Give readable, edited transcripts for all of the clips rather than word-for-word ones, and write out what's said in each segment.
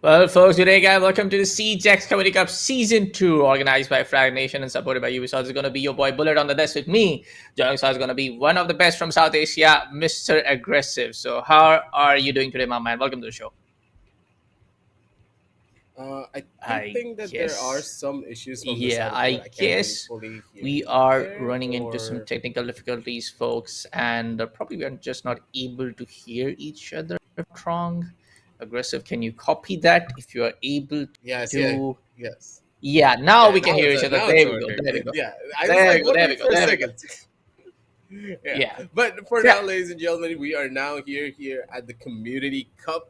Well, folks, today, guys, welcome to the CJX Comedy Cup Season 2, organized by Fragnation and supported by Ubisoft. It's going to be your boy Bullet on the desk with me. Joining us is going to be one of the best from South Asia, Mr. Aggressive. So, how are you doing today, my man? Welcome to the show. I do I think that there are guess, some issues from the yeah, side of Bullet. I I can't really guess fully hear we you are there, running into some or technical difficulties, folks, and probably we're just not able to hear each other wrong. Aggressive, can you copy that if you are able yes, yeah, to? yes, Yeah, now yeah. we can hear each other. Now it's There we go. working. There we go. Yeah, I was There we like go. There we wondering go. for a There we go. second. Yeah, Yeah. but for So now, yeah, ladies and gentlemen, we are now here at the Community Cup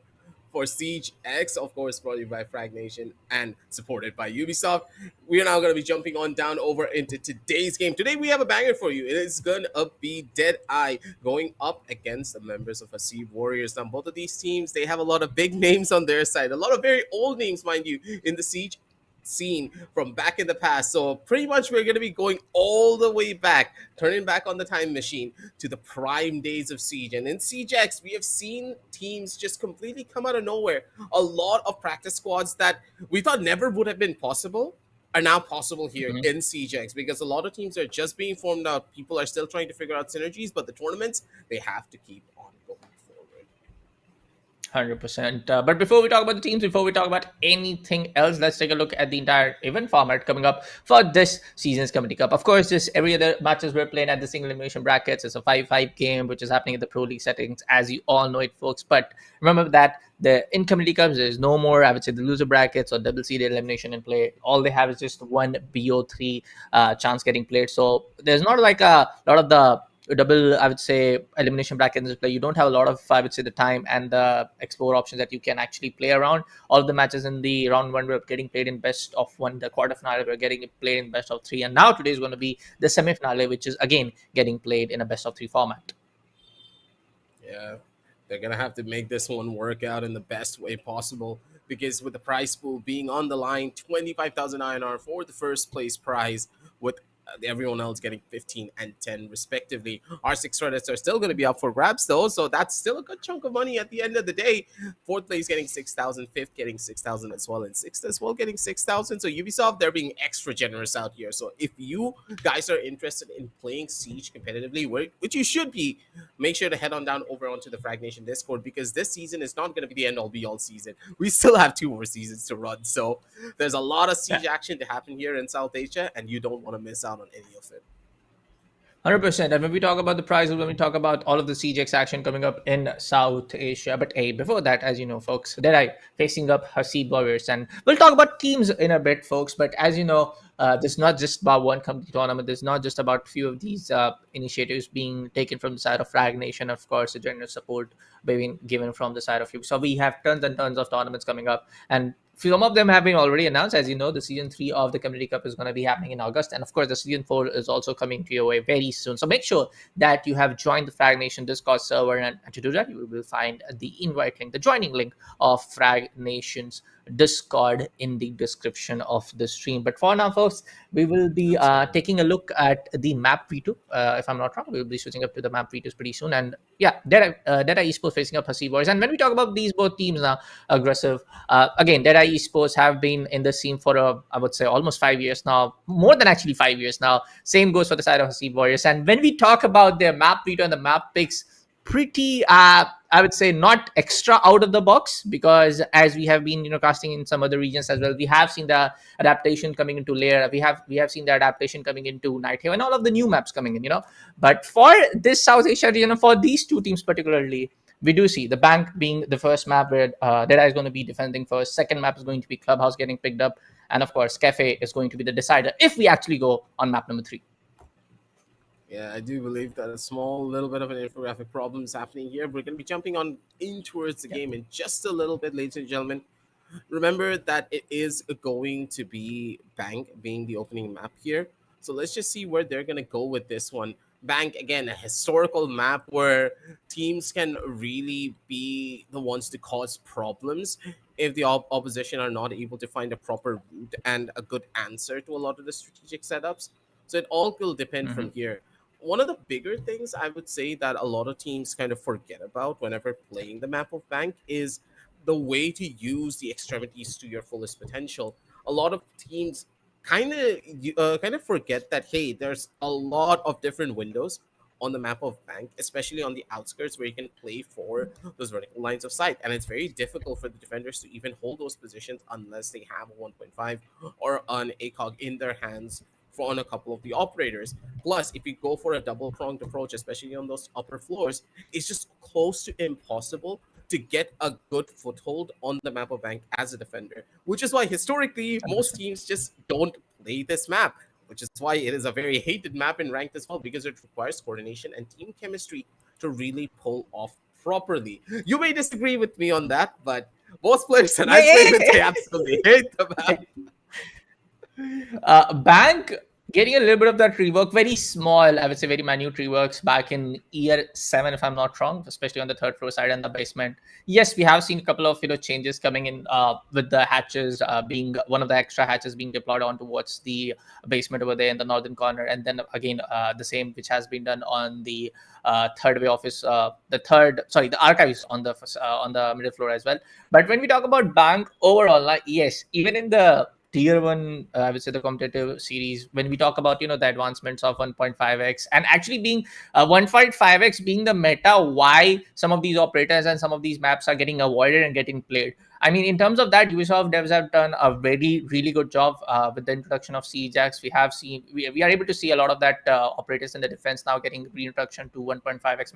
for Siege X, of course, brought to you by Fragnation and supported by Ubisoft. We are now going to be jumping on down over into today's game. Today we have a banger for you. It is going to be Dead3ye going up against the members of Hasib Warriors. Now, both of these teams, they have a lot of big names on their side, a lot of very old names, mind you, in the Siege scene from back in the past. So pretty much we're going to be going all the way back, turning back on the time machine to the prime days of Siege. And in Siege X, we have seen teams just completely come out of nowhere. A lot of practice squads that we thought never would have been possible are now possible here mhm. in Siege X, because a lot of teams are just being formed out. People are still trying to figure out synergies, but the tournaments, they have to keep on going forward. 100%. But before we talk about the teams, before we talk about anything else, let's take a look at the entire event format coming up for this season's Comedy Cup. Of course, this every other matches we're playing at the single elimination brackets. It's a 5-5 game, which is happening at the Pro League settings, as you all know it, folks. But remember that the in Comedy Cups, there's no more, I would say, the loser brackets or double seeded elimination in play. All they have is just one BO3 chance getting played. So there's not like a lot of the double, I would say, elimination brackets in play. You don't have a lot of, I would say, the time and the explore options that you can actually play around. All of the matches in the round one were getting played in best of one. The quarterfinale were getting played in best of three, and now today is going to be the semifinale, which is again getting played in a best of three format. Yeah, they're gonna have to make this one work out in the best way possible, because with the prize pool being on the line, 25,000 INR for the first place prize, with everyone else getting 15 and 10 respectively. R6 credits are still going to be up for grabs though, so that's still a good chunk of money at the end of the day. Fourth place getting 6,000, fifth getting 6,000 as well, and sixth as well getting 6,000. So Ubisoft, they're being extra generous out here. So if you guys are interested in playing Siege competitively, which you should be, make sure to head on down over onto the Fragnation Discord, because this season is not going to be the end all be all season. We still have 2 more seasons to run. So there's a lot of Siege action to happen here in South Asia, and you don't want to miss out on any of it. 100%. And when we talk about the prizes, when we talk about all of the CGX action coming up in South Asia, but hey, before that, as you know, folks, Dead3ye facing up Hasib Warriors, and we'll talk about teams in a bit, folks. But as you know, this is not just about one company tournament. This is not just about a few of these initiatives being taken from the side of Fragnation, of course, the general support being given from the side of you. So we have tons and tons of tournaments coming up, and some of them have been already announced. As you know, the season 3 of the Community Cup is going to be happening in August, and of course the season 4 is also coming to your way very soon. So make sure that you have joined the Fragnation Discord server, and to do that you will find the invite link, the joining link of Fragnation's Discord in the description of the stream. But for now, folks, we will be Absolutely. taking a look at the map v2. If I'm not wrong, we will be switching up to the map v2s pretty soon. And yeah, Dead3ye Esports facing up Hasib Boys. And when we talk about these both teams now, aggressive, again, Dead3ye Esports have been in the scene for, I would say, almost 5 years now, more than actually 5 years now. Same goes for the side of Hasib Warriors. And when we talk about their map veto and the map picks, pretty, I would say, not extra out of the box, because as we have been, casting in some other regions as well, we have seen the adaptation coming into Lair. We have seen the adaptation coming into Night Haven, and all of the new maps coming in. But for this South Asia region, for these two teams particularly, we do see the bank being the first map where Dead3ye is going to be defending first. Second map is going to be Clubhouse getting picked up. And of course, Cafe is going to be the decider if we actually go on map number 3. Yeah, I do believe that a small little bit of an infographic problem is happening here. We're going to be jumping on in towards the Yeah. game in just a little bit, ladies and gentlemen. Remember that it is going to be Bank being the opening map here. So let's just see where they're going to go with this one. Bank, again, a historical map where teams can really be the ones to cause problems if the opposition are not able to find a proper route and a good answer to a lot of the strategic setups. So it all will depend Mhm. from here. One of the bigger things I would say that a lot of teams kind of forget about whenever playing the map of Bank is the way to use the extremities to your fullest potential. A lot of teams kind of forget that, hey, there's a lot of different windows on the map of bank, especially on the outskirts where you can play for those vertical lines of sight, and it's very difficult for the defenders to even hold those positions unless they have a 1.5 or an ACOG in their hands for on a couple of the operators. Plus, if you go for a double pronged approach, especially on those upper floors, it's just close to impossible to get a good foothold on the map of bank as a defender, which is why historically most teams just don't play this map, which is why it is a very hated map in ranked as well, because it requires coordination and team chemistry to really pull off properly. You may disagree with me on that, but most players that Yeah, I play yeah, with, they absolutely hate the yeah. map. Bank getting a little bit of that rework, very small, I would say, very minute reworks back in year 7, if I'm not wrong, especially on the third floor side and the basement. Yes, we have seen a couple of changes coming in with the hatches being one of the extra hatches being deployed on towards the basement over there in the northern corner, and then again the same which has been done on the third way office, the archives on the middle floor as well. But when we talk about bank overall, like, yes, even in the tier one, I would say the competitive series, when we talk about the advancements of 1.5x and actually being 1.5x being the meta, why some of these operators and some of these maps are getting avoided and getting played. I mean, in terms of that, Ubisoft devs have done a very, really good job with the introduction of Siegex. We are able to see a lot of that operators in the defense now getting reintroduction to 1.5x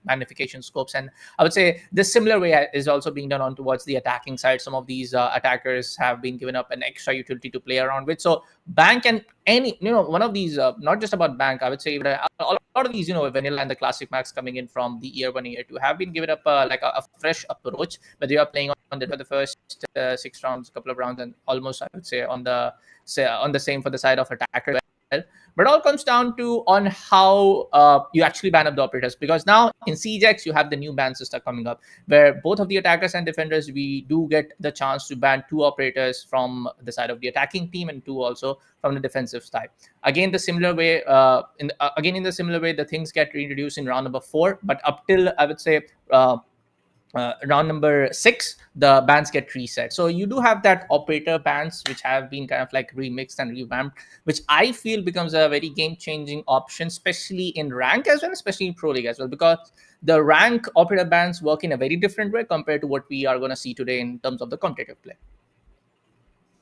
magnification scopes. And I would say this similar way is also being done on towards the attacking side. Some of these attackers have been given up an extra utility to play around with. So bank and any, one of these, not just about bank, I would say a lot of these, vanilla and the classic max coming in from the year 1, year 2 have been given up like a fresh approach, whether you are playing on the first 6 rounds, couple of rounds, and almost I would say on the same for the side of attacker as well. But it all comes down to on how you actually ban up the operators, because now in Siegex you have the new ban system coming up, where both of the attackers and defenders, we do get the chance to ban 2 operators from the side of the attacking team and 2 also from the defensive side. Again, the similar way, in the similar way, the things get reintroduced in round number 4, but up till I would say round number 6, the bans get reset. So you do have that operator bans which have been kind of like remixed and revamped, which I feel becomes a very game changing option, especially in rank as well, especially in pro league as well, because the rank operator bans work in a very different way compared to what we are going to see today in terms of the competitive play.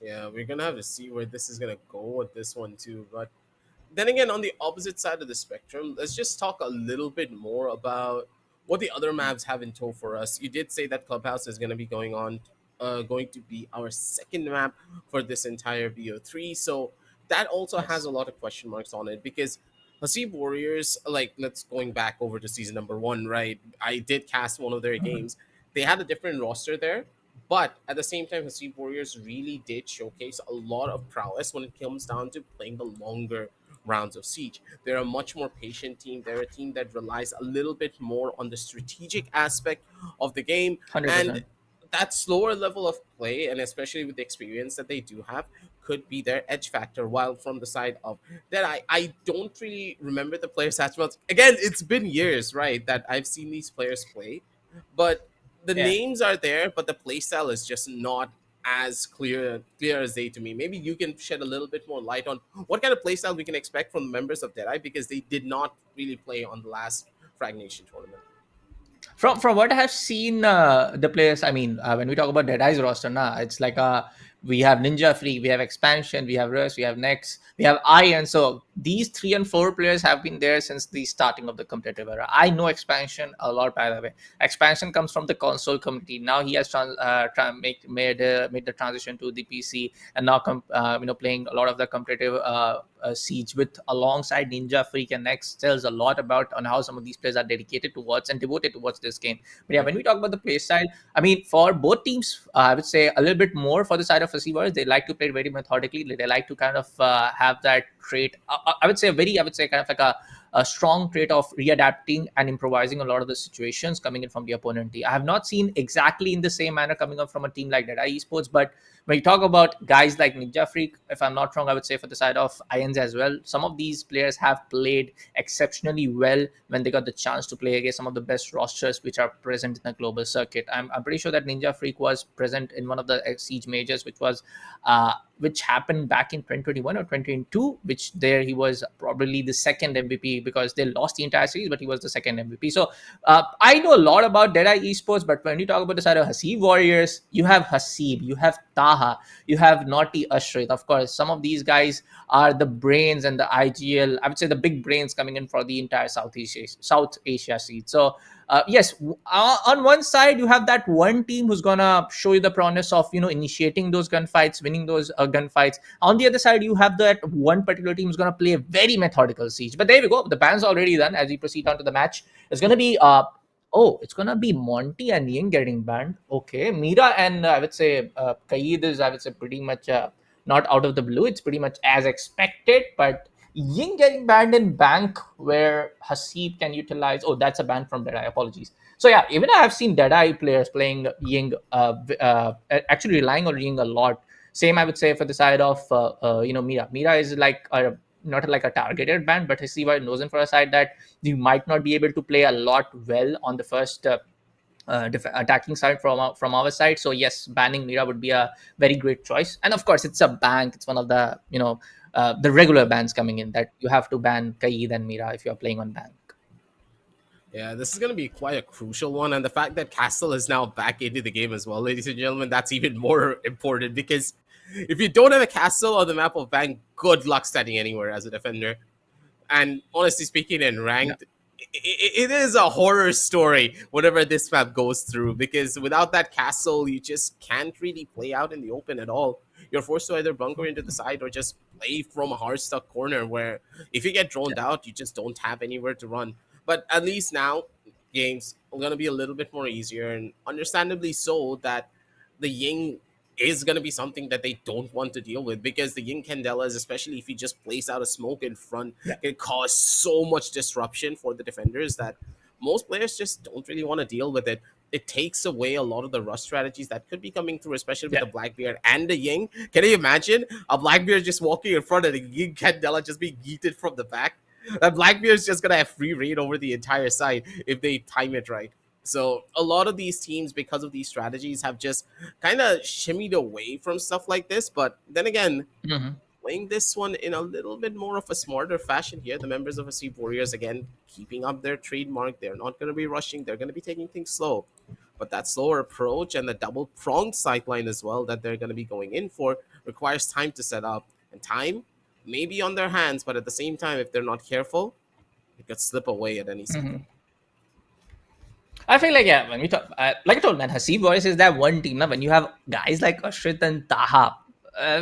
Yeah, we're gonna have to see where this is gonna go with this one too. But then again, on the opposite side of the spectrum, let's just talk a little bit more about what the other maps have in tow for us. You did say that Clubhouse is going to be going to be our second map for this entire BO3. So that also has Yes. a lot of question marks on it, because Hasib Warriors, like, let's going back over to season number 1, right? I did cast one of their games. They had a different roster there, but at the same time, Hasib Warriors really did showcase a lot of prowess when it comes down to playing the longer rounds of siege. They're a much more patient team. They're a team that relies a little bit more on the strategic aspect of the game, and 100%. that slower level of play, and especially with the experience that they do have, could be their edge factor. While from the side of that, I don't really remember the players that much. Again, it's been years, right, that I've seen these players play, but the Yeah. names are there, but the playstyle is just not as clear as day to me. Maybe you can shed a little bit more light on what kind of playstyle we can expect from the members of Dead3ye, because they did not really play on the last Fragnation tournament. From what I have seen, the players. I mean, when we talk about Dead3ye's roster, now it's like we have Ninja Free, we have Expansion, we have Rust, we have Nex, we have Iron. So these 3 and 4 players have been there since the starting of the competitive era. I know Expansion a lot, by the way. Expansion comes from the console community. Now he has made the transition to the PC, and now playing a lot of the competitive Siege with alongside Ninja Freak and Nex tells a lot about on how some of these players are dedicated towards and devoted towards this game. But yeah, when we talk about the play style, I mean, for both teams, I would say a little bit more for the side of receivers. They like to play very methodically. They like to kind of have that trait. I would say kind of like a strong trait of readapting and improvising a lot of the situations coming in from the opponent team. I have not seen exactly in the same manner coming up from a team like Dead3ye Esports, but when you talk about guys like Ninja Freak, if I'm not wrong, I would say for the side of Irons as well, some of these players have played exceptionally well when they got the chance to play against some of the best rosters which are present in the global circuit. I'm pretty sure that Ninja Freak was present in one of the Siege majors, which happened back in 2021 or 2022, which there he was probably the second MVP because they lost the entire series, but he was the second MVP. So I know a lot about Dead3ye Esports, but when you talk about the side of Hasib Warriors, you have Hasib, you have Taha, you have Naughty Ashrit. Of course, some of these guys are the brains and the IGL, I would say the big brains coming in for the entire South Asia seed. So yes, on one side you have that one team who's gonna show you the promise of initiating those gunfights, winning those gunfights. On the other side, you have that one particular team who's gonna play a very methodical siege. But there we go, the ban's already done. As we proceed on to the match, it's gonna be oh, it's gonna be Monty and Ying getting banned. Okay, Mira and I would say Kaid is, I would say, pretty much not out of the blue. It's pretty much as expected, but Ying getting banned in Bank where Hasib can utilize. Oh, that's a ban from Dead3ye. Apologies. So yeah, even I have seen Dead3ye players playing Ying, actually relying on Ying a lot. Same, I would say, for the side of Mira. Mira is like not like a targeted ban, but Hasib knows him for a side that you might not be able to play a lot well on the first attacking side from our side. So yes, banning Mira would be a very great choice. And of course, it's a bank. It's one of the regular bans coming in that you have to ban Kaid and Mira if you're playing on bank. Yeah, this is going to be quite a crucial one. And the fact that Castle is now back into the game as well, ladies and gentlemen, that's even more important because if you don't have a Castle on the map of Bank, good luck standing anywhere as a defender. And honestly speaking, in Yeah. ranked, it is a horror story whatever this map goes through because without that castle, you just can't really play out in the open at all. You're forced to either bunker into the side or just play from a hard stuck corner where if you get droned out, you just don't have anywhere to run. But at least now, games are going to be a little bit more easier and understandably so that the Ying is going to be something that they don't want to deal with because the Yin Candelas, especially if you just place out a smoke in front, Yeah. can cause so much disruption for the defenders that most players just don't really want to deal with it. It takes away a lot of the rush strategies that could be coming through, especially with Yeah. the Blackbeard and the Ying. Can you imagine a Blackbeard just walking in front and the Yin Candela just being yeeted from the back? That Blackbeard's just gonna have free reign over the entire side if they time it right. So a lot of these teams, because of these strategies, have just kind of shimmied away from stuff like this. But then again, Mhm. playing this one in a little bit more of a smarter fashion here, the members of Hasib Warriors, again, keeping up their trademark. They're not going to be rushing. They're going to be taking things slow. But that slower approach and the double pronged sideline as well that they're going to be going in for requires time to set up. And time may be on their hands, but at the same time, if they're not careful, it could slip away at any second. Mhm. I feel like, yeah, when we talk, like I told, man, Hasib Boys is that one team. Now, when you have guys like Ashrit and Taha,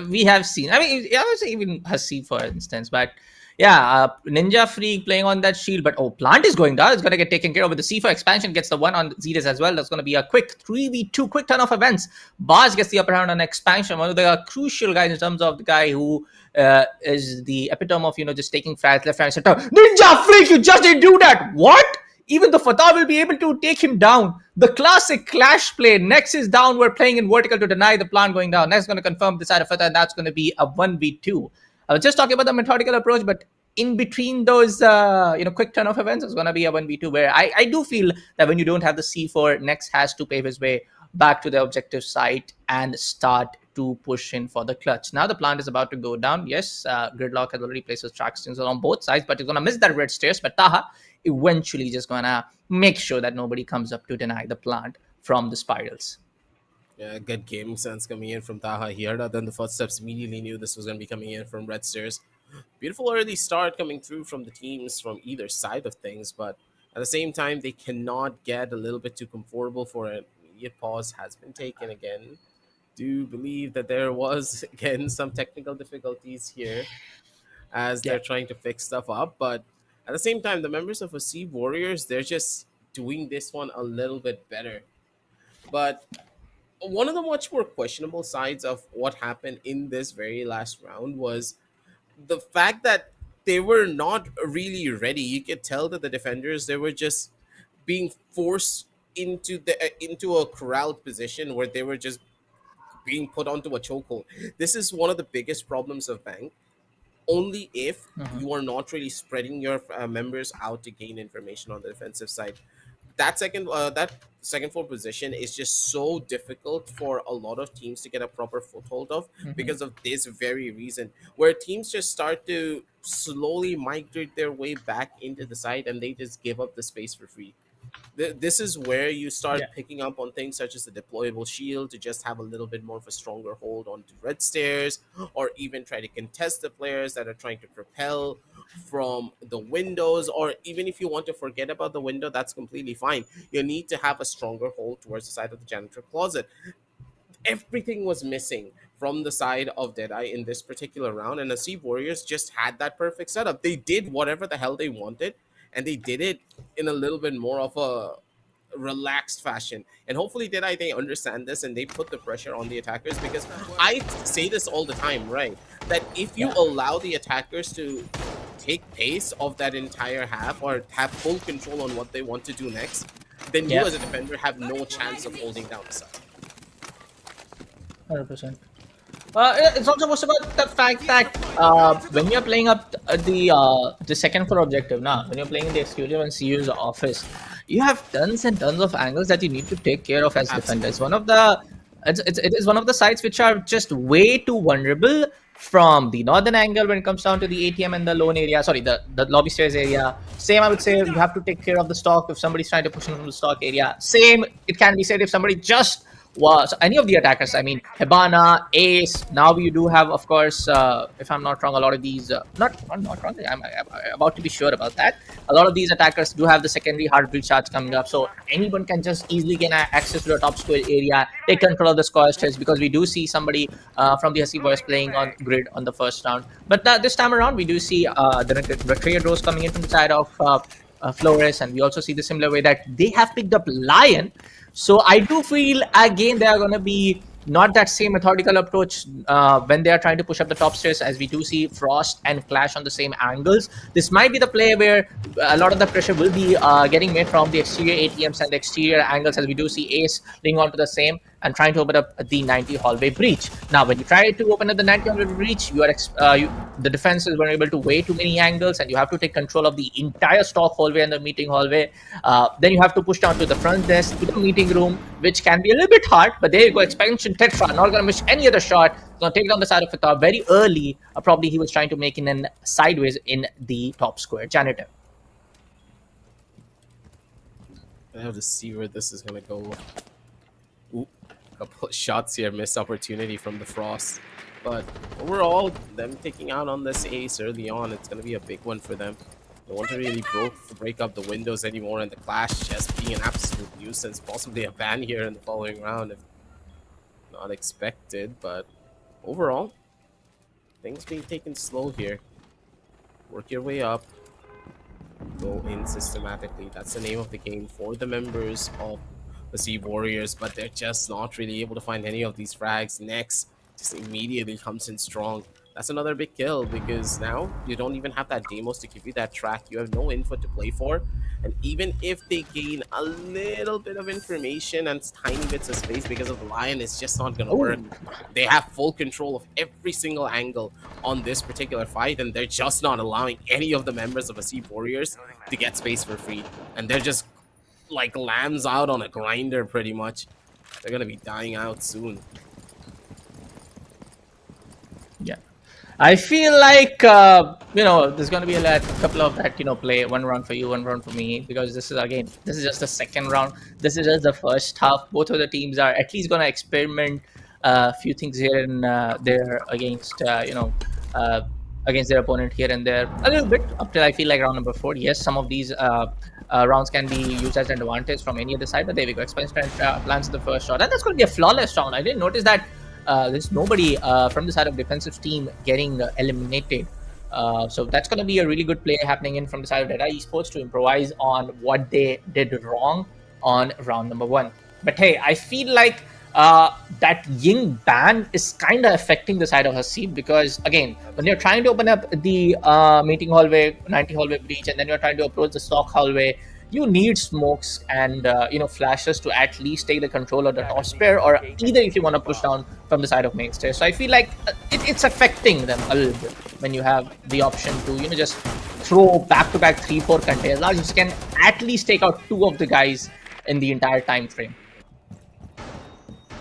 we have seen. I mean, I would say even Hasib, for instance, but yeah, Ninja Freak playing on that shield. But oh, Plant is going down. It's going to get taken care of. With the C4 expansion gets the one on Zetas as well. That's going to be a quick 3v2, quick turn of events. Bars gets the upper hand on expansion. One of the crucial guys in terms of the guy who is the epitome of just taking frags left, right, center. Ninja Freak, you just didn't do that. What? Even the Fatah will be able to take him down. The classic clash play. Next is down. We're playing in vertical to deny the Plant going down. Next going to confirm the side of Fatah, and that's going to be a 1v2. I was just talking about the methodical approach, but in between those, quick turn off events, it's going to be a 1v2 where I do feel that when you don't have the C4, Next has to pave his way back to the objective site and start to push in for the clutch. Now the Plant is about to go down. Yes, Gridlock has already placed his track strings on both sides, but he's going to miss that red stairs. But Taha eventually just going to make sure that nobody comes up to deny the Plant from the spirals. Yeah, good game sense coming in from Taha here. Then the footsteps immediately knew this was going to be coming in from Red Stairs. Beautiful early start coming through from the teams from either side of things, but at the same time, they cannot get a little bit too comfortable for it. Immediate pause has been taken again. Do believe that there was again some technical difficulties here as Yeah. they're trying to fix stuff up, but at the same time, the members of Hasib Warriors, they're just doing this one a little bit better. But one of the much more questionable sides of what happened in this very last round was the fact that they were not really ready. You could tell that the defenders, they were just being forced into a corralled position where they were just being put onto a chokehold. This is one of the biggest problems of Bang. Only if you are not really spreading your members out to gain information on the defensive side. That second floor position is just so difficult for a lot of teams to get a proper foothold of because of this very reason, where teams just start to slowly migrate their way back into the side and they just give up the space for free. This is where you start Yeah. picking up on things such as the deployable shield to just have a little bit more of a stronger hold onto red stairs, or even try to contest the players that are trying to propel from the windows. Or even if you want to forget about the window, that's completely fine. You need to have a stronger hold towards the side of the janitor closet. Everything was missing from the side of Deadeye in this particular round, and the Sea Warriors just had that perfect setup. They did whatever the hell they wanted, and they did it in a little bit more of a relaxed fashion. And hopefully Deadeye, they understand this and they put the pressure on the attackers, because I say this all the time, right? That if you Yeah. allow the attackers to take pace of that entire half or have full control on what they want to do next, then you Yeah. as a defender have no chance of holding down the side. 100%. It's also most about the fact that when you're playing up the second floor objective now, when you're playing in the exclusive and CU's office, you have tons and tons of angles that you need to take care of as defenders. It is one of the sites which are just way too vulnerable from the northern angle when it comes down to the ATM and the loan area. Sorry, the lobby stairs area. Same, I would say you have to take care of the stock if somebody's trying to push in from the stock area. Same, it can be said if somebody just was any of the attackers. I mean, Hibana, Ace. Now we do have, of course, if I'm not wrong, a lot of these. I'm not wrong. I'm about to be sure about that. A lot of these attackers do have the secondary heartbeat charge coming up, so anyone can just easily gain access to the top square area, take control of the square stage, because we do see somebody from the Hasib boys playing on grid on the first round. But this time around, we do see the Betrayer Rose coming in from the side of Flores, and we also see the similar way that they have picked up Lion. So I do feel again they are going to be not that same methodical approach when they are trying to push up the top stairs, as we do see Frost and Clash on the same angles. This might be the play where a lot of the pressure will be getting made from the exterior ATMs and the exterior angles, as we do see Ace ling onto the same and trying to open up the 90 hallway breach. Now, when you try to open up the 90 hallway breach, the defense is vulnerable to way too many angles, and you have to take control of the entire stock hallway and the meeting hallway. Then you have to push down to the front desk, to the meeting room, which can be a little bit hard. But there you go, expansion Tetra, not going to miss any other shot. Going to take down the side of Fatar very early. Probably he was trying to make in an sideways in the top square janitor. I have to see where this is going to go. Ooh, a couple of shots here, missed opportunity from the Frost. But overall, them taking out on this Ace early on, it's going to be a big one for them. They want to really break up the windows anymore, and the Clash just being an absolute nuisance. Possibly a ban here in the following round, if not expected. But overall, things being taken slow here. Work your way up. Go in systematically. That's the name of the game for the members of the Sea Warriors, but they're just not really able to find any of these frags. Next just immediately comes in strong. That's another big kill, because now you don't even have that Demos to give you that track. You have no info to play for. And even if they gain a little bit of information and tiny bits of space because of the Lion, it's just not going to work. They have full control of every single angle on this particular fight, and they're just not allowing any of the members of the Sea Warriors to get space for free. And they're just like lambs out on a grinder, pretty much. They're going to be dying out soon. Yeah. I feel like there's going to be a couple of that play, one round for you, one round for me, because this is just the second round. This is just the first half. Both of the teams are at least going to experiment a few things here and there against against their opponent here and there a little bit up till I feel like round number 4. Yes, some of these rounds can be used as an advantage from any other side, but there we go. Expansion plans the first shot, and that's going to be a flawless round. I didn't notice that. There's nobody from the side of defensive team getting eliminated. So that's going to be a really good play happening in from the side of Dead3ye Esports to improvise on what they did wrong on round number 1. But hey, I feel like that Ying ban is kind of affecting the side of Hasib, because again, when you're trying to open up the meeting hallway, 90 hallway breach, and then you're trying to approach the stock hallway, you need smokes and flashes to at least take the control of the top spare, or either if you want to push down from the side of main stairs. So I feel like it's affecting them a little bit when you have the option to just throw back-to-back 3-4 containers. Now you can at least take out 2 of the guys in the entire time frame.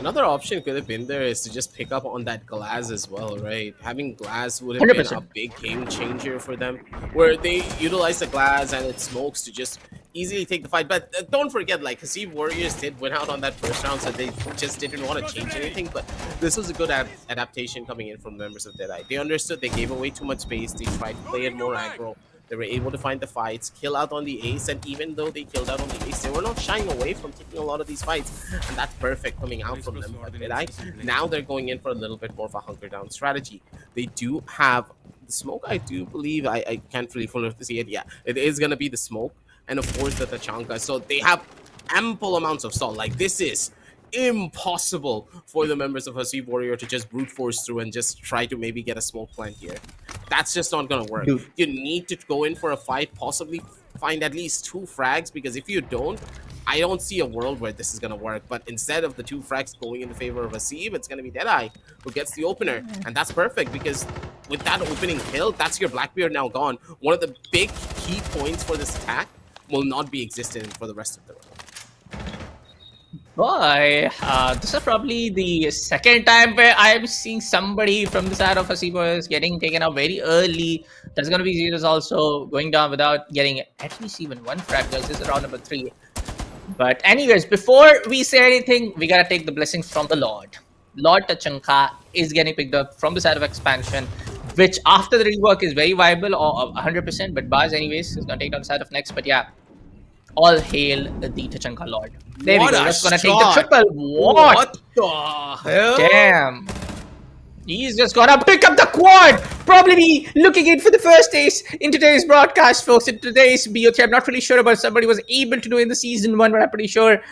Another option could have been there is to just pick up on that glass as well, right? Having glass would have been a 100%. big game changer for them, where they utilize the glass and its smokes to just easily take the fight. But don't forget, like, Hasib Warriors did win out on that first round, so they just didn't want to change anything. But this was a good adaptation coming in from members of Dead3ye. They understood they gave away too much space. They tried to play it more aggro. They were able to find the fights, kill out on the ace, and even though they killed out on the ace, they were not shying away from taking a lot of these fights, and that's perfect coming out from them. But Dead3ye, now they're going in for a little bit more of a hunker down strategy. They do have the smoke, I do believe. I can't really fully see it. Yeah, it is going to be the smoke, and of course the Tachanka. So they have ample amounts of salt. Like, this is impossible for the members of Hasib Warrior to just brute force through and just try to maybe get a smoke plant here. That's just not gonna work. Dude. You need to go in for a fight, possibly find at least 2 frags, because if you don't, I don't see a world where this is gonna work. But instead of the 2 frags going in the favor of Hasib, it's gonna be Dead3ye who gets the opener, and that's perfect because with that opening kill, that's your Blackbeard now gone. One of the big key points for this attack will not be existent for the rest of the round. Boy, this is probably the second time where I'm seeing somebody from the side of Hasib is getting taken out very early. There's going to be Zeros also going down without getting at least even 1 frag, because this is round number 3. But anyways, before we say anything, we got to take the blessings from the Lord. Lord Tachanka is getting picked up from the side of expansion, which after the rework is very viable, or 100%. But Bars anyways is going to take down the side of next. But yeah, all hail the Tachanka Lord. There we go. That's gonna take the triple. What the hell? Damn. He's just gonna pick up the quad. Probably be looking in for the first ace in today's broadcast, folks. In today's BO3, I'm not really sure about somebody was able to do in the season 1, but I'm pretty sure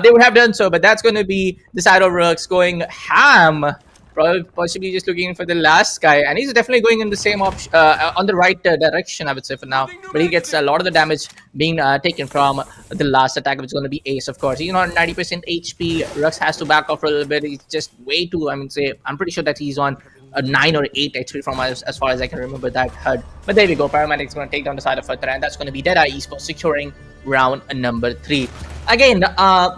they would have done so. But that's gonna be the side of Rooks going ham. Probably possibly just looking for the last guy, and he's definitely going in the same option on the right direction, I would say, for now. But he gets a lot of the damage being taken from the last attack, which is going to be ace, of course. He's on 90% HP. Rux has to back off for a little bit. He's just way too, I'm pretty sure that he's on a 9 or 8 HP from us, as far as I can remember that HUD. But there we go. Paramedic's going to take down the side of Fatra, and that's going to be Dead3ye Esports securing round number 3. Again,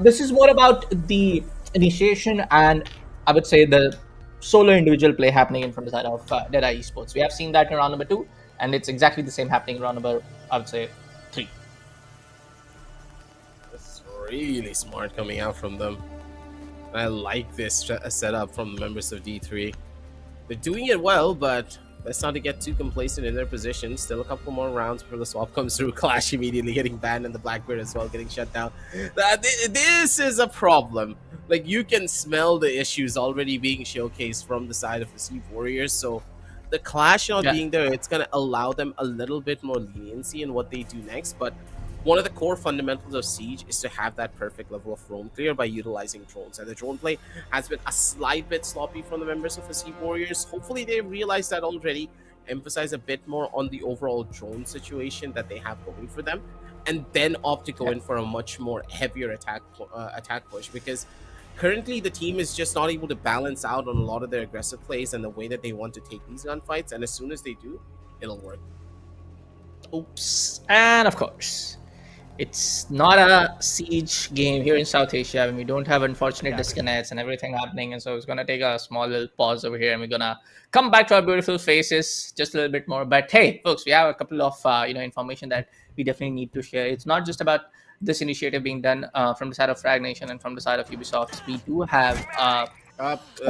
this is more about the initiation and I would say the solo individual play happening in from the side of Dead3ye Esports. We have seen that in round number 2, and it's exactly the same happening in round number, I would say, 3. This is really smart coming out from them. I like this setup from the members of D3. They're doing it well, but let's not get too complacent in their position. Still a couple more rounds before the swap comes through. Clash immediately getting banned, and the Blackbeard as well getting shut down. This is a problem. Like, you can smell the issues already being showcased from the side of the Hasib Warriors. So the Clash not being there, it's going to allow them a little bit more leniency in what they do next. But one of the core fundamentals of Siege is to have that perfect level of roam clear by utilizing drones. And the drone play has been a slight bit sloppy from the members of the Hasib Warriors. Hopefully they realize that already, emphasize a bit more on the overall drone situation that they have going for them, and then opt to go in for a much more heavier attack push, because currently the team is just not able to balance out on a lot of their aggressive plays and the way that they want to take these gunfights, and as soon as they do, it'll work. Oops. And of course, it's not a siege game here in South Asia. I mean, we don't have unfortunate disconnects and everything happening, and so it's gonna take a small little pause over here, and we're gonna come back to our beautiful faces just a little bit more. But hey, folks, we have a couple of information that we definitely need to share. It's not just about this initiative being done from the side of Fragnation and from the side of Ubisoft. We do have a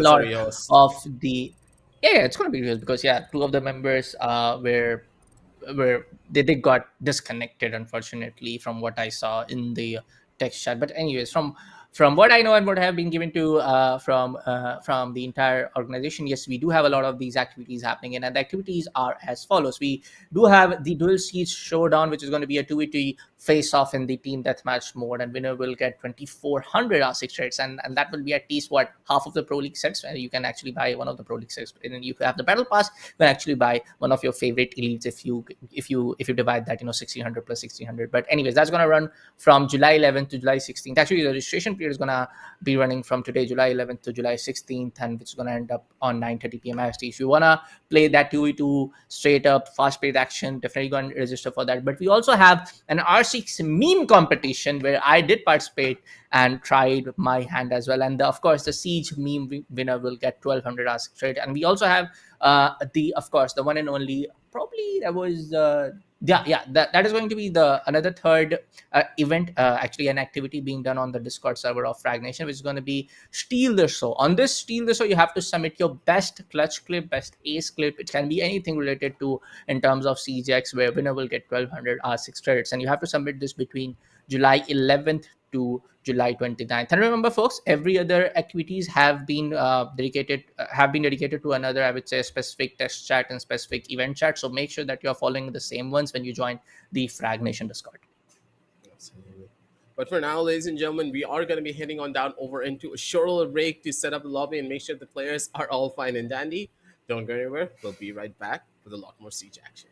lot of the it's gonna be real, because 2 of the members where they got disconnected, unfortunately, from what I saw in the text chat. But anyways, from from what I know and what have been given to from the entire organization, yes, we do have a lot of these activities happening, and the activities are as follows. We do have the dual seeds showdown, which is going to be a 2v2 face off in the team deathmatch mode, and winner will get 2400 R6 credits, and that will be at least what, half of the Pro League sets. And you can actually buy one of the Pro League sets, and then you have the battle pass. You can actually buy one of your favorite elites if you divide that, 1600 plus 1600. But anyways, that's going to run from July 11th to July 16th. Actually, the registration period is going to be running from today, July 11th to July 16th, and which is going to end up on 9:30 p.m. IST. If you want to play that 2v2 straight up fast paced action, definitely go and register for that. But we also have an R6 meme competition where I did participate and tried my hand as well. And of course, the Siege meme winner will get 1200 R6 credit. And we also have the one and only, probably that was that is going to be the another third event, actually an activity being done on the Discord server of Fragnation, which is going to be Steal the Show. On this Steal the Show, you have to submit your best clutch clip, best ace clip. It can be anything related to in terms of CGX, where winner will get 1200 R6 credits, and you have to submit this between July 11th to July 29th. And remember, folks, every other activities have been dedicated to another, I would say, specific test chat and specific event chat. So make sure that you're following the same ones when you join the Fragnation Discord. Absolutely. But for now, ladies and gentlemen, we are going to be heading on down over into a short little break to set up the lobby and make sure the players are all fine and dandy. Don't go anywhere. We'll be right back with a lot more Siege action.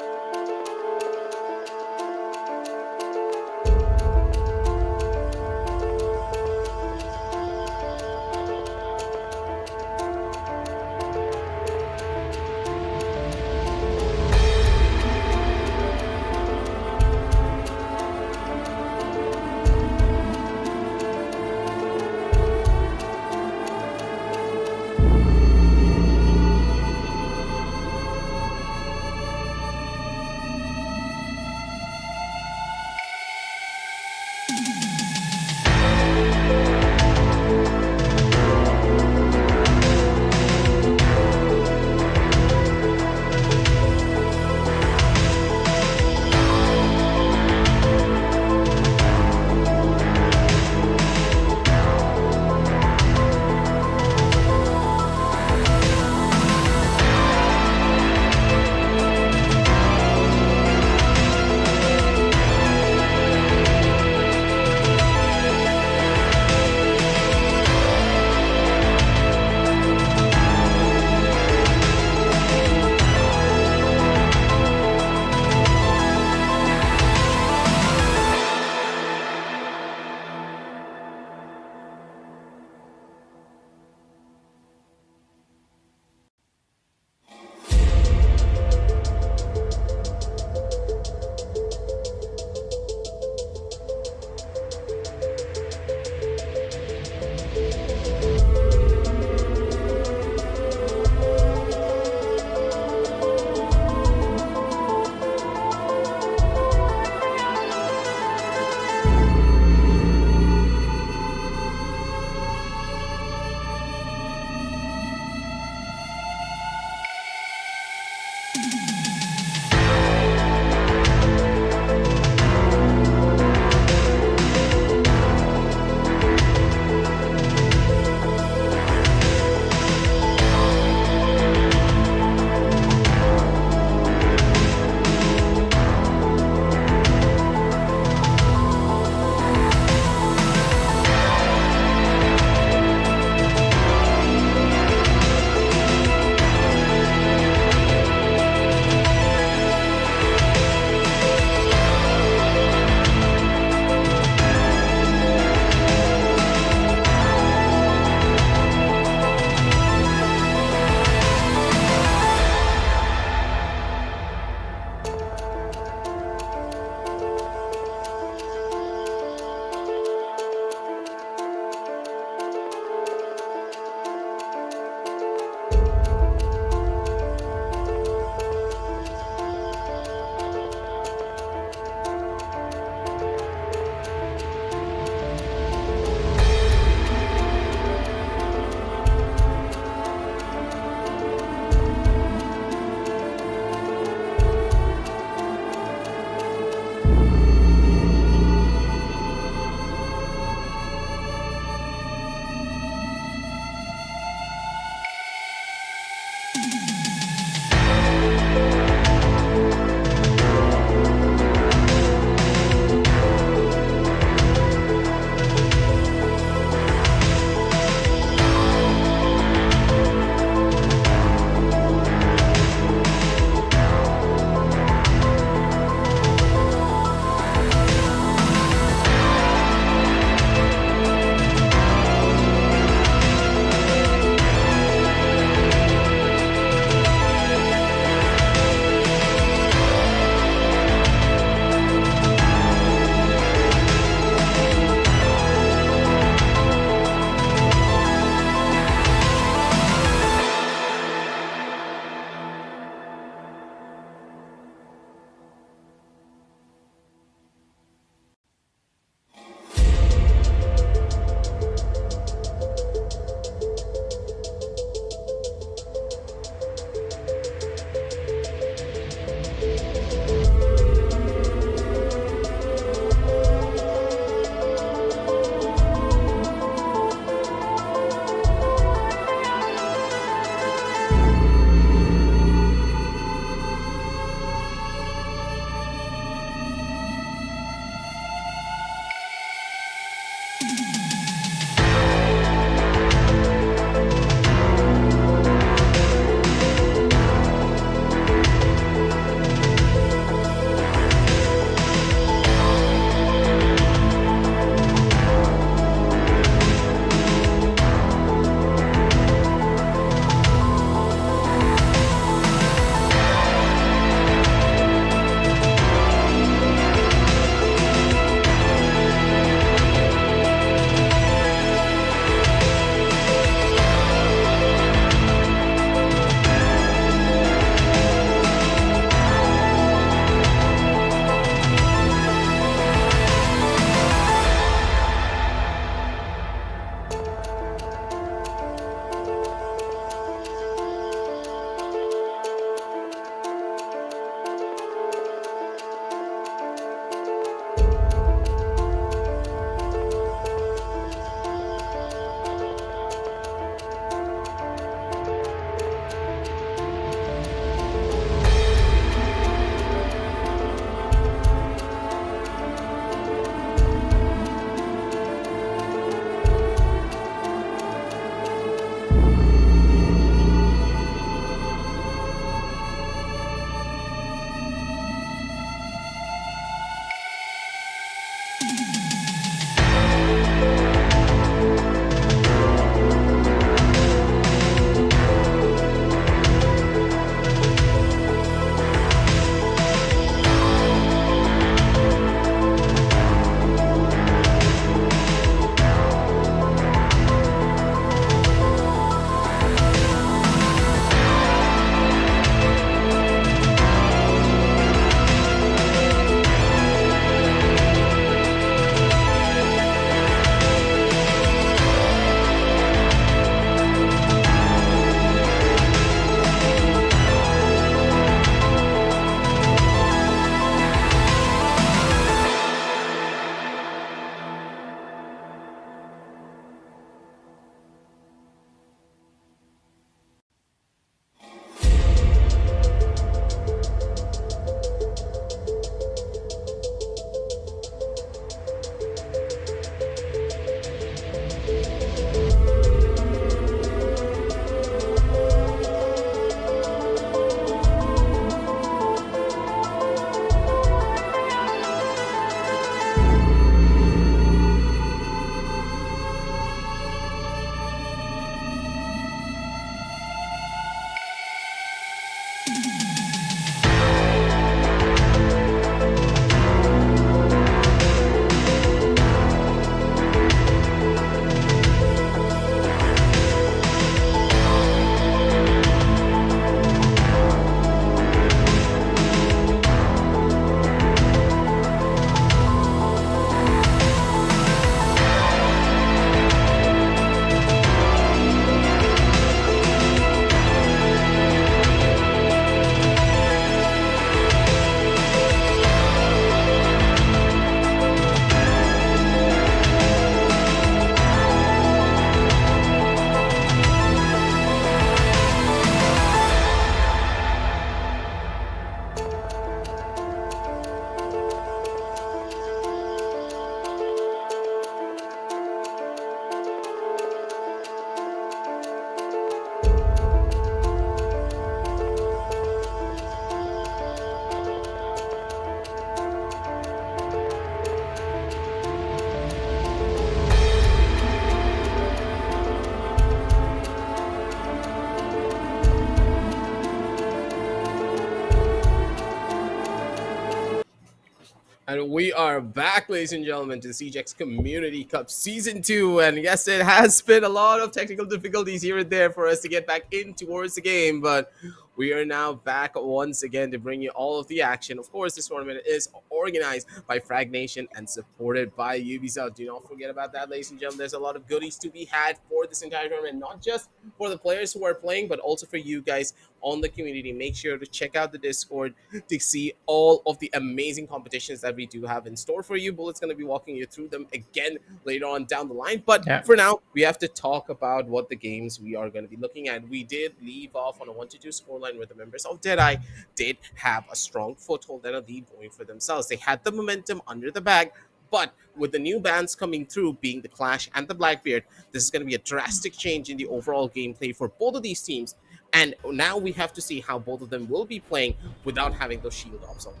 And we are back, ladies and gentlemen, to the CGX Community Cup Season 2. And yes, it has been a lot of technical difficulties here and there for us to get back in towards the game. But we are now back once again to bring you all of the action. Of course, this tournament is organized by Fragnation and supported by Ubisoft. Do not forget about that, ladies and gentlemen. There's a lot of goodies to be had for this entire tournament, not just for the players who are playing, but also for you guys on the community. Make sure to check out the Discord to see all of the amazing competitions that we do have in store for you. Bullet's going to be walking you through them again later on down the line. But for now, we have to talk about what the games we are going to be looking at. We did leave off on a 1-2 scoreline where the members of Dead3ye did have a strong foothold and a lead going for themselves. They had the momentum under the bag, but with the new bans coming through, being the Clash and the Blackbeard, this is going to be a drastic change in the overall gameplay for both of these teams. And now we have to see how both of them will be playing without having those shield ops online.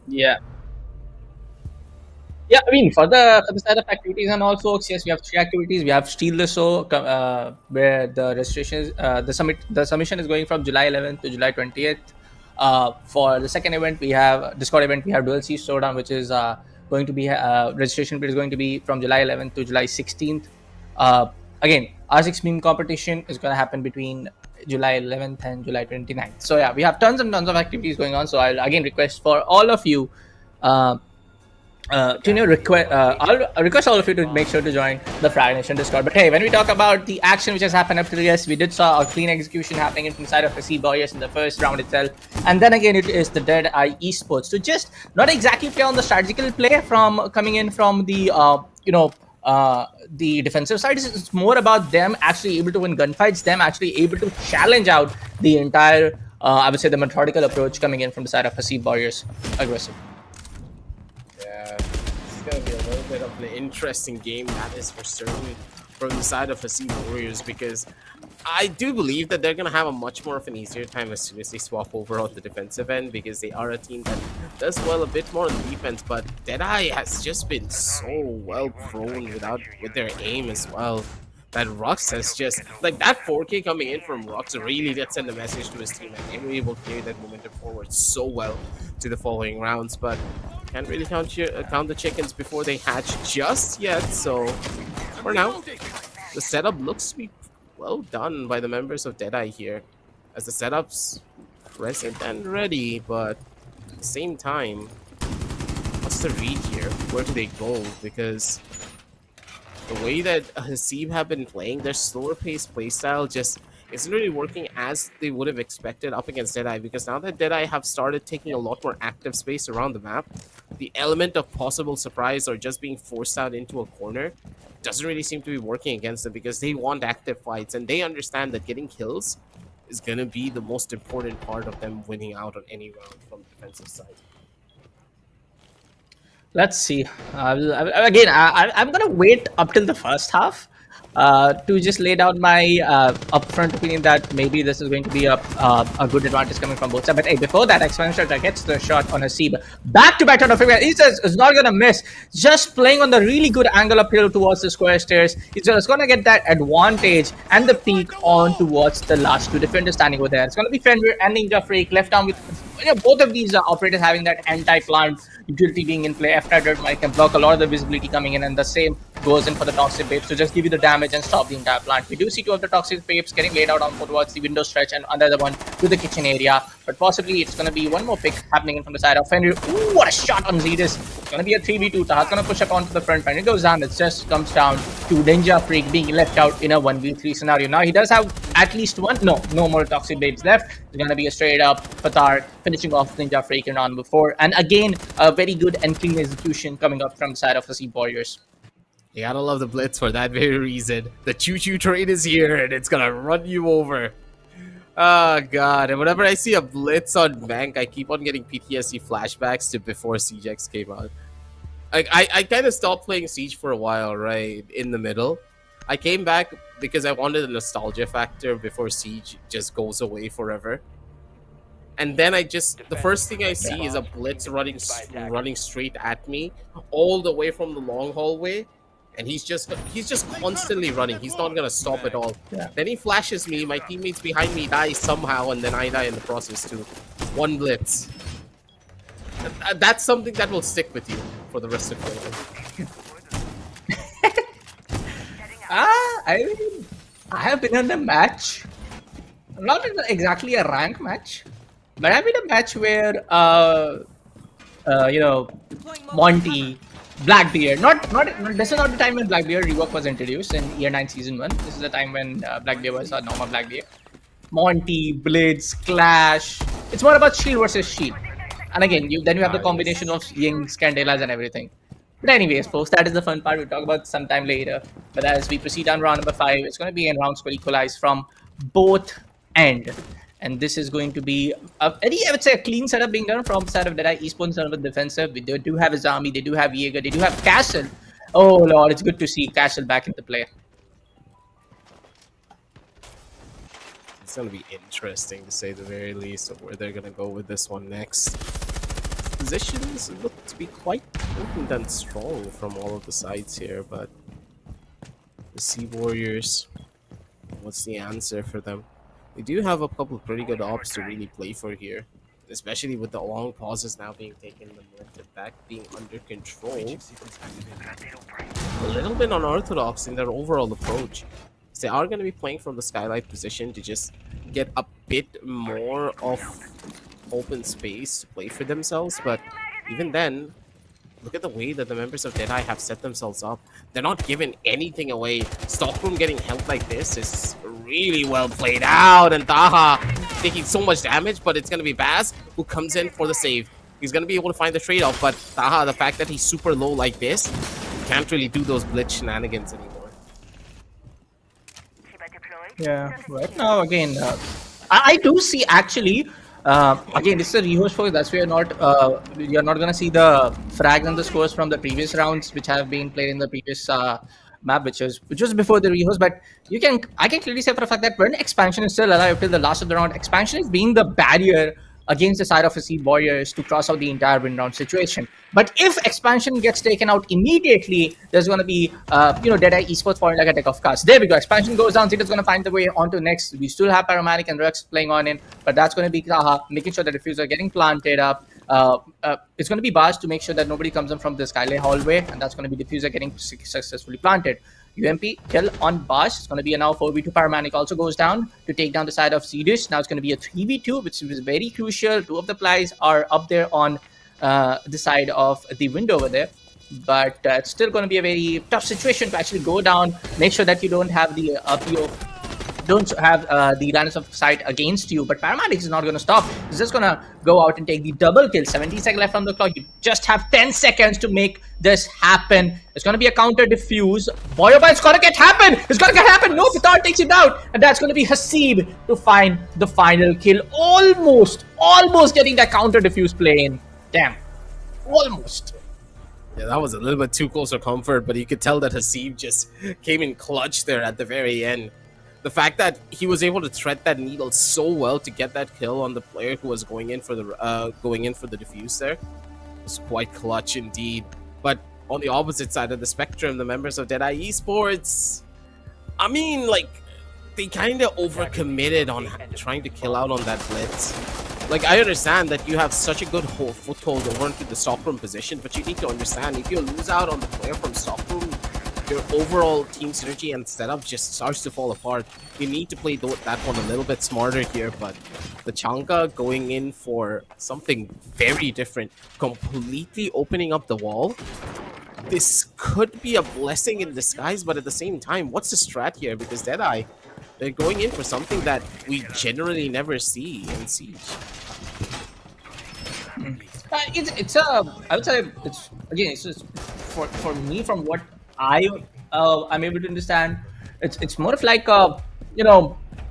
Yeah. Yeah, I mean, for the side of activities and all folks, yes, we have 3 activities. We have Steal the Show, where the registration is, the submission is going from July 11th to July 20th. For the second event, we have Discord event. We have Dual Siege Showdown, which is going to be registration period is going to be from July 11th to July 16th. Again, R6 meme competition is going to happen between July 11th and July 29th. So yeah, we have tons and tons of activities going on. So I'll again request for all of you. I'll request all of you to make sure to join the Fragnation Discord. But hey, when we talk about the action which has happened up to this, we did saw a clean execution happening inside of Hasib in the first round itself, and then again it is the Dead3ye Esports to just not exactly play on the strategical play from coming in from the the defensive side. It's more about them actually able to win gunfights, them actually able to challenge out the entire I would say the methodical approach coming in from the side of Hasib Warriors aggressive. Going to be a little bit of an interesting game, that is for certain, from the side of Hasib Warriors, because I do believe that they're going to have a much more of an easier time as soon as they swap over on the defensive end, because they are a team that does well a bit more on defense. But Dead3ye has just been so well prone with their aim as well, that Rux has just, like, that 4K coming in from Rux really did send a message to his team, and they were able to carry that momentum forward so well to the following rounds. But can't really count the chickens before they hatch just yet. So for now, the setup looks to be well done by the members of Dead3ye here, as the setup's present and ready. But at the same time, what's the read here? Where do they go? Because the way that Hasib have been playing, their slower paced playstyle just isn't really working as they would have expected up against Dead3ye, because now that Dead3ye have started taking a lot more active space around the map, the element of possible surprise or just being forced out into a corner doesn't really seem to be working against them, because they want active fights and they understand that getting kills is going to be the most important part of them winning out on any round from the defensive side. Let's see. Again, I'm going to wait up till the first half to just lay down my upfront opinion that maybe this is going to be a good advantage coming from both sides. But hey, before that, Exponential gets the shot on Hasib. Back-to-back on the figure. He says it's not going to miss. Just playing on the really good angle uphill towards the square stairs. He's just going to get that advantage and the peak on towards the last 2 defenders standing over there. It's going to be Fenrir and Ninja Freak left arm with both of these operators having that anti-plant utility being in play. F-Tiger can block a lot of the visibility coming in, and the same goes in for the Toxic Babes to just give you the damage and stop the entire plant. We do see 2 of the Toxic Babes getting laid out on towards the window stretch, and another one to the kitchen area. But possibly it's going to be one more pick happening in from the side of Fenrir. Ooh, what a shot on Zedis. It's going to be a 3v2. Taha's going to push up onto the front. When it goes down, it just comes down to Ninja Freak being left out in a 1v3 scenario. Now he does have at least one. No more Toxic Babes left. It's going to be a straight up Fatar finishing off Ninja Freak in round before. And again, a very good and clean execution coming up from the side of the Hasib Warriors. You gotta love the blitz for that very reason. The choo-choo train is here and it's gonna run you over. Oh god, and whenever I see a blitz on Bank, I keep on getting PTSD flashbacks to before CGX came out. Like, I kind of stopped playing Siege for a while, right, in the middle. I came back because I wanted a nostalgia factor before Siege just goes away forever. And then the first thing I see is a blitz running straight at me all the way from the long hallway. And he's just constantly running. He's not gonna stop at all. Yeah. Then he flashes me. My teammates behind me die somehow, and then I die in the process too. One blitz. that's something that will stick with you for the rest of your life. I have been in a match, not exactly a rank match, but I've been in a match where you know, Monty, Blackbeard. Not this is not the time when Blackbeard rework was introduced in Year 9 Season 1. This is the time when Blackbeard was a normal Blackbeard. Monty, Blitz, Clash. It's more about shield versus shield. And again, then you have the combination of Ying, Scandelas, and everything. But anyways, folks, that is the fun part. We'll talk about sometime later. But as we proceed on round number 5, it's going to be in rounds for equalize from both ends. And this is going to be a very, I would say, a clean setup being done from the side of Dead3ye Esports in with defensive. They do have his army, they do have Jaeger, they do have Castle. Oh lord, it's good to see Castle back into play. It's going to be interesting to say the very least of where they're going to go with this one next. Positions look to be quite potent and strong from all of the sides here, but the Sea Warriors, what's the answer for them? They do have a couple of pretty good ops to really play for here, especially with the long pauses now being taken, the movement back being under control. A little bit unorthodox in their overall approach. So they are going to be playing from the skylight position to just get a bit more of open space to play for themselves, but even then, look at the way that the members of Dead3ye have set themselves up. They're not giving anything away. Stockroom getting held like this is really well played out, and Taha taking so much damage, but it's going to be Baz who comes in for the save. He's going to be able to find the trade-off, but Taha, the fact that he's super low like this, can't really do those blitz shenanigans anymore. Yeah, right now, again, I do see actually, again, this is a rehost for that's why you're not gonna see the frags and the scores from the previous rounds which have been played in the previous map, which was before the rehost. But I can clearly say for a fact that when expansion is still alive till the last of the round, expansion is being the barrier against the side of Hasib Warriors to cross out the entire win round situation. But if expansion gets taken out immediately, there's going to be, Dead3ye Esports falling like a deck of cards. There we go. Expansion goes down. Zita's going to find the way onto next. We still have Paramanic and Rex playing on in, but that's going to be Taha making sure the diffuser getting planted up. It's going to be Bars to make sure that nobody comes in from the Skylay hallway, and that's going to be diffuser getting successfully planted. UMP kill on Bash. It's going to be a now 4v2. Paramanic also goes down to take down the side of Zedish. Now it's going to be a 3v2, which is very crucial. Two of the plays are up there on the side of the window over there. But it's still going to be a very tough situation to actually go down. Make sure that you don't have the don't have the lines of sight against you, but Paramanic is not going to stop. He's just going to go out and take the double kill. 70 seconds left on the clock. You just have 10 seconds to make this happen. It's going to be a counter diffuse. Boyoba, it's going to get happen. It's going to get happen. No, Pitar takes him down. And that's going to be Hasib to find the final kill. Almost getting that counter diffuse play in. Damn. Almost. Yeah, that was a little bit too close for comfort, but you could tell that Hasib just came in clutch there at the very end. The fact that he was able to thread that needle so well to get that kill on the player who was going in for the diffuse there was quite clutch indeed. But on the opposite side of the spectrum, the members of Dead3ye Esports, I mean, like, they kind of overcommitted on trying to kill out on that blitz. Like, I understand that you have such a good foothold over into the Stockroom position, but you need to understand, if you lose out on the player from Stockroom, your overall team synergy and setup just starts to fall apart. You need to play that one a little bit smarter here, but the Chanka going in for something very different, completely opening up the wall. This could be a blessing in disguise, but at the same time, what's the strat here? Because Dead3ye, they're going in for something that we generally never see in Siege. I would say it's just for me, from what I'm able to understand, it's more of like a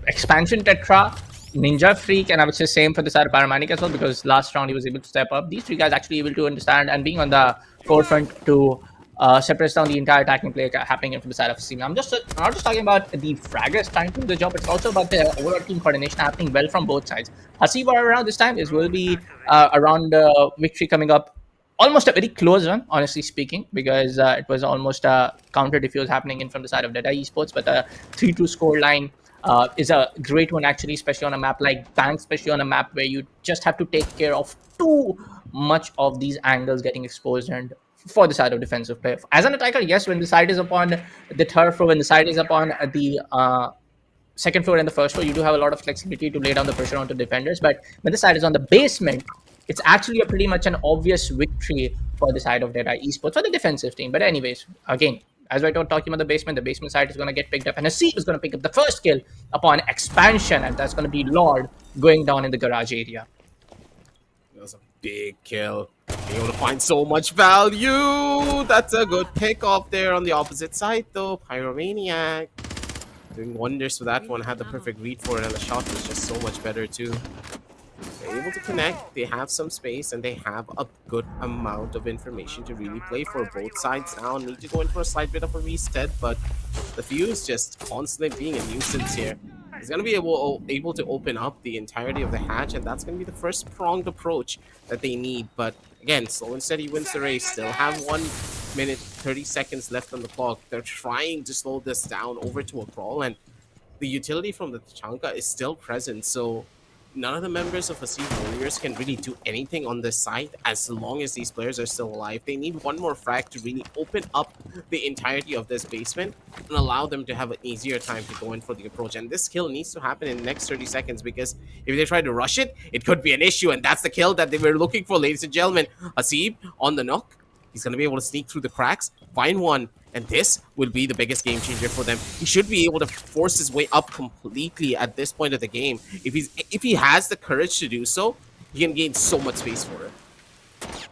expansion Tetra, Ninja Freak, and I would say same for the side of Paramanic as well, because last round he was able to step up. These three guys actually able to understand and being on the forefront to separate down the entire attacking play happening from the side of Hasib. I'm not just talking about the fraggers trying to do the job, it's also about the overall team coordination happening well from both sides. Hasib around this time will be around victory coming up. Almost a very close one, honestly speaking, because it was almost a counter diffuse happening in from the side of Dead3ye Esports, but the 3-2 score line is a great one actually, especially on a map like Bank, especially on a map where you just have to take care of two much of these angles getting exposed and for the side of defensive play. As an attacker, yes, when the side is upon the turf or when the side is upon the second floor and the first floor, you do have a lot of flexibility to lay down the pressure onto defenders. But when the side is on the basement, it's actually a pretty much an obvious victory for the side of Dead3ye Esports, for the defensive team. But anyways, again, as we're talking about the basement side is going to get picked up, and Hasib is going to pick up the first kill upon expansion, and that's going to be Lord going down in the garage area. That was a big kill. Being able to find so much value. That's a good pick off there on the opposite side, though. Pyromaniac doing wonders for that one. Had the perfect read for it, and the shot was just so much better, too. They're able to connect, they have some space, and they have a good amount of information to really play for. Both sides now need to go in for a slight bit of a reset, but the Fuse just constantly being a nuisance here. He's going to be able to open up the entirety of the hatch, and that's going to be the first pronged approach that they need. But again, slow and steady wins the race. Still have 1 minute 30 seconds left on the clock. They're trying to slow this down over to a crawl, and the utility from the Tachanka is still present, so none of the members of Hasib Warriors can really do anything on this side as long as these players are still alive. They need one more frag to really open up the entirety of this basement and allow them to have an easier time to go in for the approach. And this kill needs to happen in the next 30 seconds, because if they try to rush it, it could be an issue. And that's the kill that they were looking for, ladies and gentlemen. Hasib on the knock. He's going to be able to sneak through the cracks, find one, and this will be the biggest game changer for them. He should be able to force his way up completely at this point of the game. If he has the courage to do so, he can gain so much space for it.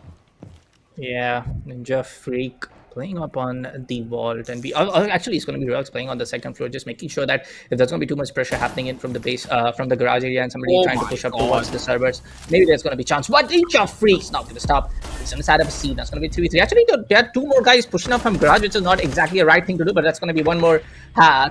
Yeah, Ninja Freak playing up on the vault, and actually it's going to be Rux playing on the second floor, just making sure that if there's going to be too much pressure happening in from the base, from the garage area, and somebody trying to push up towards the servers, maybe there's going to be chance. But Ninja Freak's not going to stop. It's on the side of a seat. That's going to be 3v3. Actually, there are two more guys pushing up from garage, which is not exactly a right thing to do, but that's going to be one more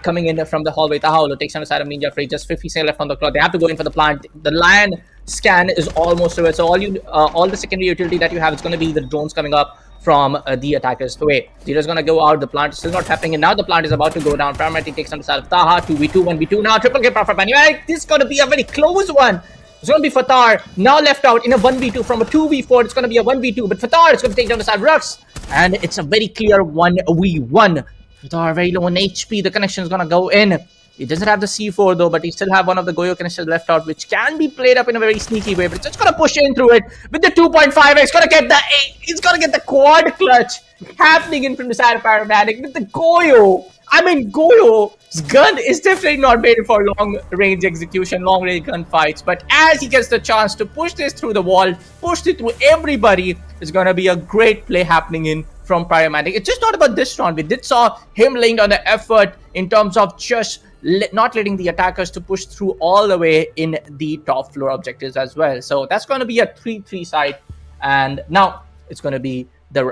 coming in from the hallway. Tahaulo takes on the side of Ninja Freak. Just 50 seconds left on the clock. They have to go in for the plant. The Lion scan is almost over, so all the secondary utility that you have is going to be the drones coming up from the attackers' way. Zero's gonna go out. The plant is still not happening, and now the plant is about to go down. Paramedic takes on the side of Taha. 2v2, 1v2. Now triple kill from Paramedic. This is gonna be a very close one. It's gonna be Fatar now left out in a 1v2 from a 2v4. It's gonna be a 1v2, but Fatar is gonna take down the side of Rux, and it's a very clear 1v1. Fatar very low on HP. The connection is gonna go in. He doesn't have the C4 though, but he still have one of the Goyo connections left out, which can be played up in a very sneaky way. But it's just gonna push in through it with the 2.5x. Gonna get the 8. He's gonna get the quad clutch happening in from the side of Paramedic with the Goyo. I mean, Goyo's gun is definitely not made for long range execution, long range gunfights. But as he gets the chance to push this through the wall, push it through everybody, it's gonna be a great play happening in from Paramedic. It's just not about this round. We did saw him laying down the effort in terms of just not letting the attackers to push through all the way in the top floor objectives as well. So that's going to be a 3-3 side, and now it's going to be the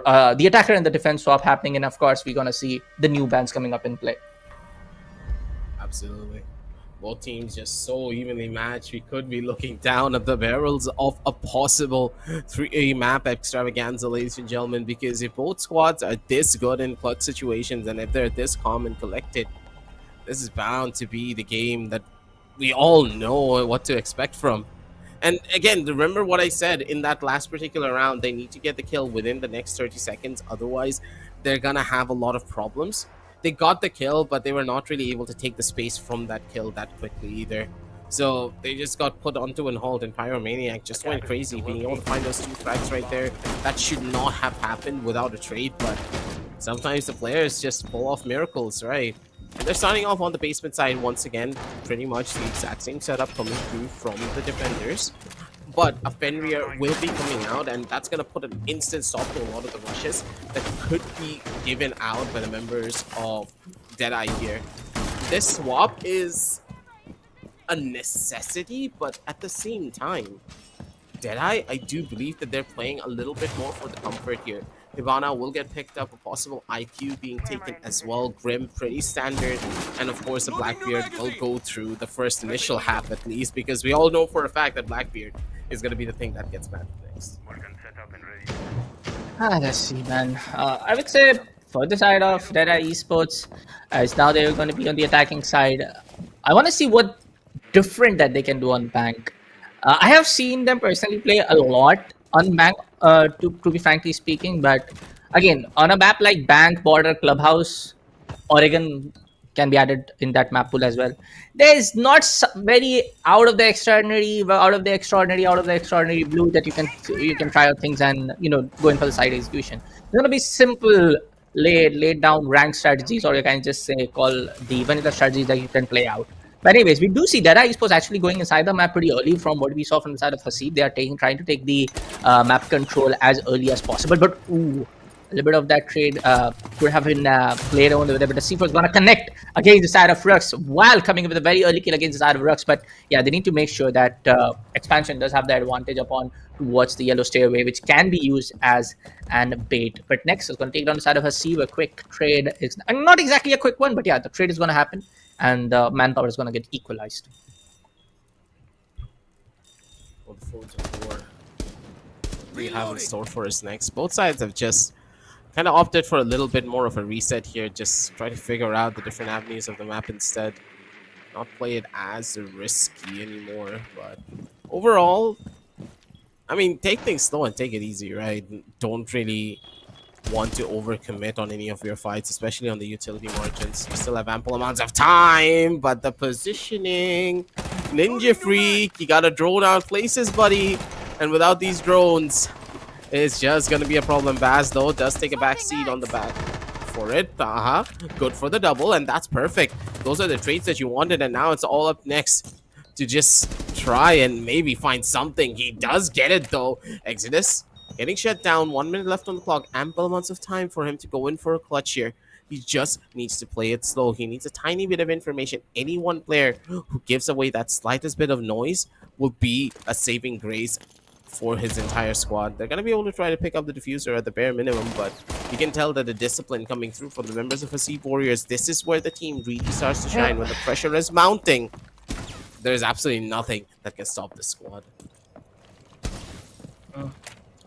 attacker and the defense swap happening, and of course we're going to see the new bans coming up in play. Absolutely. Both teams just so evenly matched. We could be looking down at the barrels of a possible 3A map extravaganza, ladies and gentlemen, because if both squads are this good in clutch situations, and if they're this calm and collected, this is bound to be the game that we all know what to expect from. And again, remember what I said in that last particular round. They need to get the kill within the next 30 seconds. Otherwise, they're going to have a lot of problems. They got the kill, but they were not really able to take the space from that kill that quickly either. So they just got put onto an hold, and Pyromaniac just went crazy, being able to find those 2 frags right there. That should not have happened without a trade, but sometimes the players just pull off miracles, right? And they're starting off on the basement side once again, pretty much the exact same setup coming through from the defenders. But a Fenrir will be coming out, and that's going to put an instant stop to a lot of the rushes that could be given out by the members of Dead3ye here. This swap is a necessity, but at the same time, Dead3ye, I do believe that they're playing a little bit more for the comfort here. Hibana will get picked up, a possible IQ being taken as well. Grim, pretty standard. And of course, the Blackbeard will go through the first initial half at least, because we all know for a fact that Blackbeard is going to be the thing that gets banned next. Let's see, man. I would say for the side of Dead3ye Esports, as now they're going to be on the attacking side, I want to see what different that they can do on Bank. I have seen them personally play a lot on Bank to be frankly speaking. But again, on a map like Bank, Border, Clubhouse, Oregon can be added in that map pool as well. There's not very out of the extraordinary, out of the extraordinary blue that you can try out things and go in for the side execution. It's gonna be simple, laid down rank strategies, or you can just say call the vanilla strategies that you can play out. But anyways, we do see Dead3ye Esports actually going inside the map pretty early from what we saw from the side of Hasib. They are trying to take the map control as early as possible. But ooh, a little bit of that trade could have been played on with it. But the C4 is going to connect against the side of Rux while coming with a very early kill against the side of Rux. But yeah, they need to make sure that expansion does have the advantage upon towards the yellow stairway, which can be used as an bait. But next is going to take down the side of Hasib. A quick trade is not exactly a quick one, but yeah, the trade is going to happen. And manpower is going to get equalized. Look forward to what we have in store for us next. Both sides have just kind of opted for a little bit more of a reset here. Just try to figure out the different avenues of the map instead. Not play it as risky anymore. But overall, I mean, take things slow and take it easy, right? Don't really want to overcommit on any of your fights, especially on the utility margins. You still have ample amounts of time, but the positioning, Ninja Freak, you gotta drone out places, buddy. And without these drones, it's just gonna be a problem. Baz, though, does take a back seat on the back for it. Good for the double, and that's perfect. Those are the traits that you wanted, and now it's all up next to just try and maybe find something. He does get it, though. Exodus getting shut down. 1 minute left on the clock. Ample amounts of time for him to go in for a clutch here. He just needs to play it slow. He needs a tiny bit of information. Any one player who gives away that slightest bit of noise will be a saving grace for his entire squad. They're going to be able to try to pick up the diffuser at the bare minimum, but you can tell that the discipline coming through from the members of Hasib Warriors, this is where the team really starts to shine. When the pressure is mounting, there's absolutely nothing that can stop the squad.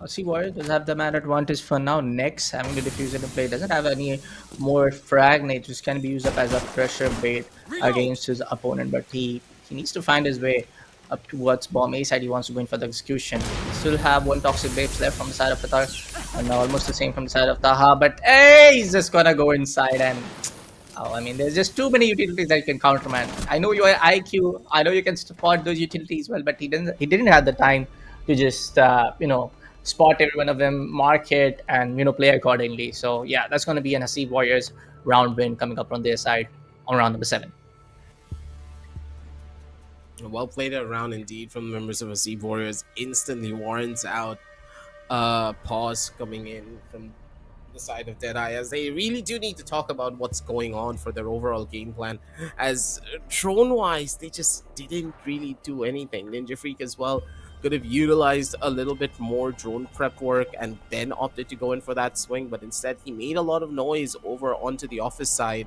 Hasib Warriors does have the man advantage for now. Next, having the diffuser in play, doesn't have any more Fragnation, which can be used up as a pressure bait against his opponent, but he needs to find his way up towards bomb A side. He wants to go in for the execution. Still have one toxic babes left from the side of Qatar, and almost the same from the side of Taha, but hey, he's just gonna go inside. And I mean, there's just too many utilities that you can counter, man. I know you are IQ, I know you can spot those utilities well, but he didn't have the time to just spot every one of them, mark it, and play accordingly. So yeah, that's going to be an Hasib Warriors round win coming up on their side on round number 7. A well played round indeed from the members of Hasib Warriors. Instantly warrants out pause coming in from the side of Dead3ye, as they really do need to talk about what's going on for their overall game plan. As drone wise, they just didn't really do anything. Ninja Freak as well could have utilized a little bit more drone prep work and then opted to go in for that swing, but instead he made a lot of noise over onto the office side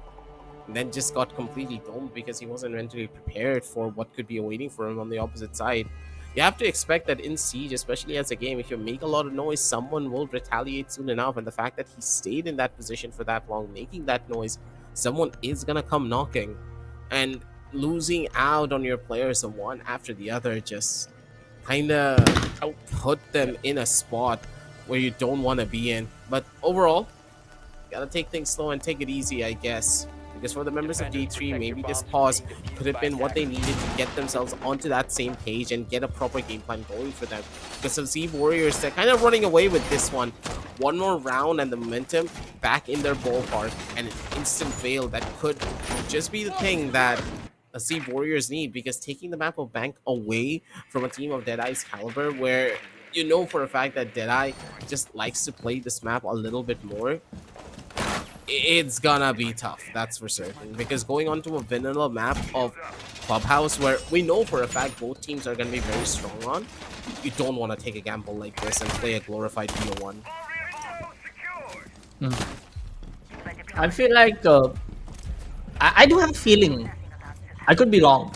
and then just got completely domed because he wasn't mentally prepared for what could be awaiting for him on the opposite side. You have to expect that in Siege, especially as a game, if you make a lot of noise, someone will retaliate soon enough, and the fact that he stayed in that position for that long, making that noise, someone is gonna come knocking. And losing out on your players one after the other just kind of put them in a spot where you don't want to be in. But overall, gotta take things slow and take it easy, I guess. Because for the members of Dead3ye, maybe this pause could have been what they needed to get themselves onto that same page and get a proper game plan going for them. Because of Hasib Warriors, they're kind of running away with this one. One more round and the momentum back in their ballpark, and an instant fail that could just be the thing that Hasib Warriors need, because taking the map of Bank away from a team of Dead3ye's caliber, where you know for a fact that Dead3ye just likes to play this map a little bit more, it's gonna be tough, that's for certain. Because going onto a vanilla map of Clubhouse, where we know for a fact both teams are gonna be very strong on, you don't want to take a gamble like this and play a glorified BO1. I feel like I do have a feeling, I could be wrong,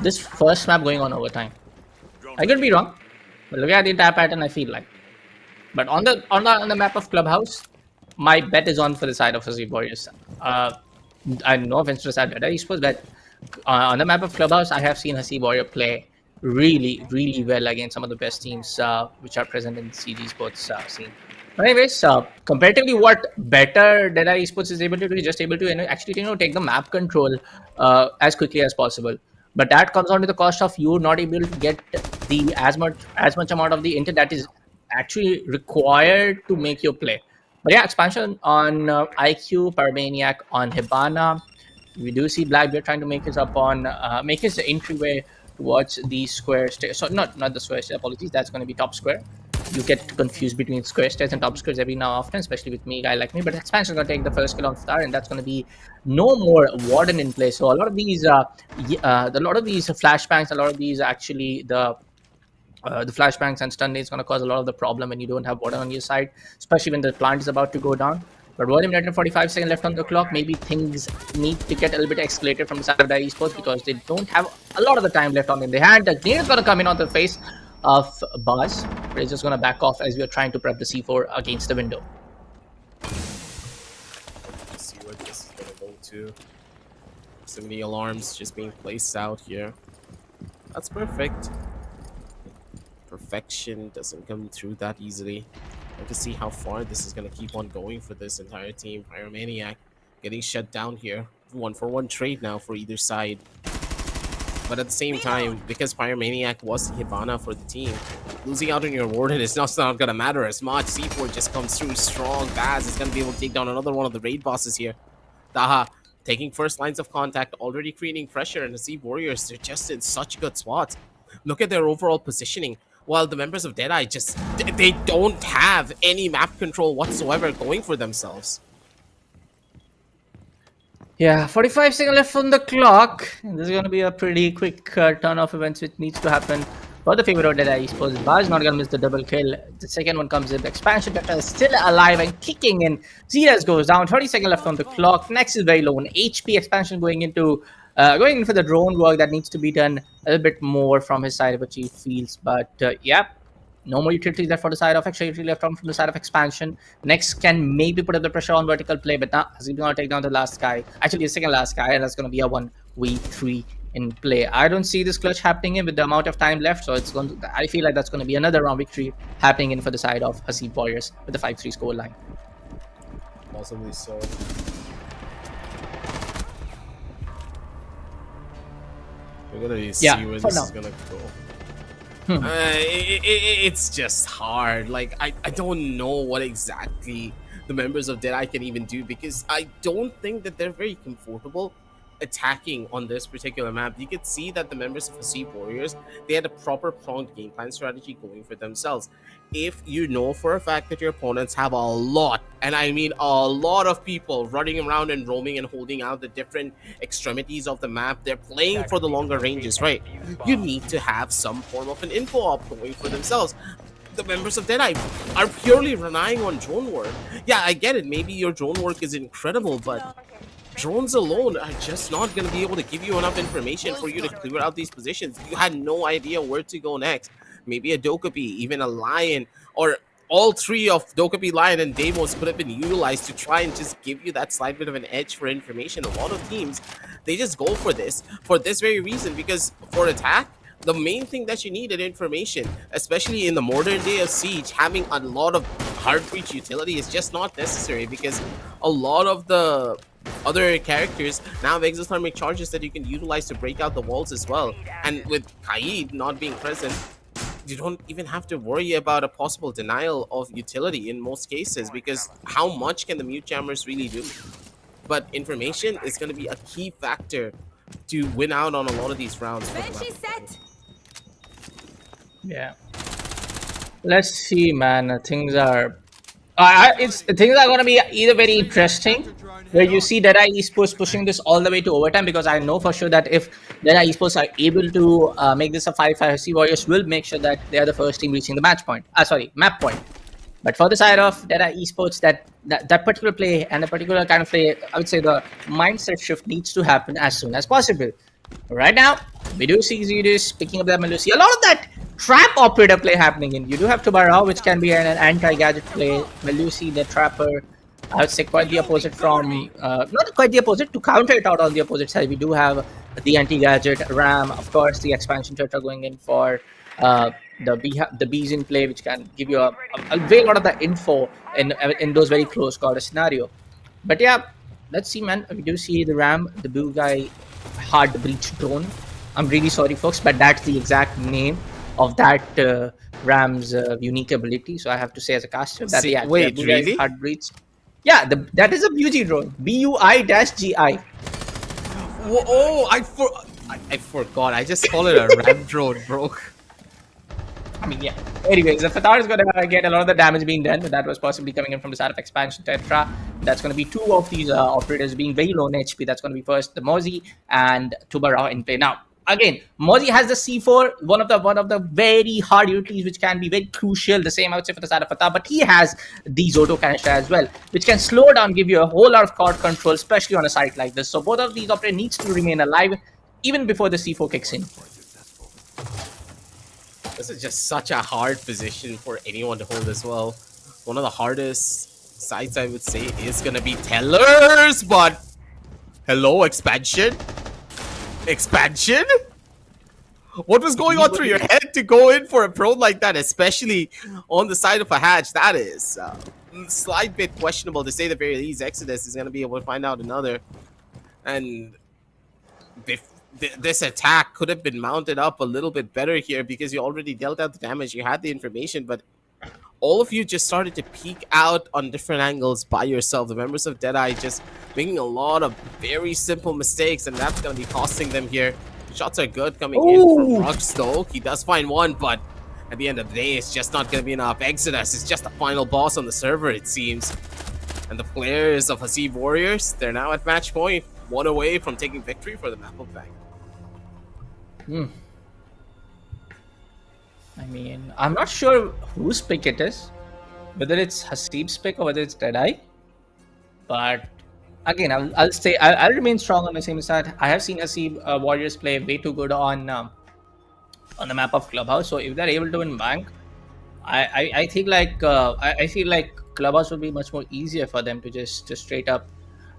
this first map going on overtime. I could be wrong, but looking at the entire pattern, I feel like. But on the map of Clubhouse, my bet is on for the side of Hasib Warriors. I know offense to the side of Dead3ye Esports, but on the map of Clubhouse, I have seen Hasib Warrior play really well against some of the best teams which are present in the CG Sports scene. But anyways, comparatively, what better Dead3ye Esports is able to do is just able to actually take the map control as quickly as possible. But that comes down to the cost of you not able to get the as much amount of the intent that is actually required to make your play. But yeah, expansion on IQ, Paramaniac on Hibana. We do see Blackbeard trying to make his up on make his entryway towards the square stairs. So not the square stairs. Apologies, that's going to be top square. You get confused between square stairs and top squares every now and often, especially with me, a guy like me. But expansion is going to take the first kill on Star, and that's going to be no more Warden in play. So a lot of these, flashbangs, a lot of these actually the flashbangs and stun is going to cause a lot of the problem when you don't have Warden on your side, especially when the plant is about to go down. But 1 minute and 45 seconds left on the clock. Maybe things need to get a little bit escalated from the side of the esports because they don't have a lot of the time left on in their hand. The grenade is going to come in on the face of Buzz, but it's just going to back off as we are trying to prep the C4 against the window. Let's see where this is going to go to. So many alarms just being placed out here. That's perfect. Perfection doesn't come through that easily. To see how far this is going to keep on going for this entire team. Pyromaniac getting shut down here. 1-for-1 trade now for either side. But at the same time, because Pyromaniac was the Hibana for the team, losing out on your Warden is not going to matter as much. C4 just comes through strong. Baz is going to be able to take down another one of the raid bosses here. Daha taking first lines of contact, already creating pressure, and the Hasib Warriors, they're just in such good spots. Look at their overall positioning. While the members of Dead3ye they don't have any map control whatsoever going for themselves. Yeah, 45 seconds left on the clock. This is going to be a pretty quick turn of events which needs to happen for the favor of Dead3ye Esports. Baz not going to miss the double kill. The second one comes in. The expansion vector is still alive and kicking in. Zeras goes down. 30 seconds left on the clock. Next is very low. An HP expansion going in for the drone work that needs to be done a little bit more from his side, which he feels. But yeah, no more utilities left for the side of extra utility left on from the side of expansion. Next can maybe put up the pressure on vertical play, but now he's going to take down the last guy. Actually, the second last guy, and that's going to be a 1v3 in play. I don't see this clutch happening in with the amount of time left, so it's going to. I feel like that's going to be another round victory happening in for the side of Hasib Warriors with the 5-3 score line. Possibly so. We're gonna see where this is gonna go. It's just hard. Like I don't know what exactly the members of Dead3ye can even do, because I don't think that they're very comfortable attacking on this particular map. You could see that the members of Hasib Warriors, they had a proper pronged game plan strategy going for themselves. If you know for a fact that your opponents have a lot, and I mean a lot of people running around and roaming and holding out the different extremities of the map, they're playing for the longer ranges, right? You need to have some form of an info op going for themselves. The members of Dead3ye are purely relying on drone work. Yeah, I get it. Maybe your drone work is incredible, but drones alone are just not going to be able to give you enough information for you to clear out these positions. You had no idea where to go next. Maybe a Dokkaebi, even a Lion, or all three of Dokkaebi, Lion, and Deimos could have been utilized to try and just give you that slight bit of an edge for information. A lot of teams, they just go for this very reason, because for attack, the main thing that you need is information, especially in the modern day of Siege. Having a lot of hard breach utility is just not necessary, because a lot of the other characters now have exothermic charges that you can utilize to break out the walls as well. And with Kaid not being present, you don't even have to worry about a possible denial of utility in most cases, because how much can the mute jammers really do? But information is going to be a key factor to win out on a lot of these rounds. Yeah, let's see, man. Things are going to be either very interesting, where you see Dead3ye Esports pushing this all the way to overtime, because I know for sure that if Dead3ye Esports are able to make this a 5-5, Hasib Warriors will make sure that they are the first team reaching the map point. But for the side of Dead3ye Esports, that particular play and the particular kind of play, I would say the mindset shift needs to happen as soon as possible. Right now, we do see Zedus picking up that Melusi. A lot of that trap operator play happening in. You do have Tubarao, which can be an anti-gadget play. Melusi, the trapper, I would say quite the opposite from, not quite the opposite, to counter it out on the opposite side. We do have the anti-gadget, RAM, of course, the expansion Tetra going in for the Bees in play, which can give you a way lot of the info in those very close quarter scenario. But yeah, let's see, man. We do see the RAM, the blue guy, hard breach drone. I'm really sorry, folks, but that's the exact name of that RAM's unique ability. So I have to say, as a caster, that See, yeah, wait, blue guy really? hard breach. Yeah, that is a beauty drone. BUI-GI. Oh, I forgot. I just call it a ram drone, bro. I mean, yeah. Anyways, the Fatar is going to get a lot of the damage being done, but that was possibly coming in from the side of expansion Tetra. That's going to be two of these operators being very low in HP. That's going to be first the Mozi and Tubara in play. Now, again, Mozi has the C4, one of the very hard utilities which can be very crucial. The same I would say for the side of Fatar, but he has the Zoto canister as well, which can slow down, give you a whole lot of court control, especially on a site like this. So both of these operators needs to remain alive even before the C4 kicks in. This is just such a hard position for anyone to hold as well. One of the hardest sites, I would say, is going to be Tellers, but... Hello, expansion? Expansion? What was going on through your head to go in for a prone like that, especially on the side of a hatch? That is slight bit questionable, to say the very least. Exodus is going to be able to find out another. And... this attack could have been mounted up a little bit better here because you already dealt out the damage. You had the information, but all of you just started to peek out on different angles by yourself. The members of Dead3ye just making a lot of very simple mistakes, and that's going to be costing them here. Shots are good coming in from Rux, though. He does find one, but at the end of the day, it's just not going to be enough. Exodus is just the final boss on the server, it seems. And the players of Hasib Warriors, they're now at match point. One away from taking victory for the map of Bang. I mean, I'm not sure whose pick it is, whether it's Hasib's pick or whether it's Dead3ye. But again, I'll remain strong on the same side. I have seen Hasib Warriors play way too good on the map of Clubhouse. So if they're able to win Bank, I think like I feel like Clubhouse would be much more easier for them to just straight up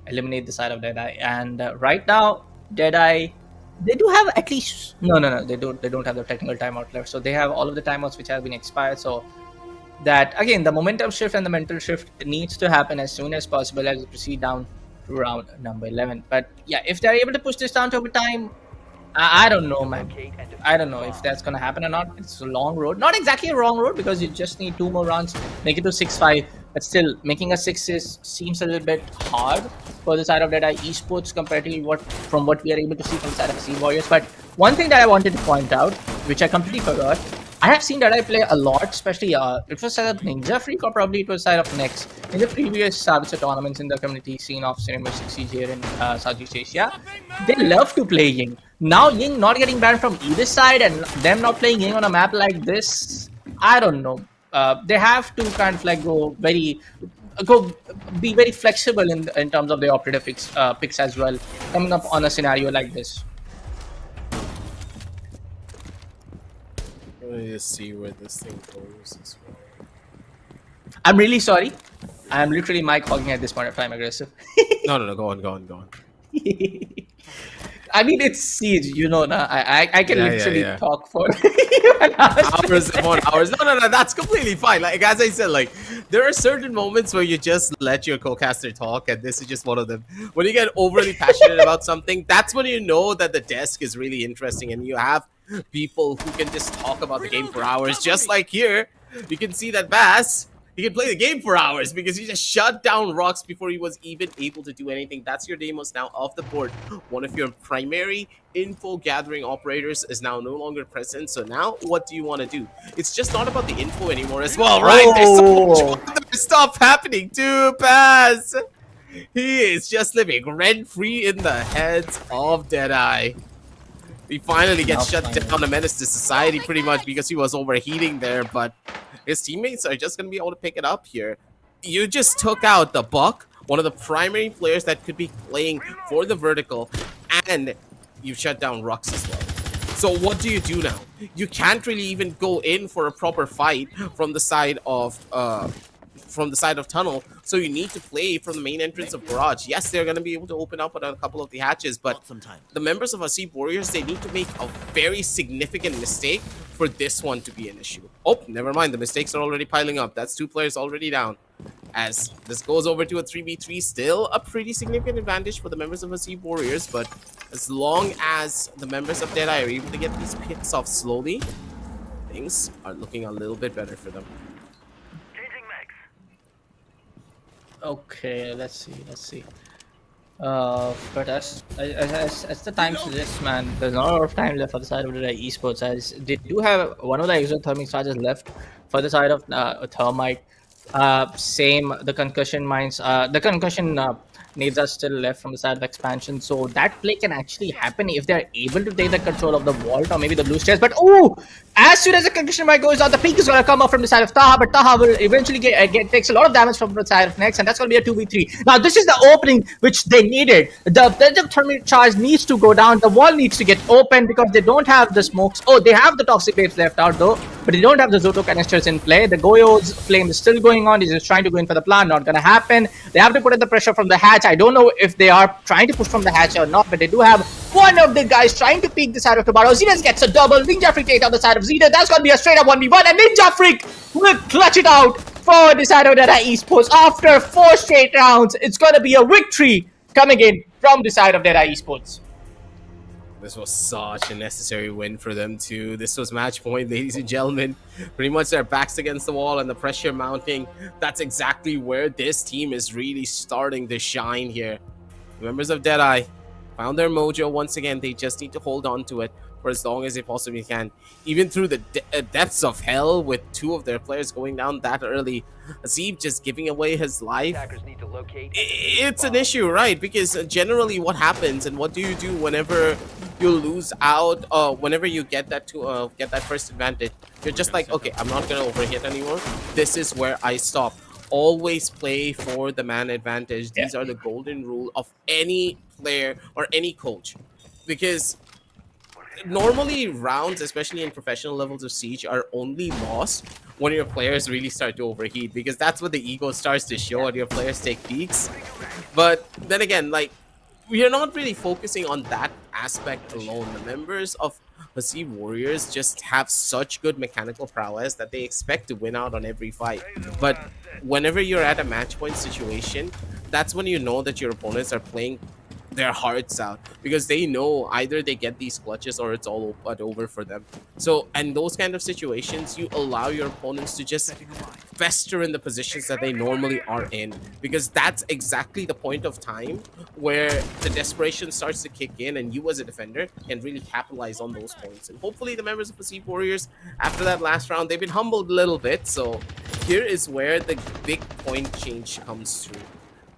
eliminate the side of Dead3ye. And right now, Dead3ye, they do have at least no, they don't have the technical timeout left. So they have all of the timeouts which have been expired. So that again, the momentum shift and the mental shift needs to happen as soon as possible as we proceed down to round number 11. But yeah, if they're able to push this down to overtime, I don't know, man. I don't know if that's gonna happen or not. It's a long road, not exactly a long road because you just need 2 more rounds, make it to 6-5. But still, making a 6 seems a little bit hard for the side of Dead3ye Esports compared to what we are able to see from the side of Sea Warriors. But one thing that I wanted to point out, which I completely forgot, I have seen Dead3ye play a lot, especially it was side of Ninja Freak or probably it was side of Next in the previous Savage tournaments in the community scene of Cinema 60 here in Southeast Asia. They love to play Ying. Now Ying not getting banned from either side and them not playing Ying on a map like this, I don't know. They have to kind of like be very flexible in terms of their operator picks as well, coming up on a scenario like this. Let me just see where this thing goes as well. I'm really sorry. I'm literally mic hogging at this point of time, aggressive. No, go on. I mean, it's Siege, you know, nah. I can literally talk for hours upon hours. No, that's completely fine. Like as I said, like there are certain moments where you just let your co-caster talk, and this is just one of them. When you get overly passionate about something, that's when you know that the desk is really interesting, and you have people who can just talk about the game for hours. Just like here, you can see that Bass, he can play the game for hours because he just shut down Rux before he was even able to do anything. That's your Deimos now off the board. One of your primary info gathering operators is now no longer present. So now what do you want to do? It's just not about the info anymore as well, right? There's so much other stuff happening to Pass. He is just living rent-free in the heads of Dead3ye. He finally gets shut down, a menace to society pretty much because he was overheating there, but his teammates are just going to be able to pick it up here. You just took out the Buck, one of the primary players that could be playing for the vertical, and you shut down Rux as well. So what do you do now? You can't really even go in for a proper fight from the side of from the side of tunnel, so you need to play from the main entrance of garage. Yes, they're going to be able to open up on a couple of the hatches, but the members of Hasib Warriors, they need to make a very significant mistake for this one to be an issue. Oh, never mind, the mistakes are already piling up. That's 2 players already down. As this goes over to a 3v3, still a pretty significant advantage for the members of Hasib Warriors, but as long as the members of Dead3ye are able to get these picks off slowly, things are looking a little bit better for them. Okay, let's see. But as the time suggests, man, there's not a lot of time left for the side of the Esports, as they do have one of the exothermic charges left for the side of Thermite. Same, the concussion mines, the concussion nades are still left from the side of expansion, so that play can actually happen if they're able to take the control of the vault or maybe the blue stairs. But oh, as soon as the concussion mine goes out, the peak is going to come up from the side of Taha, but Taha will eventually takes a lot of damage from the side of Nex, and that's going to be a 2v3. Now this is the opening which they needed. The thermic charge needs to go down, the wall needs to get open because they don't have the smokes. Oh, they have the toxic waves left out though, but they don't have the Zoto canisters in play. The Goyo's flame is still going on. He's just trying to go in for the plan. Not going to happen. They have to put in the pressure from the hatch. I don't know if they are trying to push from the hatch or not, but they do have one of the guys trying to peek the side of Tabaro. Zenith gets a double. Ninja Freak takes out the side of Zenith. That's going to be a straight up 1v1, and Ninja Freak will clutch it out for the side of Dead3ye Esports. After 4 straight rounds, it's going to be a victory coming in from the side of Dead3ye Esports. This was such a necessary win for them too. This was match point, ladies and gentlemen. Pretty much their backs against the wall and the pressure mounting. That's exactly where this team is really starting to shine here. The members of Dead3ye found their mojo once again. They just need to hold on to it for as long as they possibly can. Even through the depths of hell, with 2 of their players going down that early, Hasib just giving away his life. It's an issue, right? Because generally what happens and what do you do whenever you lose out, whenever you get that first advantage? You're just like, okay, I'm not gonna overhit anymore. This is where I stop. Always play for the man advantage. These are the golden rule of any player or any coach, because normally rounds, especially in professional levels of Siege, are only lost when your players really start to overheat, because that's what the ego starts to show and your players take peaks. But then again, like, we are not really focusing on that aspect alone. The members of Hasib Warriors just have such good mechanical prowess that they expect to win out on every fight. But whenever you're at a match point situation, that's when you know that your opponents are playing their hearts out, because they know either they get these clutches or it's all but over for them. So in those kind of situations, you allow your opponents to just fester in the positions that they normally are in, because that's exactly the point of time where the desperation starts to kick in, and you as a defender can really capitalize on those points. And hopefully the members of Hasib Warriors, after that last round, they've been humbled a little bit. So here is where the big point change comes through.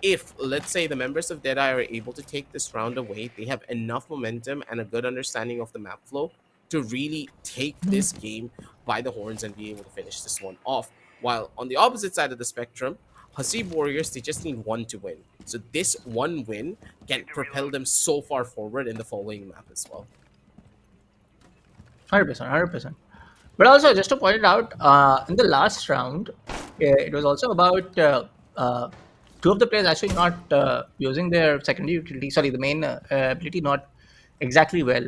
If, let's say, the members of Dead3ye are able to take this round away, they have enough momentum and a good understanding of the map flow to really take this game by the horns and be able to finish this one off. While on the opposite side of the spectrum, Hasib Warriors, they just need 1 to win. So this 1 win can propel them so far forward in the following map as well. 100%. But also, just to point it out, in the last round, it was also about 2 of the players actually not using their secondary utility, sorry, the main ability not exactly well.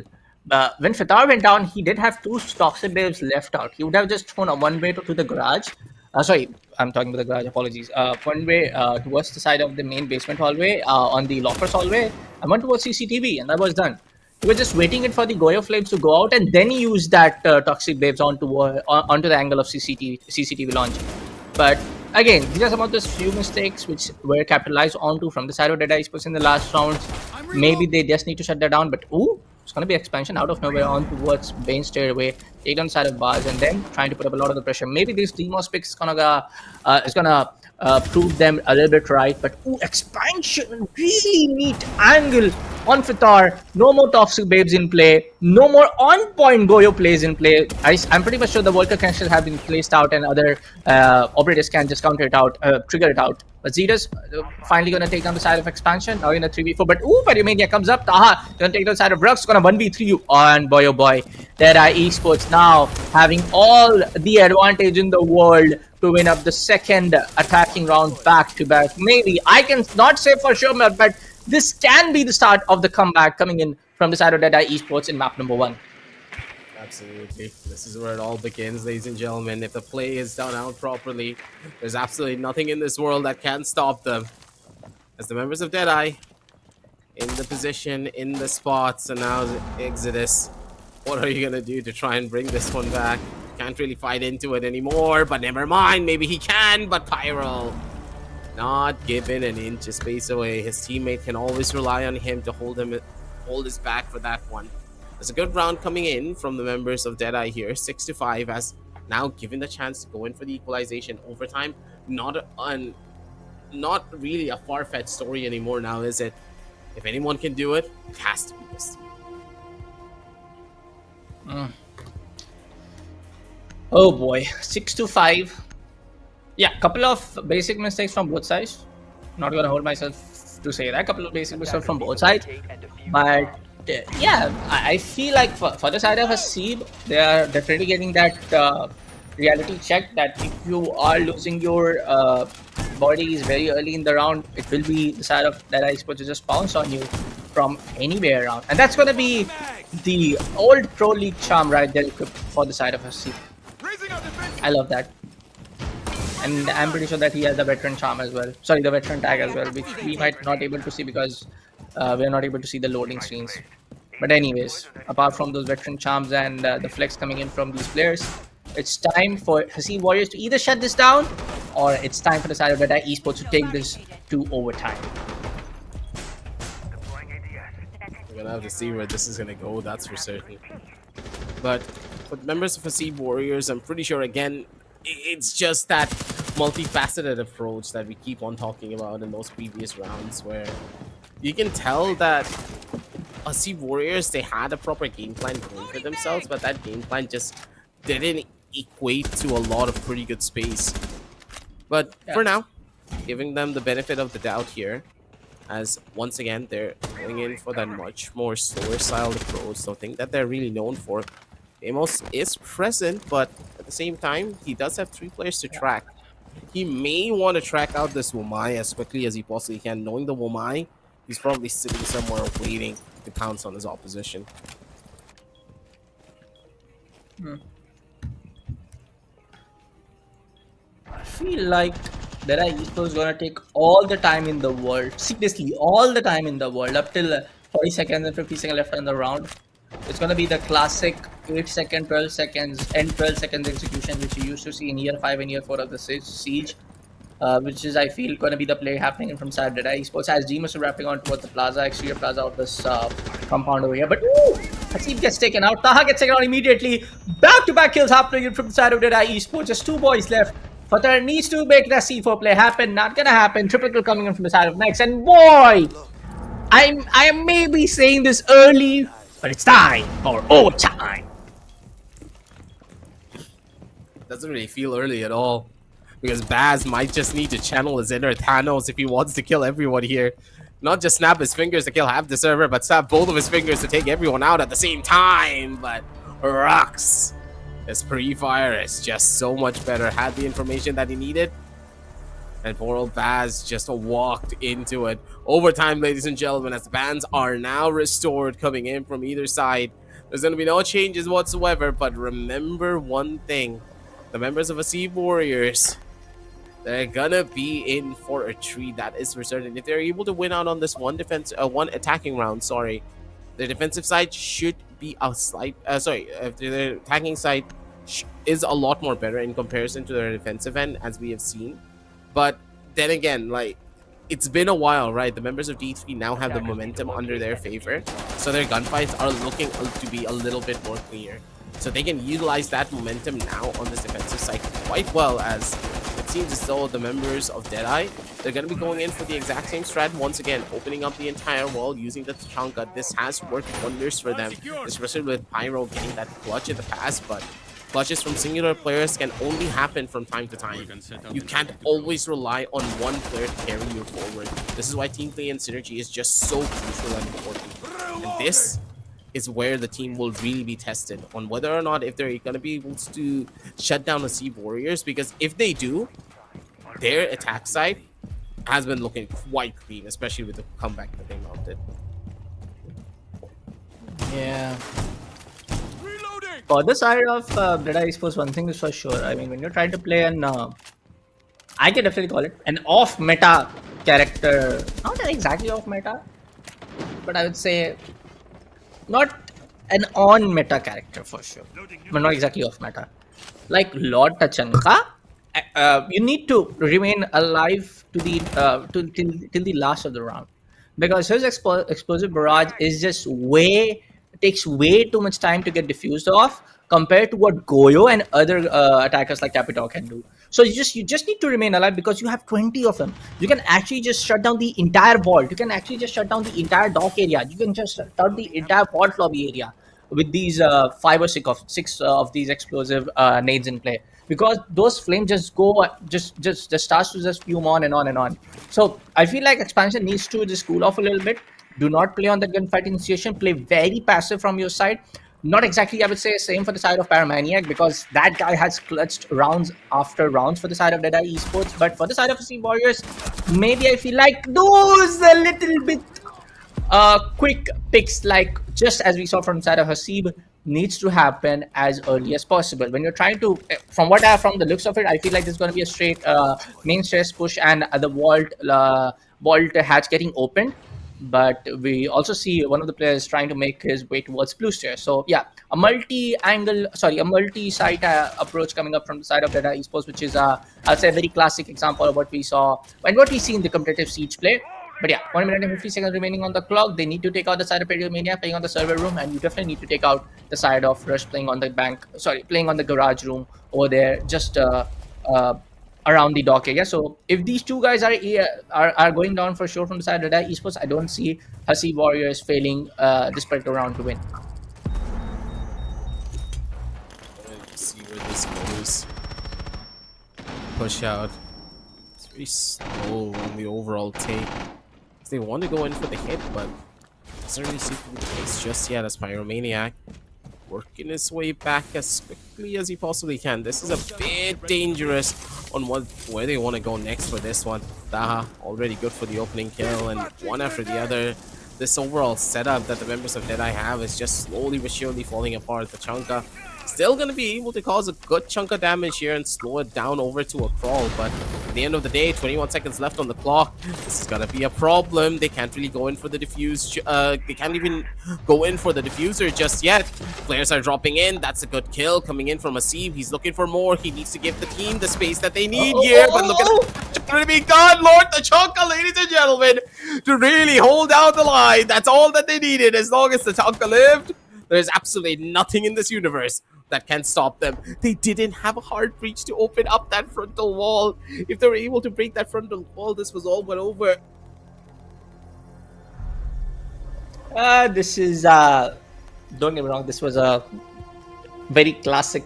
When Fitar went down, he did have 2 toxic waves left out. He would have just thrown a 1-way to the garage. Sorry, I'm talking about the garage, apologies. 1-way towards the side of the main basement hallway, on the lockers hallway, and 1 towards CCTV, and that was done. He was just waiting it for the Goyo flames to go out, and then he used that toxic waves onto the angle of CCTV launch. But again, these are some of those few mistakes which were capitalized onto from the side of Dead3ye Esports in the last rounds. Maybe they just need to shut that down, but ooh, it's going to be expansion out of nowhere on towards main stairway, take down the side of bars, and then trying to put up a lot of the pressure. Maybe this Demos pick is gonna prove them a little bit right, but ooh, expansion, really neat angle on Fitar. No more toxic babes in play, no more on-point Goyo plays in play. I'm pretty much sure the Volker connections have been placed out, and other operators can just counter it out, trigger it out. But Zetas finally going to take down the side of Expansion. Now in a 3v4. But ooh, Perumania comes up. Taha going to take down the side of Rux. Going to 1v3 you. And boy, oh boy. Dead3ye Esports now having all the advantage in the world to win up the second attacking round back to back. Maybe. I can not say for sure, but this can be the start of the comeback coming in from the side of Dead3ye Esports in map number 1. Absolutely. This is where it all begins, ladies and gentlemen. If the play is done out properly, there's absolutely nothing in this world that can stop them. As the members of Dead3ye in the position, in the spots, and now Exodus. What are you going to do to try and bring this one back? Can't really fight into it anymore, but never mind. Maybe he can, but Pyro not giving an inch of space away. His teammate can always rely on him to hold his back for that one. There's a good round coming in from the members of Dead3ye here. 6-5 as now given the chance to go in for the equalization. Overtime, not really a far-fetched story anymore now, is it? If anyone can do it, it has to be this team. Oh boy, 6-5. Yeah, couple of basic mistakes from both sides. Not gonna hold myself to say that. Couple of basic mistakes from both sides, but yeah, I feel like for the side of Hasib, they are definitely getting that reality check that if you are losing your bodies very early in the round, it will be the side of Dead3ye Esports to just pounce on you from anywhere around, and that's gonna be the old Pro League charm right there equipped for the side of Hasib. I love that. And I'm pretty sure that he has the veteran charm as well. Sorry, the veteran tag as well, which we might not able to see because we're not able to see the loading screens. But anyways, apart from those veteran charms and the flex coming in from these players, it's time for Hasib Warriors to either shut this down or it's time for the side of Dead3ye Esports to take this to overtime. We're gonna have to see where this is gonna go, that's for certain. But for members of Hasib Warriors, I'm pretty sure again, it's just that multifaceted approach that we keep on talking about in those previous rounds, where you can tell that Hasib Warriors, they had a proper game plan going for themselves, but that game plan just didn't equate to a lot of pretty good space. But for now, giving them the benefit of the doubt here, as once again they're going in for that much more slower style approach, something that they're really known for. Amos is present, but at the same time, he does have 3 players to track. He may want to track out this Womai as quickly as he possibly can. Knowing the Womai, he's probably sitting somewhere waiting to pounce on his opposition. I feel like Dead3ye Esports is gonna take all the time in the world. Seriously, all the time in the world up till 40 seconds and 50 seconds left in the round. It's gonna be the classic 8 second, 12 seconds, and 12 seconds execution which you used to see in year 5 and year 4 of the siege. Which is, I feel, gonna be the play happening from side Dead3ye Esports as Gmus are wrapping on towards the plaza, exterior plaza of this compound over here. But ooh, Hasib gets taken out. Taha gets taken out immediately. Back-to-back kills happening from the side of Dead3ye Esports. Just 2 boys left. Fatah needs to make that C4 play happen. Not gonna happen. Triple kill coming in from the side of Nex. And boy, I may be saying this early, but it's time for overtime. Doesn't really feel early at all, because Baz might just need to channel his inner Thanos if he wants to kill everyone here. Not just snap his fingers to kill half the server, but snap both of his fingers to take everyone out at the same time. But Rux, his pre-fire is just so much better. Had the information that he needed, and poor old Baz just walked into it. Overtime, ladies and gentlemen, as the bans are now restored coming in from either side. There's going to be no changes whatsoever, but remember one thing. The members of Hasib Warriors, they're gonna be in for a treat, that is for certain. If they're able to win out on this one attacking round, sorry, the defensive side should be a slight, their attacking side is a lot more better in comparison to their defensive end, as we have seen. But then again, like, it's been a while, right? The members of D3 now have the momentum under their favor, so their gunfights are looking to be a little bit more clear. So they can utilize that momentum now on this defensive side quite well, as it seems as though the members of Dead3ye, they're going to be going in for the exact same strat once again, opening up the entire wall, using the Tachanka. This has worked wonders for them, especially with Pyro getting that clutch in the past, but clutches from singular players can only happen from time to time. You can't always rely on one player to carry you forward. This is why team play and synergy is just so crucial and important. And this is where the team will really be tested on whether or not if they're going to be able to shut down the Sea Warriors, because if they do, their attack side has been looking quite clean, especially with the comeback that they mounted. Yeah. For the side of Dead3ye Esports, one thing is for sure. I mean, when you're trying to play an, I can definitely call it an off-meta character. Not exactly off-meta, but I would say not an on-meta character for sure, but not exactly off-meta. Like Lord Tachanka, you need to remain alive to the till the last of the round, because his explosive barrage is just takes way too much time to get diffused off compared to what Goyo and other attackers like Capitao can do. So you just need to remain alive because you have 20 of them. You can actually just shut down the entire vault. You can actually just shut down the entire dock area. You can just shut down the entire vault lobby area with these five or six of these explosive nades in play, because those flames just go just starts to just fume on and on and on. So I feel like expansion needs to just cool off a little bit. Do not play on the gunfight initiation. Play very passive from your side. Not exactly, I would say, same for the side of Paramaniac, because that guy has clutched rounds after rounds for the side of Dead3ye Esports. But for the side of Sea Warriors, maybe I feel like those a little bit quick picks, like just as we saw from the side of Hasib, needs to happen as early as possible. When you're trying to, from the looks of it, I feel like there's going to be a straight main stress push and the vault hatch getting opened. But we also see one of the players trying to make his way towards blue stairs. So yeah, a multi-site approach coming up from the side of Dead3ye Esports, which is I'd say a very classic example of what we saw and what we see in the competitive siege play. But yeah, 1 minute and 50 seconds remaining on the clock. They need to take out the side of Mania playing on the server room, and you definitely need to take out the side of Rush playing on the playing on the garage room over there, just around the dock area. So if these two guys are going down for sure from the side of Dead3ye Esports, I don't see Hasib Warriors failing this particular round to win. Let's see where this goes. Push out. It's very slow on the overall take. They want to go in for the hit, but doesn't really seem to be the case just yet, as Pyromaniac working his way back as quickly as he possibly can. This is a bit dangerous on where they want to go next for this one. Daha already good for the opening kill, and one after the other. This overall setup that the members of Dead3ye have is just slowly but surely falling apart. The Chunka still going to be able to cause a good chunk of damage here and slow it down over to a crawl, but at the end of the day, 21 seconds left on the clock. This is going to be a problem. They can't really go in for the diffuse. They can't even go in for the diffuser just yet. Players are dropping in. That's a good kill coming in from Hasib. He's looking for more. He needs to give the team the space that they need here, but look at going to be done. Lord Tachanka, ladies and gentlemen, to really hold down the line. That's all that they needed. As long as Tachanka lived, there's absolutely nothing in this universe that can stop them. They didn't have a hard breach to open up that frontal wall. If they were able to break that frontal wall, this was all but over. This is don't get me wrong, this was a very classic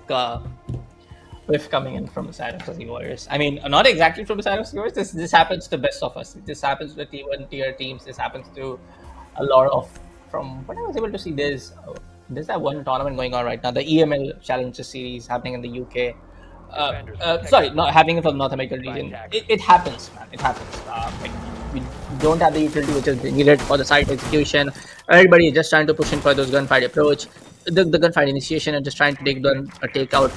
whiff coming in from the side of the Warriors. I mean, not exactly from the side of the Warriors. This happens to the best of us. This happens to T1 tier teams. This happens to a lot of, from what I was able to see, there's that one tournament going on right now, the EML Challenger Series happening in the UK. Sorry, not happening in the North American region. It happens, man. It happens. Like, we don't have the utility which is needed for the site execution. Everybody is just trying to push in for those gunfight approach, the gunfight initiation, and just trying to take out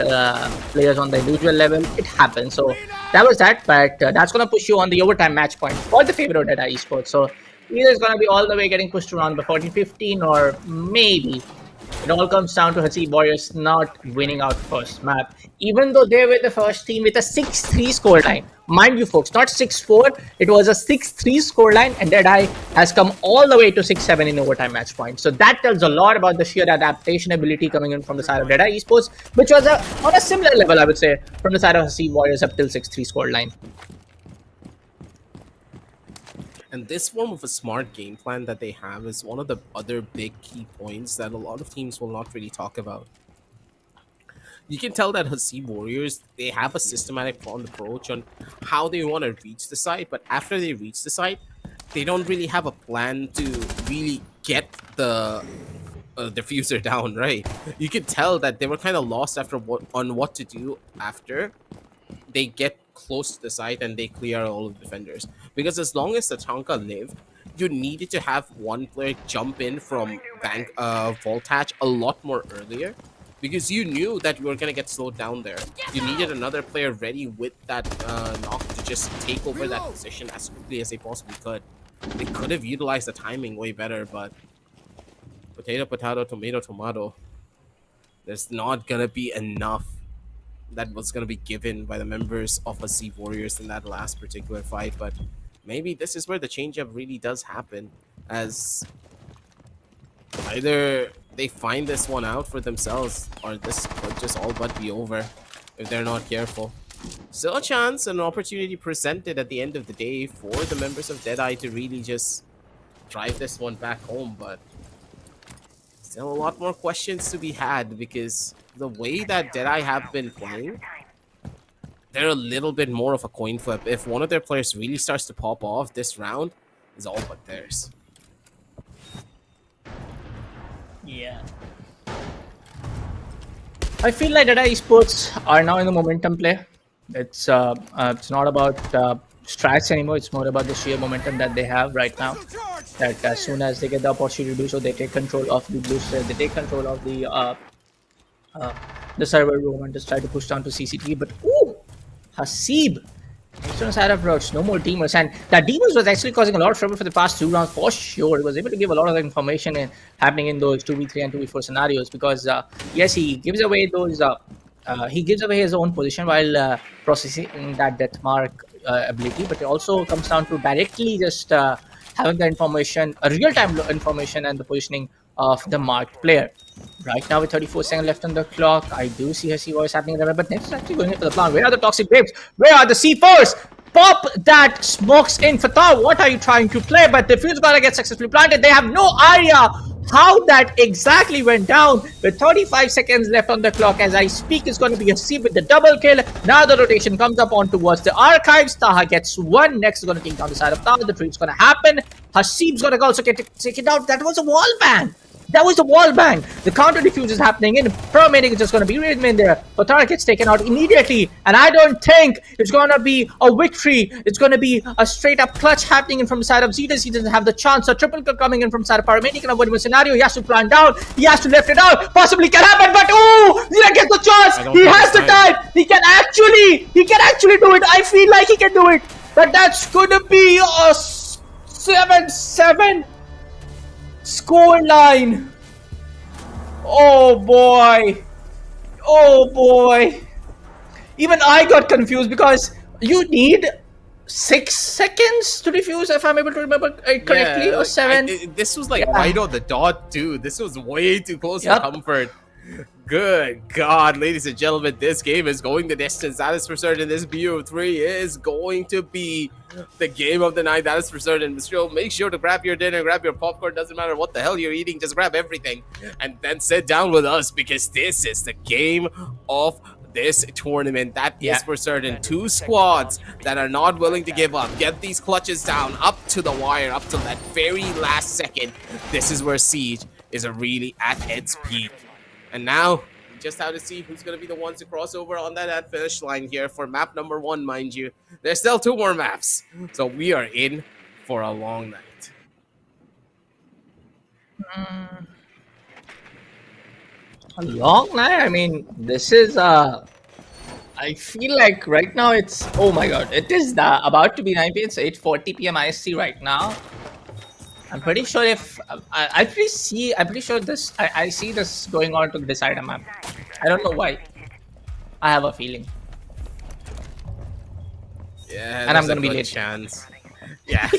players on the individual level. It happens. So that was that, but that's gonna push you on the overtime match point for the favor of Dead3ye Esports. So either it's gonna be all the way getting pushed around the 14-15, or maybe it all comes down to Hasib Warriors not winning out first map, even though they were the first team with a 6-3 scoreline. Mind you, folks, not 6-4. It was a 6-3 scoreline, and Dead3ye has come all the way to 6-7 in overtime match point. So that tells a lot about the sheer adaptation ability coming in from the side of Dead3ye Esports, which was on a similar level, I would say, from the side of Hasib Warriors up till 6-3 scoreline. And this form of a smart game plan that they have is one of the other big key points that a lot of teams will not really talk about. You can tell that Hasib Warriors, they have a systematic planned approach on how they want to reach the site, but after they reach the site, they don't really have a plan to really get the diffuser down, right? You could tell that they were kind of lost after what to do after they get close to the site and they clear all of the defenders. Because as long as the Tatanka lived, you needed to have one player jump in from bank Voltage a lot more earlier, because you knew that you were gonna get slowed down there. You needed another player ready with that knock to just take over that position as quickly as they possibly could. They could have utilized the timing way better, but potato, potato, tomato, tomato. There's not gonna be enough that was gonna be given by the members of Hasib Warriors in that last particular fight. But maybe this is where the change-up really does happen, as either they find this one out for themselves, or this could just all but be over if they're not careful. Still a chance, an opportunity presented at the end of the day for the members of Dead3ye to really just drive this one back home, but still a lot more questions to be had, because the way that Dead3ye have been playing, they're a little bit more of a coin flip. If one of their players really starts to pop off, this round is all but theirs. Yeah. I feel like Dead3ye Esports are now in the momentum play. It's not about strats anymore. It's more about the sheer momentum that they have right now. That as soon as they get the opportunity to do so, they take control of the blue side. They take control of the server room and just try to push down to CCT. But ooh, Hasib, eastern side approach, no more demons, and that demons was actually causing a lot of trouble for the past 2 rounds for sure. He was able to give a lot of information happening in those 2v3 and 2v4 scenarios, because yes, he gives away those. He gives away his own position while processing that death mark ability, but it also comes down to directly just having the information, a real-time information and the positioning of the marked player. Right now with 34 seconds left on the clock, I do see her C-Voice happening there, but next is actually going in for the plan. Where are the toxic waves? Where are the C4s? Pop that smokes in Fatah. What are you trying to play? But the fuse gonna get successfully planted. They have no idea how that exactly went down. With 35 seconds left on the clock as I speak, it's going to be a C with the double kill. Now the rotation comes up on towards the archives. Taha gets one. Next is going to take down the side of Taha. The trade's going to happen. Hasib's going to also get taken out. That was a wall bang. That was a wall bang. The counter defuse is happening in. Paramedic is just going to be remain there. Fatara gets taken out immediately. And I don't think it's going to be a victory. It's going to be a straight up clutch happening in from the side of Zetas. He doesn't have the chance. A triple kill coming in from the side of Paramedic in a win-win scenario. He has to plan down. He has to left it out. Possibly can happen. But oh, Zeta gets the chance. He has the time. He can actually do it. I feel like he can do it. But that's going to be a 7-7. Scoreline. Oh boy. Oh boy. Even I got confused because you need 6 seconds to defuse, if I'm able to remember it correctly, or 7. This was like right on the dot, too. This was way too close for comfort. Good God, ladies and gentlemen, this game is going the distance. That is for certain. This BO3 is going to be the game of the night. That is for certain. Still, make sure to grab your dinner, grab your popcorn. Doesn't matter what the hell you're eating. Just grab everything and then sit down with us, because this is the game of this tournament. That is for certain. 2 squads that are not willing to give up. Get these clutches down up to the wire, up to that very last second. This is where Siege is really at its peak. And now, we just have to see who's going to be the ones to cross over on that finish line here for map number 1, mind you. There's still 2 more maps. So we are in for a long night. A long night? I mean, this is, I feel like right now it's, oh my god, it is about to be 9 p.m. It's 8:40 p.m. IST right now. I'm pretty sure if I'm pretty sure this I see this going on to decide a map. I don't know why. I have a feeling. Yeah, and I'm gonna be late. Chance. Yeah,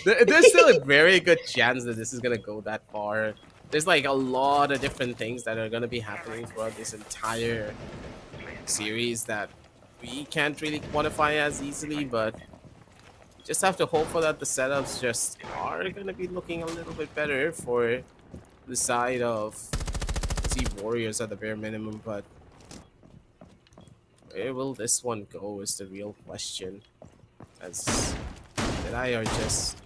there's still a very good chance that this is gonna go that far. There's like a lot of different things that are gonna be happening throughout this entire series that we can't really quantify as easily, but just have to hope for that the setups just are going to be looking a little bit better for the side of Hasib Warriors at the bare minimum. But Where will this one go is the real question. As Dead3ye are just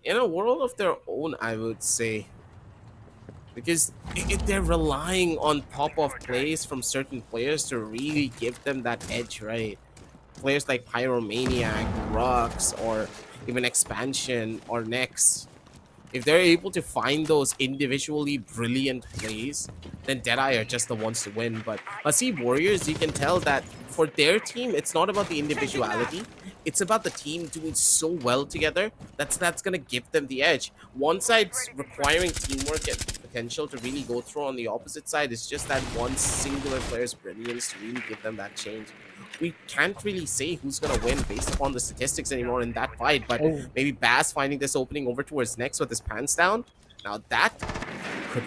in a world of their own, I would say, because they're relying on pop-off plays from certain players to really give them that edge, right? Players like Pyromaniac, Rux, or even Expansion or Nex, if they're able to find those individually brilliant plays, then Dead3ye are just the ones to win. But Hasib Warriors, you can tell that for their team, it's not about the individuality. It's about the team doing so well together. That's gonna give them the edge. One side's requiring teamwork and potential to really go through. On the opposite side, it's just that one singular player's brilliance to really give them that change. We can't really say who's gonna win based upon the statistics anymore in that fight, but Oh, maybe Bass finding this opening over towards next with his pants down. Now that could.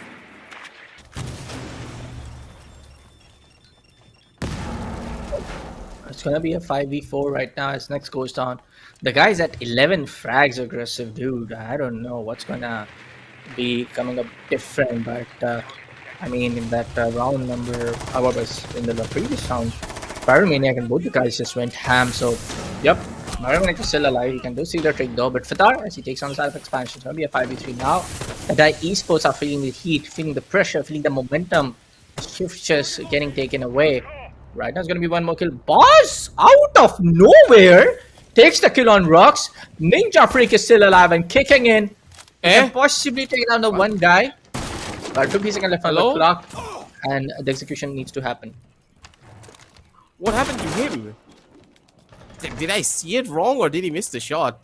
it's gonna be a 5v4 right now as next goes down. The guy's at 11 frags aggressive, dude. I don't know what's gonna be coming up different, but I mean, in that round number, what was in the previous round, Pyromaniac and both the guys just went ham. So, yep, Pyromaniac is still alive. You can do see the trick though, but Fatar, as he takes on the side of expansion, it's gonna be a 5v3 now. The Dead3ye Esports are feeling the heat, feeling the pressure, feeling the momentum. Shift just getting taken away. Right now, it's gonna be one more kill. Boss out of nowhere takes the kill on Rocks. Ninja Freak is still alive and kicking in. He can possibly take down the one guy, but 2 seconds left on the Hello? clock, and the execution needs to happen. What happened to him? Did I see it wrong or did he miss the shot?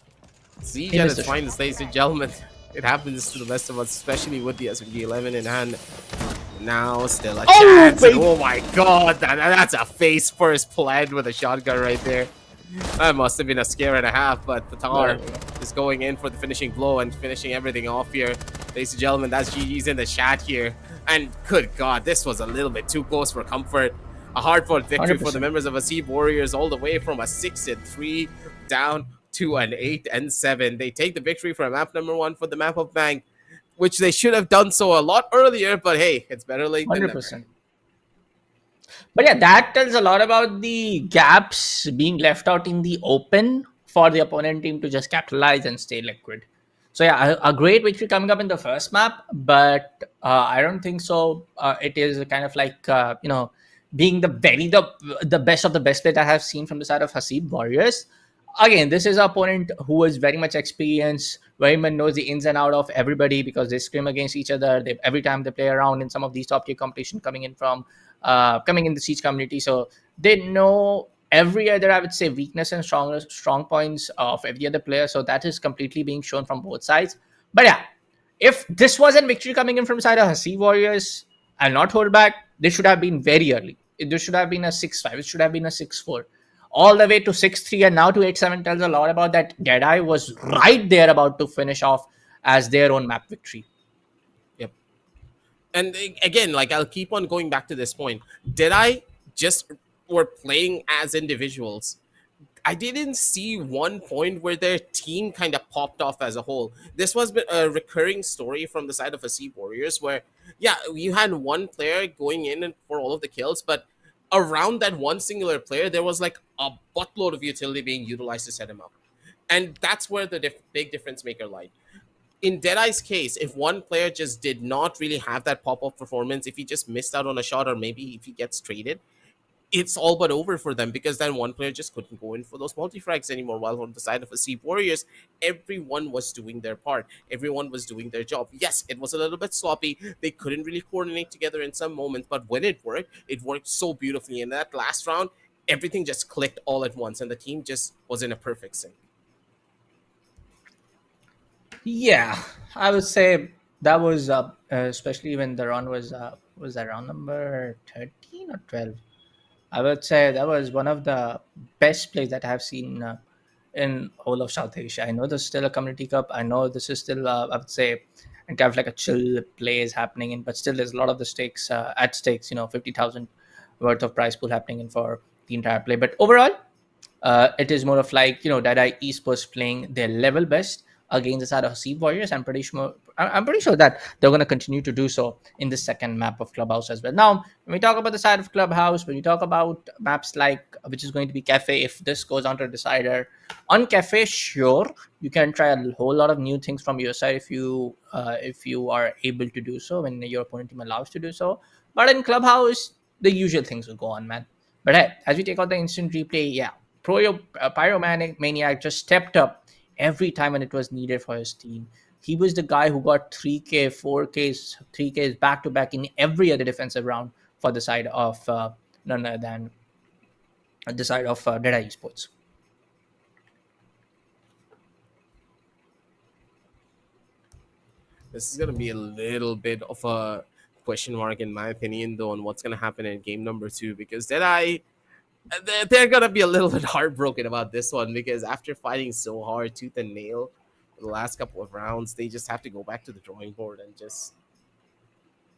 See, He yeah, missed it's the fine, ladies and gentlemen. It happens to the best of us, especially with the SMG11 in hand. Now, still a chance. And oh my god, that's a face first plant with a shotgun right there. That must have been a scare and a half, but Fatar is going in for the finishing blow and finishing everything off here. Ladies and gentlemen, that's GG's in the chat here. And good god, this was a little bit too close for comfort. A hard-fought victory for the 100%. members of Hasib Warriors, all the way from a 6-3 down to an 8-7. They take the victory for map number 1 for the map of Bank, which they should have done so a lot earlier, but hey, it's better late than never. 100%. But yeah, that tells a lot about the gaps being left out in the open for the opponent team to just capitalize and stay liquid. So yeah, a great victory coming up in the first map, but I don't think so. It is kind of like being the best of the best that I have seen from the side of Hasib Warriors. Again, this is an opponent who is very much experienced, very much knows the ins and out of everybody because they scrim against each other. Every time they play around in some of these top tier competition coming in the siege community, so they know every other, I would say, weakness and strong points of every other player. So that is completely being shown from both sides. But yeah, if this wasn't victory coming in from side of Hasib Warriors, I'll not hold back. This should have been very early. This should have been a 6-5. It should have been a 6-4. All the way to 6-3 and now to 8-7 tells a lot about that. Dead3ye was right there about to finish off as their own map victory. Yep. And again, like I'll keep on going back to this point. Dead3ye just were playing as individuals. I didn't see one point where their team kind of popped off as a whole. This was a recurring story from the side of Hasib Warriors where, yeah, you had one player going in for all of the kills, but around that one singular player, there was like a buttload of utility being utilized to set him up. And that's where the big difference maker lied. In Dead3ye's case, if one player just did not really have that pop-up performance, if he just missed out on a shot or maybe if he gets traded, it's all but over for them because then one player just couldn't go in for those multi-frags anymore. While on the side of Hasib Warriors, everyone was doing their part. Everyone was doing their job. Yes, it was a little bit sloppy. They couldn't really coordinate together in some moments, but when it worked so beautifully. In that last round, everything just clicked all at once and the team just was in a perfect sync. Yeah, I would say that was especially when the run was that round number 13 or 12. I would say that was one of the best plays that I have seen in whole of South Asia. I know there's still a community cup. I know this is still, I would say, and kind of like a chill play is happening in, but still there's a lot of the stakes at stakes. 50,000 worth of prize pool happening in for the entire play. But overall, it is more of like Dead3ye Esports playing their level best against the side of Hasib Warriors. I'm pretty sure I'm pretty sure that they're going to continue to do so in the second map of Clubhouse as well. Now, when we talk about the side of Clubhouse, when we talk about maps like which is going to be Cafe, if this goes on to decider on Cafe, sure, you can try a whole lot of new things from your side if you are able to do so when your opponent team allows to do so. But in Clubhouse, the usual things will go on, man. But hey, as we take out the instant replay, yeah, Pyromanic Maniac just stepped up every time when it was needed for his team. He was the guy who got 3K, 4Ks, 3Ks back to back in every other defensive round for the side of none other than the side of Dead3ye Esports. This is going to be a little bit of a question mark, in my opinion, though, on what's going to happen in game number two, because they're going to be a little bit heartbroken about this one, because after fighting so hard, tooth and nail, for the last couple of rounds, they just have to go back to the drawing board and just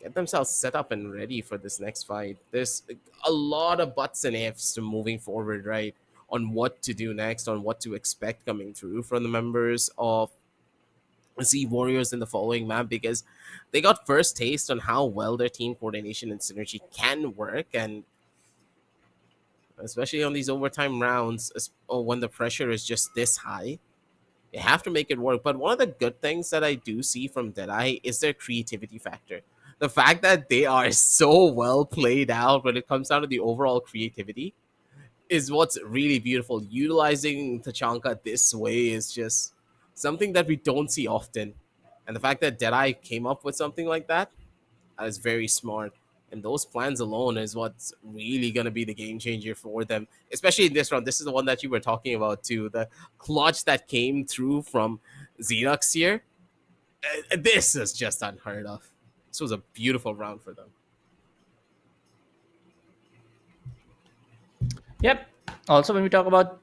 get themselves set up and ready for this next fight. There's a lot of buts and ifs to moving forward, right? On what to do next, on what to expect coming through from the members of Z Warriors in the following map, because they got first taste on how well their team coordination and synergy can work, and especially on these overtime rounds, or when the pressure is just this high, they have to make it work. But one of the good things that I do see from Dead3ye is their creativity factor. The fact that they are so well played out when it comes down to the overall creativity is what's really beautiful. Utilizing Tachanka this way is just something that we don't see often. And the fact that Dead3ye came up with something like that is very smart. And those plans alone is what's really going to be the game changer for them, especially in this round. This is the one that you were talking about, too. The clutch that came through from Xenox here. This is just unheard of. This was a beautiful round for them. Yep. Also, when we talk about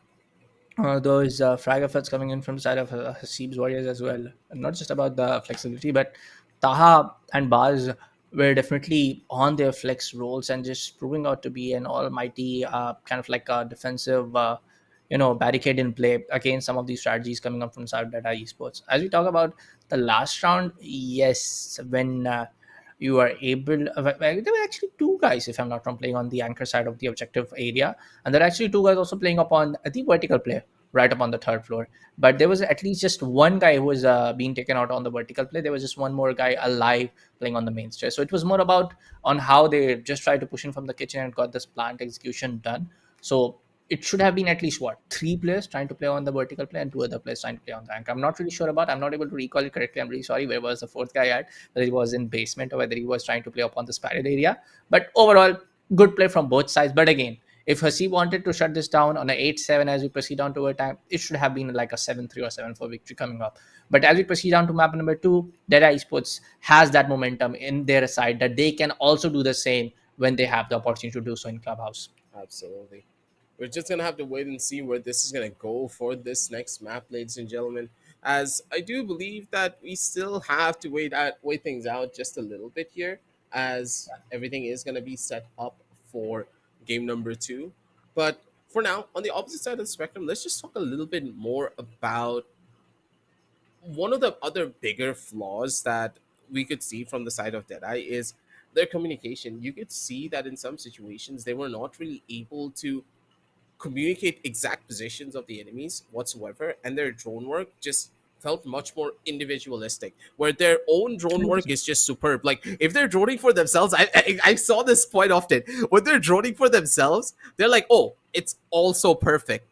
those frag efforts coming in from the side of Hasib's Warriors as well, and not just about the flexibility, but Taha and Baz were definitely on their flex roles and just proving out to be an almighty kind of like a defensive, barricade in play against some of these strategies coming up from side Data Esports. As we talk about the last round, yes, when you are able, there were actually two guys, if I'm not wrong, playing on the anchor side of the objective area, and there are actually two guys also playing upon the vertical play right up on the third floor. But there was at least just one guy who was being taken out on the vertical play. There was just one more guy alive playing on the main stage. So it was more about on how they just tried to push in from the kitchen and got this plant execution done. So it should have been at least what, three players trying to play on the vertical play and two other players trying to play on the anchor. I'm not really sure about. I'm not able to recall it correctly. I'm really sorry. Where was the fourth guy at? Whether he was in basement or whether he was trying to play upon the spiral area. But overall, good play from both sides. But again, if Hasib wanted to shut this down on an 8-7 as we proceed on to overtime, it should have been like a 7-3 or 7-4 victory coming up. But as we proceed on to map number 2, Dead3ye Esports has that momentum in their side that they can also do the same when they have the opportunity to do so in Clubhouse. Absolutely. We're just going to have to wait and see where this is going to go for this next map, ladies and gentlemen. As I do believe that we still have to wait things out just a little bit here, as everything is going to be set up for game number 2. But for now, on the opposite side of the spectrum, let's just talk a little bit more about one of the other bigger flaws that we could see from the side of Dead3ye is their communication. You could see that in some situations they were not really able to communicate exact positions of the enemies whatsoever, and their drone work just felt much more individualistic, where their own drone work is just superb. Like, if they're droning for themselves, I saw this quite often. When they're droning for themselves, they're like, oh, it's also perfect.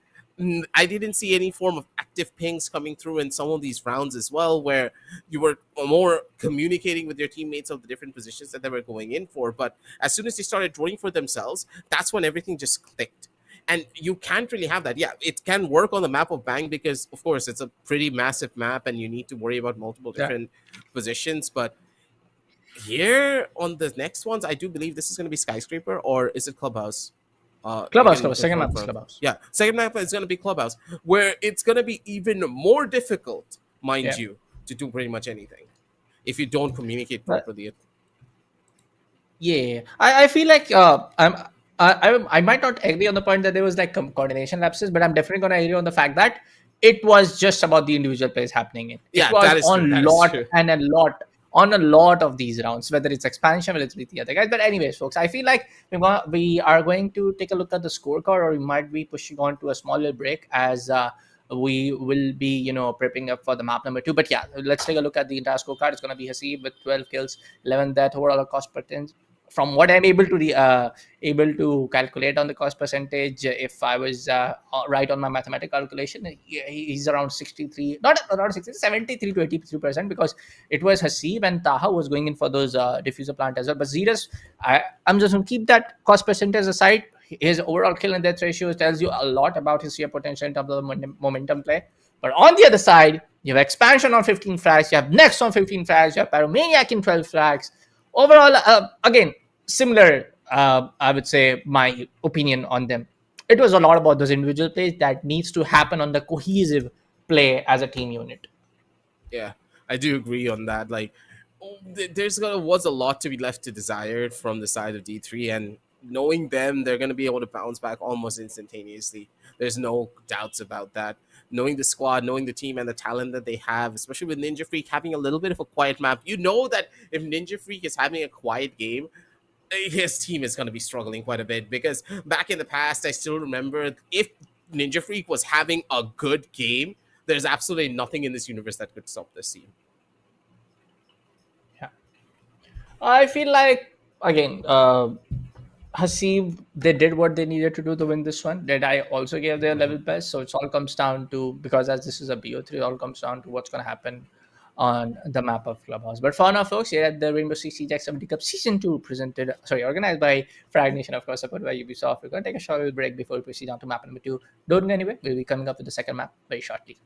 I didn't see any form of active pings coming through in some of these rounds as well, where you were more communicating with your teammates of the different positions that they were going in for. But as soon as they started droning for themselves, that's when everything just clicked. And you can't really have that. Yeah, it can work on the map of Bang because, of course, it's a pretty massive map and you need to worry about multiple different positions. But here on the next ones, I do believe this is going to be Skyscraper, or is it Clubhouse? Clubhouse. Second map is Clubhouse. Yeah, second map is going to be Clubhouse, where it's going to be even more difficult, mind you, to do pretty much anything if you don't communicate properly. Yeah, I feel like I might not agree on the point that there was like coordination lapses, but I'm definitely going to agree on the fact that it was just about the individual plays happening in. It Yeah, was that is true. on That is lot true. and a lot on a lot of these rounds, whether it's expansion, whether it's with the other guys. But anyways, folks, I feel like we are going to take a look at the scorecard, or we might be pushing on to a smaller break as we will be, prepping up for the map number 2. But yeah, let's take a look at the entire scorecard. It's going to be Hasib with 12 kills, 11 death, overall cost per 10. From what I'm able to calculate on the cost percentage, if I was right on my mathematical calculation, he's around 63, not around 60, 73 to 83%, because it was Hasib and Taha was going in for those diffuser plant as well. But Zerus, I'm just going to keep that cost percentage aside. His overall kill and death ratio tells you a lot about his sheer potential in terms of the momentum play. But on the other side, you have expansion on 15 frags, you have next on 15 frags, you have pyromaniac in 12 frags. Overall, again, similar, I would say, my opinion on them. It was a lot about those individual plays that needs to happen on the cohesive play as a team unit. Yeah, I do agree on that. Like, there's gonna was a lot to be left to desired from the side of D3, and knowing them, they're gonna be able to bounce back almost instantaneously. There's no doubts about that. Knowing the squad, knowing the team, and the talent that they have, especially with Ninja Freak having a little bit of a quiet map, you know that if Ninja Freak is having a quiet game, his team is going to be struggling quite a bit, because back in the past, I still remember if Ninja Freak was having a good game, there's absolutely nothing in this universe that could stop this team. Yeah, I feel like, again, Hasib, they did what they needed to do to win this one. Dead3ye also gave their level best. So it all comes down to, because as this is a BO3, it all comes down to what's going to happen on the map of Clubhouse. But for now, folks, here at the Rainbow Six Siege X70 Cup Season 2, organized by Fragnation, of course, supported by Ubisoft. We're going to take a short little break before we proceed on to map number 2. Don't go anywhere. We'll be coming up with the second map very shortly.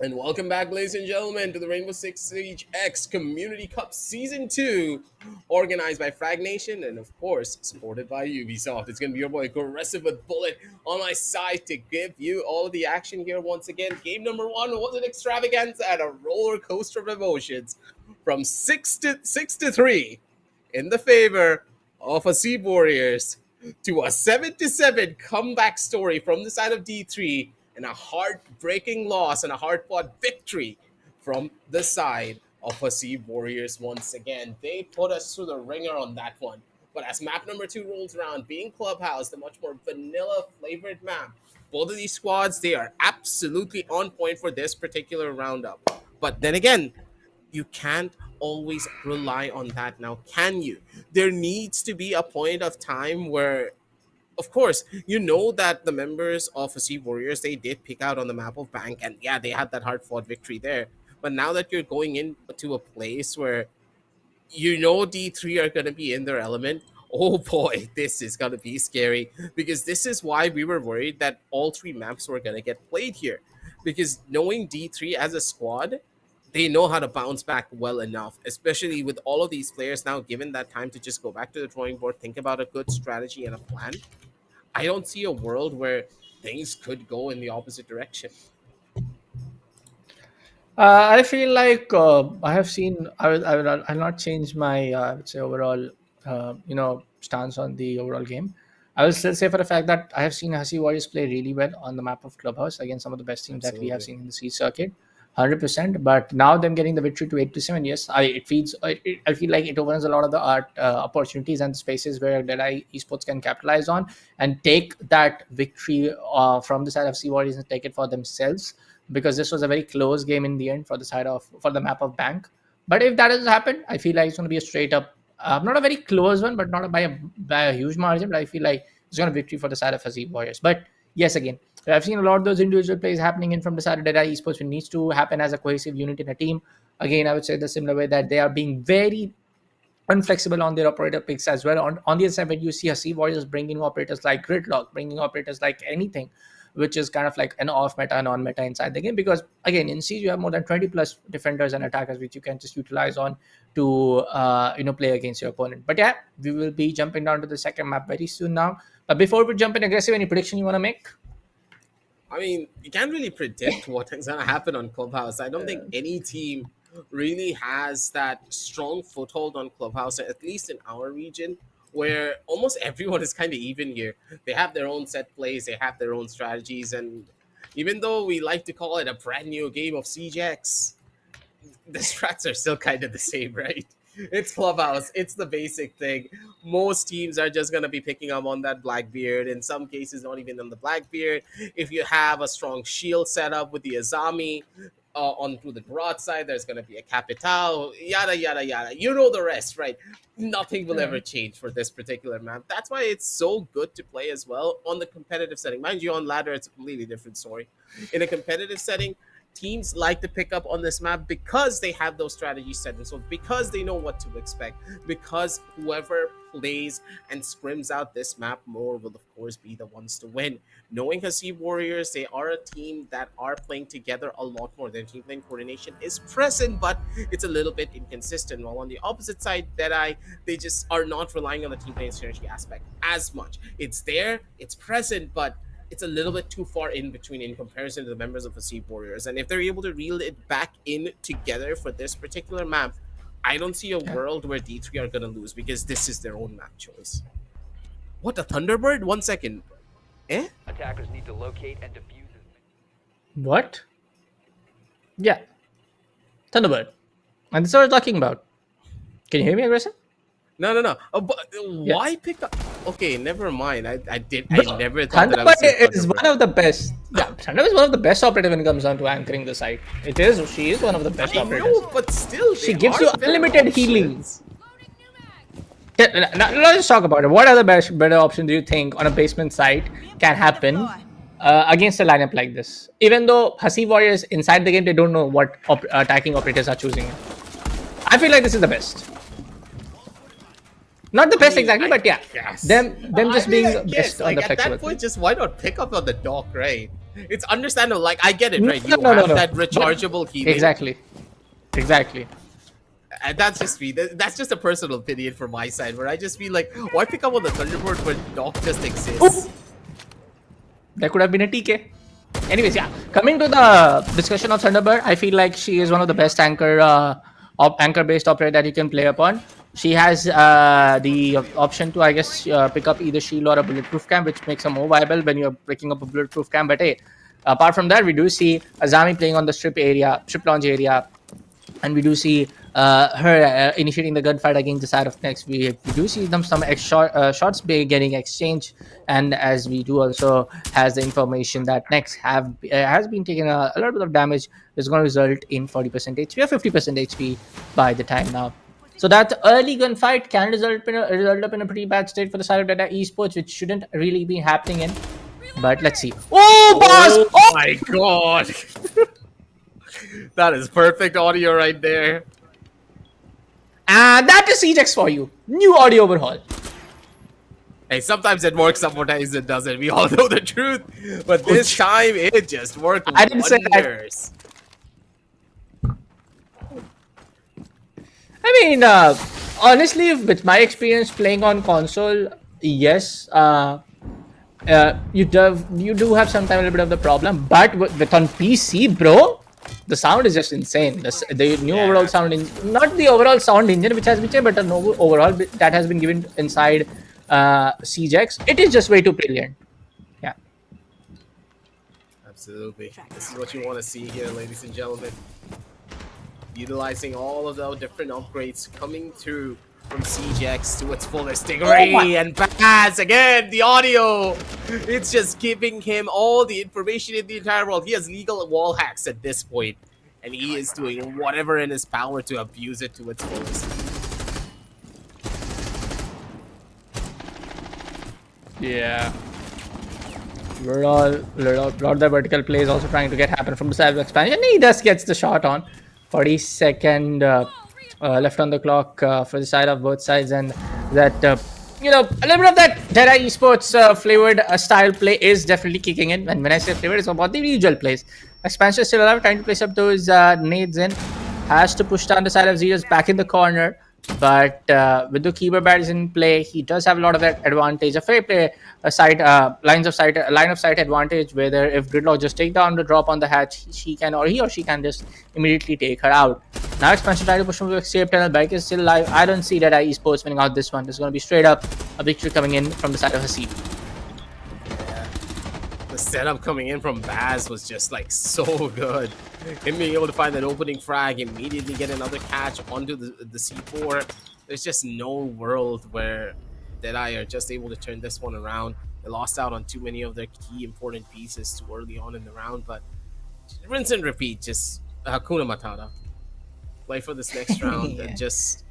And welcome back, ladies and gentlemen, to the Rainbow Six Siege X Community Cup Season 2, organized by Fragnation and, of course, supported by Ubisoft. It's going to be your boy, Aggressive with Bullet, on my side to give you all of the action here once again. Game number 1 was an extravaganza and a roller coaster of emotions from 6-3 in the favor of Hasib Warriors to a 7-7 comeback story from the side of D3 and a heartbreaking loss and a hard-fought victory from the side of Hasib Warriors once again. They put us through the ringer on that one. But as map number 2 rolls around, being Clubhouse, the much more vanilla-flavored map, both of these squads, they are absolutely on point for this particular roundup. But then again, you can't always rely on that now, can you? There needs to be a point of time where, of course, you know that the members of Hasib Warriors, they did pick out on the map of Bank, and yeah, they had that hard-fought victory there. But now that you're going into a place where you know D3 are going to be in their element, oh boy, this is going to be scary, because this is why we were worried that all 3 maps were going to get played here. Because knowing D3 as a squad, they know how to bounce back well enough, especially with all of these players now given that time to just go back to the drawing board, think about a good strategy and a plan. I don't see a world where things could go in the opposite direction. I feel like I have seen. I'll not change my I would say overall stance on the overall game. I will still say for the fact that I have seen Hasib Warriors play really well on the map of Clubhouse against some of the best teams that we have Absolutely. seen in the Sea Circuit. 100%. But now them getting the victory to 8-7, yes, I feel like it opens a lot of the art opportunities and spaces where Dead3ye Esports can capitalize on and take that victory from the side of Sea Warriors and take it for themselves, because this was a very close game in the end for the map of Bank. But if that doesn't happen, I feel like it's going to be a straight up, not a very close one, but not by a huge margin. But I feel like it's going to be victory for the side of Hasib Warriors. But yes, again, I've seen a lot of those individual plays happening in from the side of Dead3ye Esports, which needs to happen as a cohesive unit in a team. Again, I would say the similar way that they are being very unflexible on their operator picks as well. On the other side, when you see Hasib Warriors bringing operators like Gridlock, bringing operators like anything, which is kind of like an off meta, non meta inside the game. Because again, in Siege, you have more than 20 plus defenders and attackers, which you can just utilize on to play against your opponent. But yeah, we will be jumping down to the second map very soon now. But before we jump in aggressive, any prediction you want to make? I mean, you can't really predict what is going to happen on Clubhouse. I don't think any team really has that strong foothold on Clubhouse, at least in our region, where almost everyone is kind of even here. They have their own set plays, they have their own strategies, and even though we like to call it a brand new game of Siege X, the strats are still kind of the same, right? It's Clubhouse. It's the basic thing. Most teams are just gonna be picking up on that Blackbeard. In some cases, not even on the Blackbeard. If you have a strong shield setup with the Azami on through the broadside, there's gonna be a Capital. Yada yada yada. You know the rest, right? Nothing will ever change for this particular map. That's why it's so good to play as well on the competitive setting. Mind you, on ladder, it's a completely different story. In a competitive setting, teams like to pick up on this map because they have those strategies set in, so because they know what to expect, because whoever plays and scrims out this map more will of course be the ones to win. Knowing Hasib Warriors, they are a team that are playing together a lot more. Their team playing coordination is present, but it's a little bit inconsistent. While on the opposite side, Dead3ye, they just are not relying on the team playing synergy aspect as much. It's there, it's present, but it's a little bit too far in between in comparison to the members of the Sea Warriors. And if they're able to reel it back in together for this particular map, I don't see a world where D3 are going to lose, because this is their own map choice. What, a Thunderbird? 1 second. Eh? Attackers need to locate and defuse it. What? Yeah, Thunderbird. And this is what I'm talking about. Can you hear me, aggressive? No. But why Yeah. pick up? Okay, never mind. I Bro, never thought that I would say Thunderbird is Thunderbird. one of the best. Yeah, Thunderbird is one of the best operators when it comes down to anchoring the site. She is one of the best I operators. know, but still, She they gives are you better unlimited healing. options. Yeah, now, let's talk about it. What other better option do you think on a basement site can happen against a lineup like this? Even though Hasib Warriors inside the game, they don't know what attacking operators are choosing. I feel like this is the best. Not the best exactly, but yeah, Yes. them just being Yes, best on like the at flexible that point, thing. just why not pick up on the dock, right? It's understandable. Like, I get it, No, right? You no, no, have no. that But rechargeable healing. exactly. And that's just me. That's just a personal opinion from my side, where I just feel like, why pick up on the Thunderbird when Doc just exists? Ooh, that could have been a TK. Anyways, yeah. Coming to the discussion of Thunderbird, I feel like she is one of the best anchor-based operator that you can play upon. She has the option to, I guess, pick up either shield or a bulletproof cam, which makes her more viable when you're picking up a bulletproof cam. But hey, apart from that, we do see Azami playing on the strip launch area, and we do see her initiating the gunfight against the side of Next. We do see them some shots getting exchanged, and as we do also has the information that Next has been taking a little bit of damage, is going to result in 40% HP or 50% HP by the time now. So that early gunfight can result up in a pretty bad state for the side of Dead3ye Esports, which shouldn't really be happening in. But let's see. Oh, boss! Oh Oh, my god! That is perfect audio right there. and that is CJX for you. New audio overhaul. Hey, sometimes it works, sometimes it doesn't. We all know the truth. But this time, it just worked I didn't say that. wonders. I mean, honestly, with my experience playing on console, yes, you do have sometimes a little bit of the problem, but with on PC, bro, the sound is just insane. The new overall sound, not the overall sound engine which has been changed, but the new overall that has been given inside CJX, it is just way too brilliant. Yeah. Absolutely. This is what you want to see here, ladies and gentlemen. Utilizing all of the different upgrades coming through from CJX to its fullest degree. And Baz, again, the audio. It's just giving him all the information in the entire world. He has legal wall hacks at this point, and he is doing whatever in his power to abuse it to its fullest. Yeah. Lord, the vertical play is also trying to get happen from the side of expansion. He just gets the shot on. 40-second left on the clock for the side of both sides, and that a little bit of that Dead3ye Esports flavored style play is definitely kicking in. And when I say flavored, it's about the usual plays. Expansion is still alive, trying to place up those nades in. Has to push down the side of Zeros back in the corner. But with the keyboard barriers in play, he does have a lot of that advantage. A fair play, line of sight advantage. Whether if Gridlock just take down the drop on the hatch, he or she can just immediately take her out. Now expansion try to push him to escape tunnel. Bike is still alive. I don't see Dead3ye Esports winning out this one. It's going to be straight up a victory coming in from the side of Hasib. The setup coming in from Baz was just like so good. Him being able to find that opening frag, immediately get another catch onto the C4. There's just no world where Dead3ye are just able to turn this one around. They lost out on too many of their key important pieces too early on in the round, but rinse and repeat, just Hakuna Matata. Play for this next round and just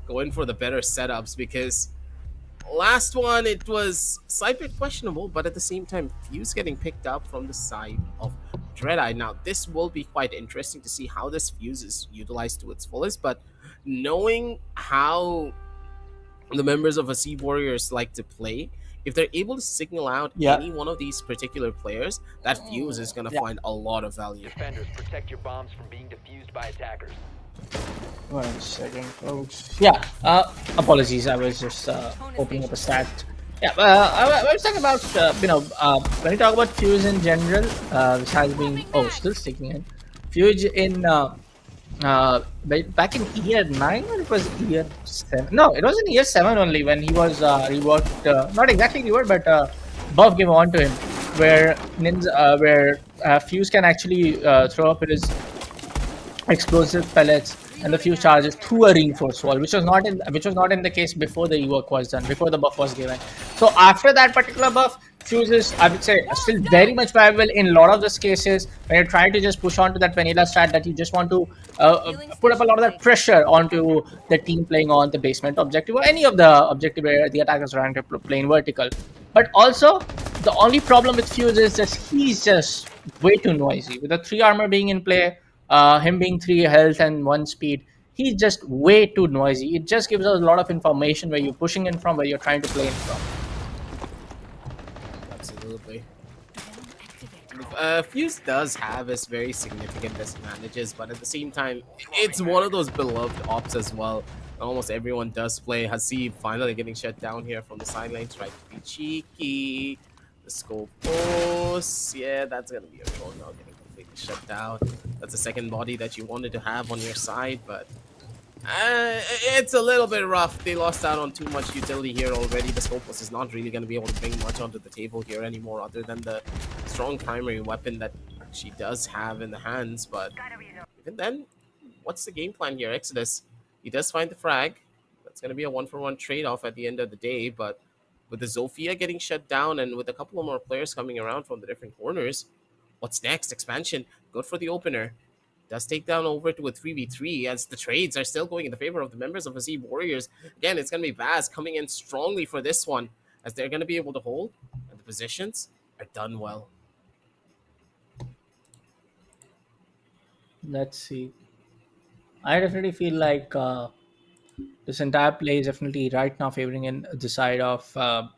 go in for the better setups, because last one, it was slightly questionable, but at the same time, Fuse getting picked up from the side of Dead3ye. Now, this will be quite interesting to see how this Fuse is utilized to its fullest, but knowing how the members of Hasib Warriors like to play, if they're able to signal out any one of these particular players, that Fuse is going to find a lot of value. Defenders, protect your bombs from being defused by attackers. 1 second, folks. Yeah, apologies. I was just opening up a stat. Yeah, I was talking about, when you talk about Fuse in general, which has been, still sticking in. Fuse in, back in year 9, or it was year 7? No, it was in year 7 only when he was reworked, not exactly reworked, but buff gave on to him, where Fuse can actually throw up his explosive pellets and the Fuse charges through a reinforced wall, which was not in the case before the rework was done, before the buff was given. So after that particular buff, Fuse is, I would say, still very much viable in a lot of those cases when you're trying to just push onto that vanilla strat, that you just want to put up a lot of that pressure onto the team playing on the basement objective, or any of the objective where the attackers are trying to play in vertical. But also, the only problem with Fuse is that he's just way too noisy. With the 3 armor being in play, him being 3 health and 1 speed, he's just way too noisy. It just gives us a lot of information where you're pushing in from, where you're trying to play in from. Absolutely. Fuse does have its very significant disadvantages, but at the same time, it's one of those beloved ops as well. Almost everyone does play. Hasib finally getting shut down here from the sidelines, trying to be cheeky. The scope post, yeah, that's gonna be a roll now, getting completely shut down. That's the second body that you wanted to have on your side, but it's a little bit rough. They lost out on too much utility here already. The Scopus is not really going to be able to bring much onto the table here anymore other than the strong primary weapon that she does have in the hands. But even then, what's the game plan here? Exodus, he does find the frag. That's going to be a one-for-one trade-off at the end of the day. But with the Zofia getting shut down and with a couple of more players coming around from the different corners, what's next? Expansion. Good for the opener. Does take down over to a 3v3 as the trades are still going in the favor of the members of Hasib Warriors. Again, it's going to be Vaz coming in strongly for this one as they're going to be able to hold, and the positions are done well. Let's see. I definitely feel like this entire play is definitely right now favoring in the side of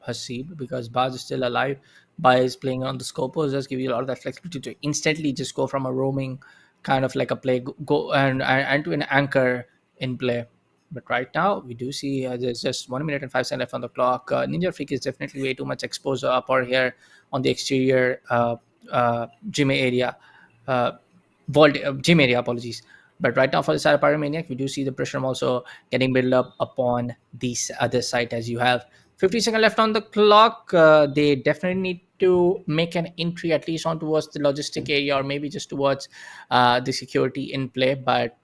Hasib because Baz is still alive. Baz is playing on the Scopos, does give you a lot of that flexibility to instantly just go from a roaming kind of like a play, go and to an anchor in play. But right now, we do see there's just 1 minute and 5 seconds left on the clock. Ninja Freak is definitely way too much exposure up or here on the exterior gym area. Vault gym area, apologies. But right now for the side of Pyromaniac, we do see the pressure also getting built up upon this other side as you have 50 seconds left on the clock. They definitely need to make an entry at least on towards the logistic area or maybe just towards the security in play. But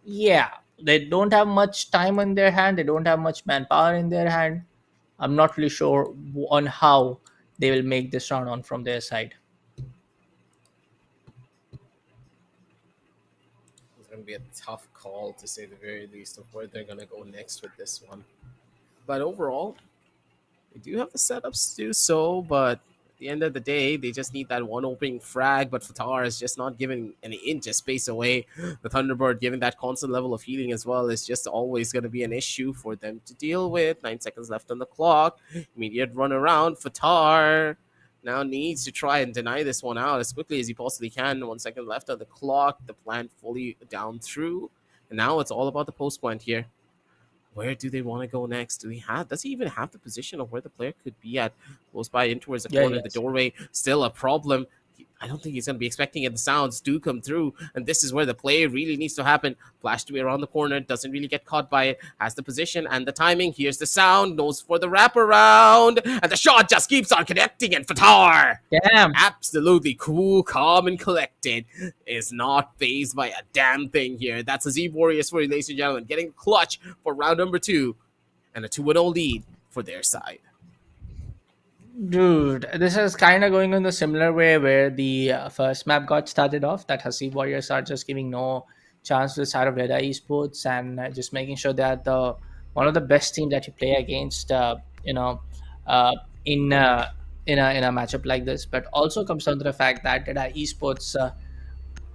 yeah, they don't have much time in their hand. They don't have much manpower in their hand. I'm not really sure on how they will make this round on from their side. It's going to be a tough call to say the very least of where they're going to go next with this one. But overall, they do have the setups to do so, but at the end of the day, they just need that one opening frag, but Fatar is just not giving any inch of space away. The Thunderbird giving that constant level of healing as well is just always going to be an issue for them to deal with. 9 seconds left on the clock. Immediate run around. Fatar now needs to try and deny this one out as quickly as he possibly can. 1 second left on the clock. The plant fully down through. And now it's all about the post plant here. Where do they want to go next? Does he even have the position of where the player could be at? Goes by in towards the corner, the doorway, still a problem. I don't think he's going to be expecting it. The sounds do come through, and this is where the play really needs to happen. Flashed away around the corner, doesn't really get caught by it. Has the position and the timing. Here's the sound, knows for the wraparound, and the shot just keeps on connecting. And Fatar, Damn, absolutely cool, calm, and collected, is not phased by a damn thing here. That's a Z Warriors for you, ladies and gentlemen, getting clutch for round number 2, and a 2-0 lead for their side. dude, this is kind of going in the similar way where the first map got started off. That Hasib Warriors are just giving no chance to the side of Dead3ye Esports and just making sure that the one of the best teams that you play against, uh, in in a matchup like this. But also comes down to the fact that Dead3ye Esports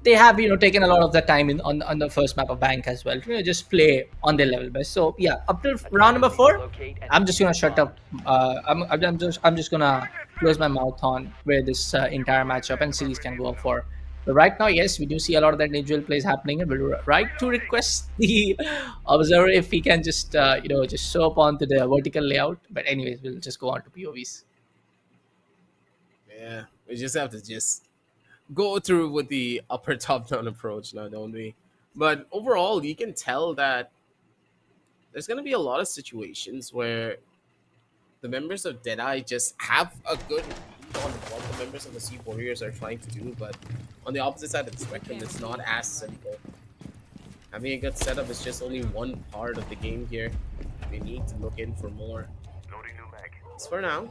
they have taken a lot of the time on the first map of bank as well to just play on their level best. So yeah, up to round number 4, I'm just gonna shut up. I'm just gonna close my mouth on where this entire matchup and series can go for. But right now, yes, we do see a lot of that individual plays happening, and we'll right to request the observer if he can just just show up onto the vertical layout. But anyways, we'll just go on to POVs. Yeah, we just have to just go through with the upper top down approach now, don't we? But overall, you can tell that there's going to be a lot of situations where the members of Dead3ye just have a good read on what the members of the Sea Warriors are trying to do, but on the opposite side of the spectrum, it's not as simple. Having a good setup is just only one part of the game here. They need to look in for more. As for now,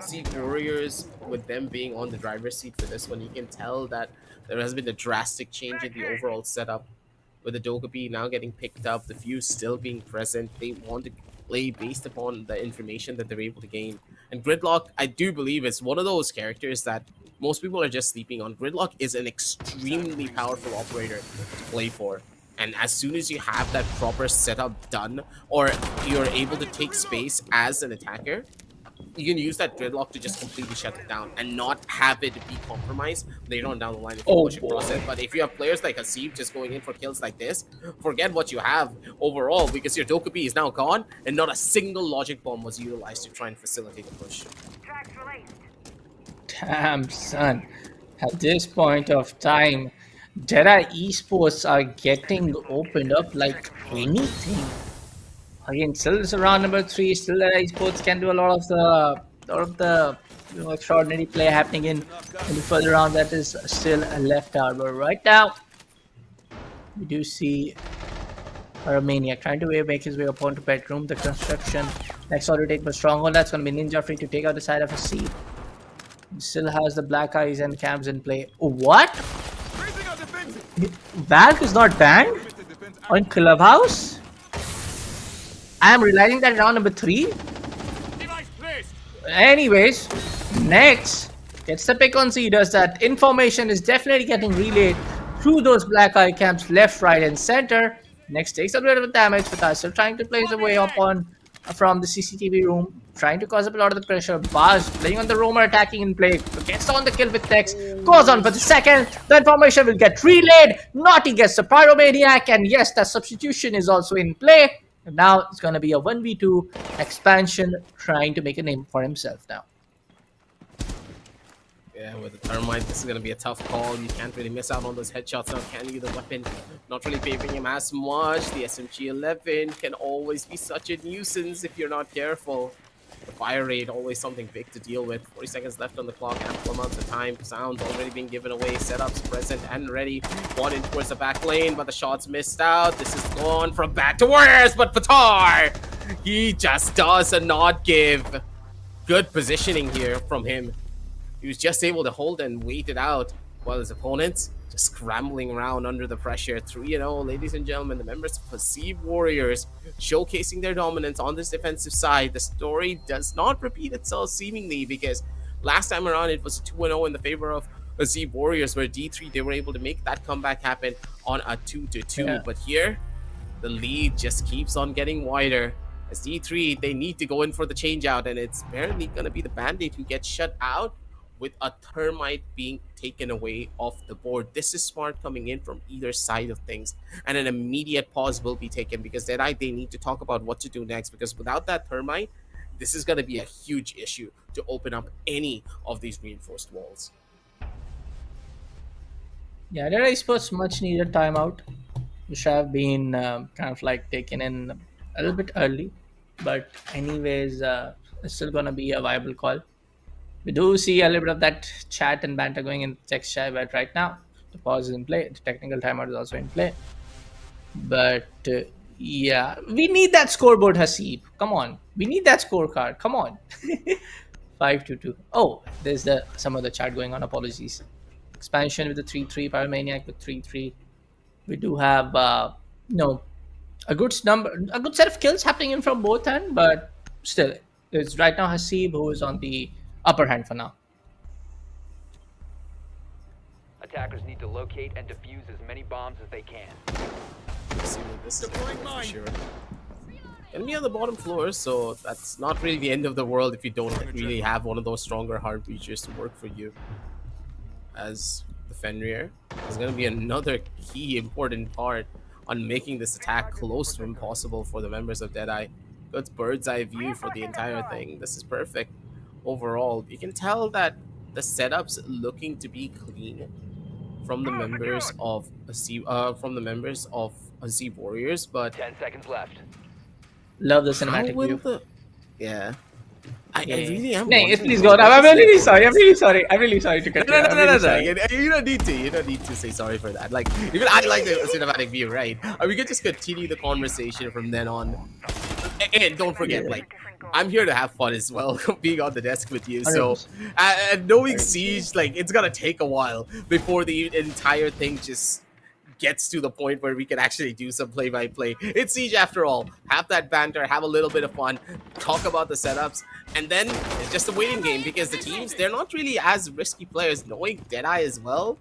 Sea Warriors, with them being on the driver's seat for this one, you can tell that there has been a drastic change in the overall setup. With the Dogaby now getting picked up, the Fuse still being present, they want to play based upon the information that they're able to gain. And Gridlock, I do believe, is one of those characters that most people are just sleeping on. Gridlock is an extremely powerful operator to play for. And as soon as you have that proper setup done, or you're able to take space as an attacker, you can use that dreadlock to just completely shut it down and not have it be compromised later on down the line if you Oh, push across it. But if you have players like Hasib just going in for kills like this, forget what you have overall, because your Dokubi is now gone and not a single logic bomb was utilized to try and facilitate the push. Damn, son. At this point of time, Dead3ye Esports are getting opened up like anything. Again, still it's around number 3. Still, Dead3ye Esports can do a lot of the extraordinary play happening in the further round that is still left out. But right now, we do see a Maniac trying to make his way up onto bedroom. The construction next order take for stronghold. That's going to be Ninja free to take out the side of a C. Still has the black eyes and cams in play. What? Valk is not banned on Clubhouse? I am realizing that round number 3. Anyways, next gets the pick on C. Does that information is definitely getting relayed through those black eye camps left, right, and center. Next takes a bit of damage, but still trying to place the way up on from the CCTV room, trying to cause up a lot of the pressure. Bars playing on the roamer, attacking in play, gets on the kill with Tex, goes on for the second. The information will get relayed. Naughty gets the Pyromaniac, and yes, that substitution is also in play. And now it's going to be a 1v2 expansion, trying to make a name for himself now. Yeah, with the Thermite, this is going to be a tough call. You can't really miss out on those headshots now, can you? The weapon not really favoring him as much. The SMG-11 can always be such a nuisance if you're not careful. The fire rate, always something big to deal with. 40 seconds left on the clock, ample amounts of time. Sounds already being given away. Setups present and ready. One in towards the back lane, but the shots missed out. This is gone from back to Warriors, but Fatar, he just does not give. Good positioning here from him. He was just able to hold and wait it out while his opponents just scrambling around under the pressure. 3-0, ladies and gentlemen, the members of Hasib Warriors showcasing their dominance on this defensive side. The story does not repeat itself seemingly, because last time around it was 2-0 in the favor of Hasib Warriors, where D3 they were able to make that comeback happen on a 2-2. Yeah. But here, the lead just keeps on getting wider. As D3, they need to go in for the change out, and it's apparently going to be the Bandit who gets shut out, with a Thermite being taken away off the board. This is smart coming in from either side of things, and an immediate pause will be taken, because Dead3ye, they need to talk about what to do next, because without that Thermite, this is going to be a huge issue to open up any of these reinforced walls. Yeah, Dead3ye Esports much needed timeout, which have been kind of like taken in a little bit early, but anyways, it's still gonna be a viable call. We do see a little bit of that chat and banter going in text chat, but right now the pause is in play. The technical timeout is also in play. But yeah, we need that scoreboard, Hasib. Come on, we need that scorecard. Come on. 5-2-2. Oh, there's some of the chat going on. Apologies. Expansion with the 3-3, Pyromaniac with 3-3. We do have a good set of kills happening in from both ends, but still, it's right now Hasib who is on the upper hand for now. Attackers need to locate and defuse as many bombs as they can. Let's see what this is for sure. Gonna be on the bottom floor, so that's not really the end of the world if you don't really have one of those stronger hard breachers to work for you. As the Fenrir is gonna be another key important part on making this attack close to impossible for the members of Dead3ye. Good bird's eye view for the entire thing. This is perfect. Overall, you can tell that the setup's looking to be clean from the members of Hasib Warriors, but 10 seconds left. Love the cinematic view. I really am. No, please go. I'm really sorry. I'm really sorry to cut you. No. You don't need to. You don't need to say sorry for that. Like, even I like the cinematic view, right? We could just continue the conversation from then on. And don't forget, like, I'm here to have fun as well, being on the desk with you. So, knowing Siege, like, it's gonna take a while before the entire thing just gets to the point where we can actually do some play-by-play. It's Siege after all. Have that banter, have a little bit of fun, talk about the setups, and then it's just a waiting game, because the teams, they're not really as risky players. Knowing Dead3ye as well,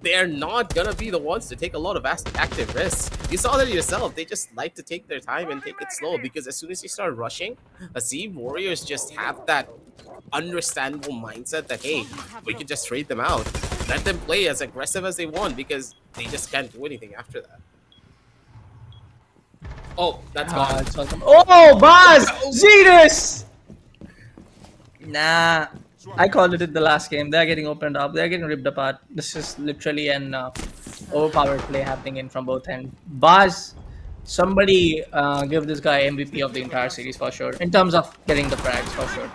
they're not gonna be the ones to take a lot of active risks. You saw that yourself. They just like to take their time and take it slow because as soon as you start rushing, Hasib Warriors just have that understandable mindset that, hey, we can just trade them out. Let them play as aggressive as they want because they just can't do anything after that. Oh, that's gone. It's awesome. Oh, Baz! Zetus! Nah. I called it in the last game. They're getting opened up. They're getting ripped apart. This is literally an overpowered play happening in from both ends. Baz, somebody give this guy MVP of the entire series for sure. In terms of getting the frags for sure.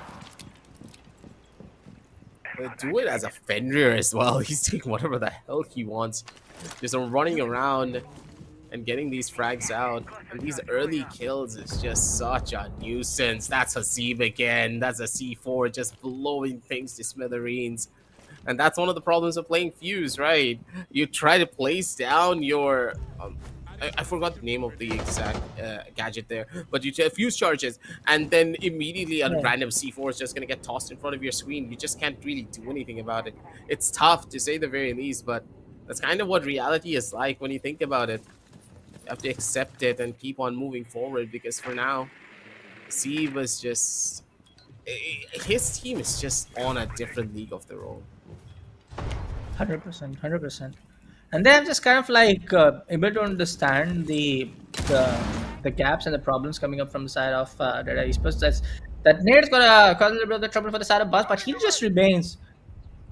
Do it as a Fenrir as well. He's doing whatever the hell he wants. Just running around and getting these frags out. And these early kills is just such a nuisance. That's Hasib again. That's a C4 just blowing things to smithereens. And that's one of the problems of playing Fuse, right? You try to place down your... I forgot the name of the exact gadget there, but you fuse charges, and then immediately a random C4 is just going to get tossed in front of your screen. You just can't really do anything about it. It's tough, to say the very least, but that's kind of what reality is like when you think about it. You have to accept it and keep on moving forward, because for now, C was just... his team is just on a different league of their own. 100%, 100%. And then I'm just kind of like able to understand the gaps and the problems coming up from the side of Dead3ye Esports. That Nade's gonna cause a little bit of the trouble for the side of Buzz, but he just remains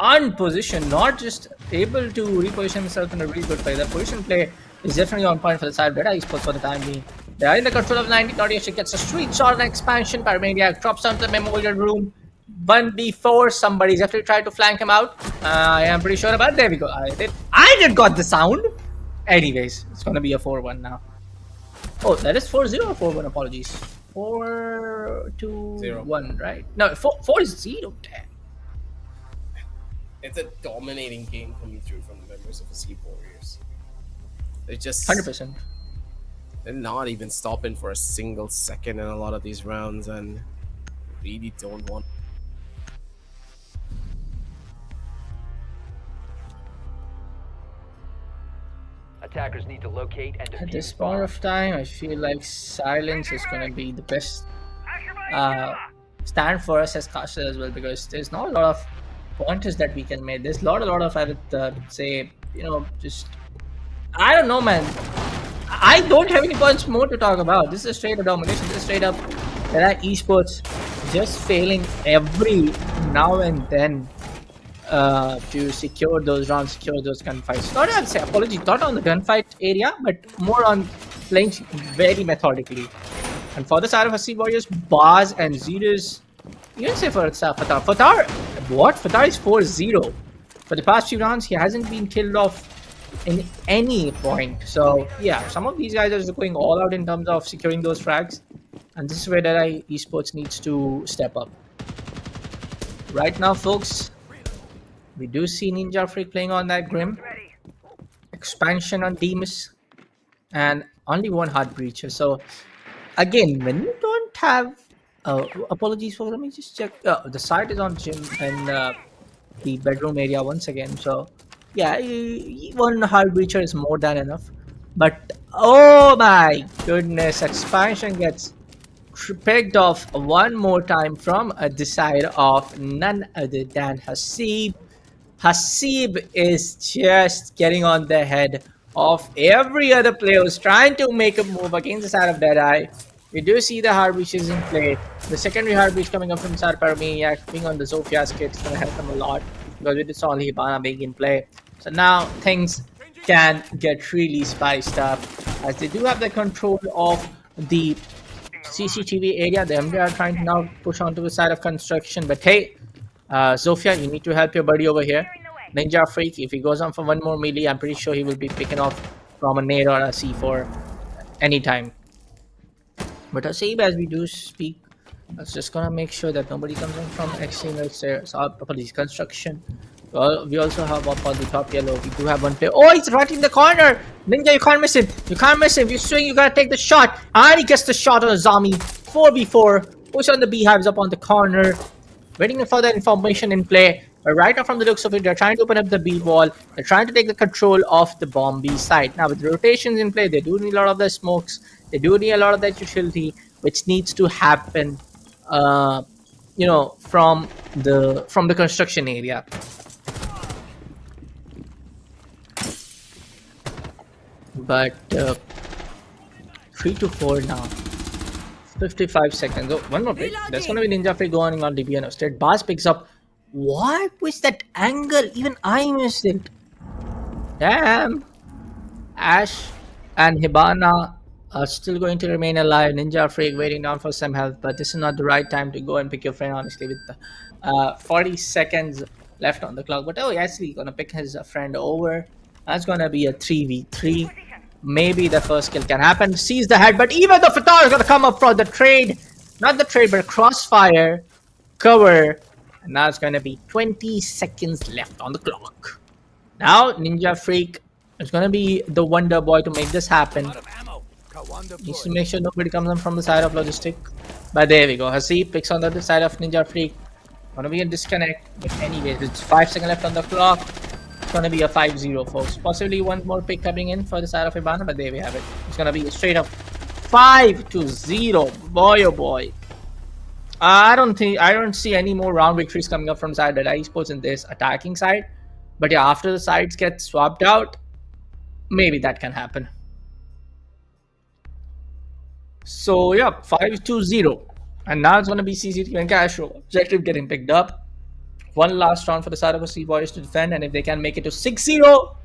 unpositioned, not just able to reposition himself in a really good play. The position play is definitely on point for the side of Dead3ye Esports for the time being. They are in the control of 90. Claudius gets a street shot on expansion. Pyromaniac drops down to the memorial room. 1v4, somebody's actually tried to flank him out. I am pretty sure about it. There we go. I did got the sound. Anyways, it's gonna be a 4-1 now. Oh, that is 4-0 or 4-1, apologies. 4-2-1, right? No, 4-0. Damn. It's a dominating game coming through from the members of the Sea Warriors. They just 100%. They're not even stopping for a single second in a lot of these rounds, and really don't want. Attackers need to locate and defuse At this point of time, I feel like silence is going to be the best stand for us as casters as well, because there's not a lot of pointers that we can make. There's a lot of I would say, you know, just I don't know, man. I don't have any points more to talk about. This is straight up domination. This is straight up Dead3ye Esports just failing every now and then to secure those rounds, secure those gunfights. Not, I'd say, apologies, not on the gunfight area, but more on playing very methodically. And for the side of Hasib Warriors, Baz and Zetus, you can say for itself, Fatar, what? Fatar is 4-0. For the past few rounds, he hasn't been killed off in any point. So yeah, some of these guys are just going all out in terms of securing those frags. And this is where Dead3ye Esports needs to step up. Right now, folks, we do see Ninja Freak playing on that Grim. Expansion on Demus. And only one Heart Breacher. So, again, when you don't have... apologies for... Let me just check. The site is on Gym and the bedroom area once again. So, yeah, one Heart Breacher is more than enough. But, oh my goodness, Expansion gets picked off one more time from the side of none other than Hasib. Hasib is just getting on the head of every other player who's trying to make a move against the side of Dead3ye. We do see the Heart Breach is in play. The secondary Heart Breach coming up from the side of Pyromaniac, being on the Zophia's kit is going to help them a lot, because we just saw Hibana being in play. So now things can get really spiced up, as they do have the control of the CCTV area. The MD are trying to now push onto the side of construction, but hey, Zofia, you need to help your buddy over here. Ninja Freak, if he goes on for one more melee, I'm pretty sure he will be picking off from a nade or a C4 anytime. But Hasib, as we do speak, that's just gonna make sure that nobody comes in from extreme stairs. Apologies, construction. Well, we also have up on the top yellow. We do have one player. Oh, he's right in the corner. Ninja, you can't miss him. You can't miss him. If you swing, you gotta take the shot. And he gets the shot on a zombie. 4v4. Push on the beehives up on the corner. Waiting for that information in play. But right now, from the looks of it, they're trying to open up the B wall. They're trying to take the control of the bomb B side. Now, with rotations in play, they do need a lot of the smokes. They do need a lot of that utility, which needs to happen, from the construction area. But 3 to 4 now. 55 seconds. Oh, one more pick. That's going to be Ninja going on DPN instead. Bars picks up. What was that angle? Even I missed it. Damn. Ash and Hibana are still going to remain alive. Ninja Freak waiting down for some help, but this is not the right time to go and pick your friend, honestly, with the 40 seconds left on the clock. But oh, yes, he's going to pick his friend over. That's going to be a 3v3. Maybe the first kill can happen. Sees the head, but even the Fatar is going to come up for the trade. Not the trade, but crossfire. Cover. And now it's going to be 20 seconds left on the clock. Now, Ninja Freak is going to be the wonder boy to make this happen. Needs to make sure nobody comes in from the side of Logistic. But there we go. Hasib picks on the other side of Ninja Freak. Going to be a disconnect. But anyways, it's 5 seconds left on the clock. It's going to be a 5-0, folks. Possibly one more pick coming in for the side of Hibana, but there we have it. It's going to be a straight up 5-0. Boy, oh boy. I don't see any more round victories coming up from side Dead3ye Esports in this attacking side. But yeah, after the sides get swapped out, maybe that can happen. So yeah, 5-0. And now it's going to be CCTV and Castro. Objective getting picked up. One last round for the side of Hasib Warriors to defend, and if they can make it to 6-0,